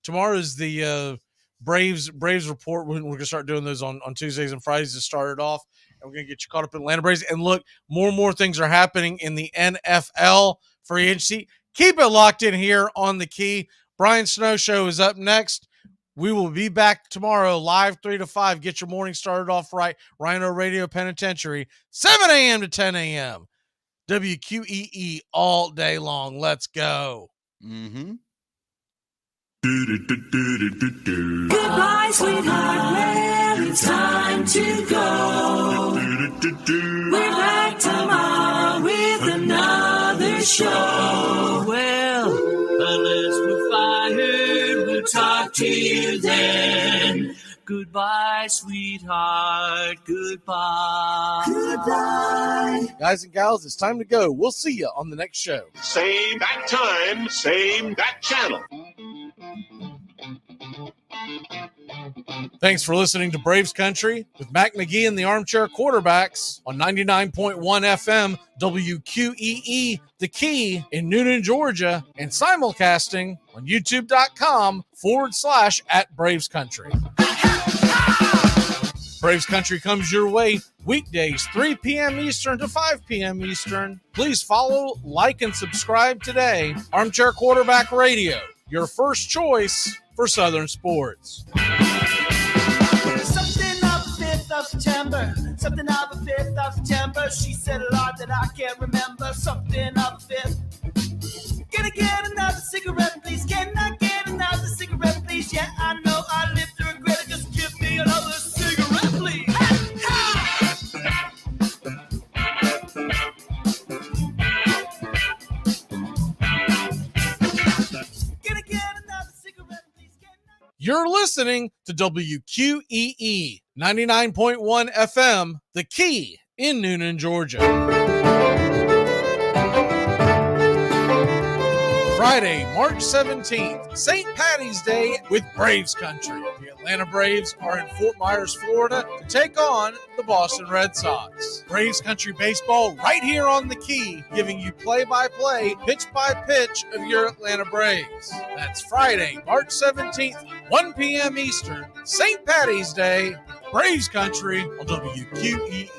tomorrow's the Braves report. We're gonna start doing those on Tuesdays and Fridays to start it off, and we're gonna get you caught up in Atlanta Braves. And look, more and more things are happening in the NFL free agency. Keep it locked in here on The Key. Brian Snow Show is up next. We will be back tomorrow live 3 to 5. Get your morning started off right. Rhino Radio Penitentiary, 7 a.m. to 10 a.m. WQEE all day long. Let's go. Mm-hmm. Goodbye, sweetheart. Well, it's time to go. We're back tomorrow with another show. Well, unless we're fired, we'll talk to you then. Goodbye, sweetheart. Goodbye. Goodbye. Guys and gals, it's time to go. We'll see you on the next show. Same bat time, same bat channel. Thanks for listening to Braves Country with Mac McGee and the Armchair Quarterbacks on 99.1 FM WQEE, The Key in Noonan, Georgia, and simulcasting on youtube.com/@Braves Country. Braves Country comes your way weekdays, 3 p.m. Eastern to 5 p.m. Eastern. Please follow, like, and subscribe today. Armchair Quarterback Radio, your first choice for Southern sports. Something of the 5th of September. Something of the 5th of September. She said a lot that I can't remember. Something of the 5th. Can I get another cigarette, please? Can I get another cigarette, please? Yeah, I know I live to regret it. Just give me another cigarette, please. You're listening to WQEE 99.1 FM, The Key in Noonan, Georgia. Friday, March 17th, St. Patty's Day with Braves Country. The Atlanta Braves are in Fort Myers, Florida to take on the Boston Red Sox. Braves Country Baseball right here on The Key, giving you play-by-play, pitch-by-pitch of your Atlanta Braves. That's Friday, March 17th, 1 p.m. Eastern, St. Patty's Day, Braves Country on WQEE.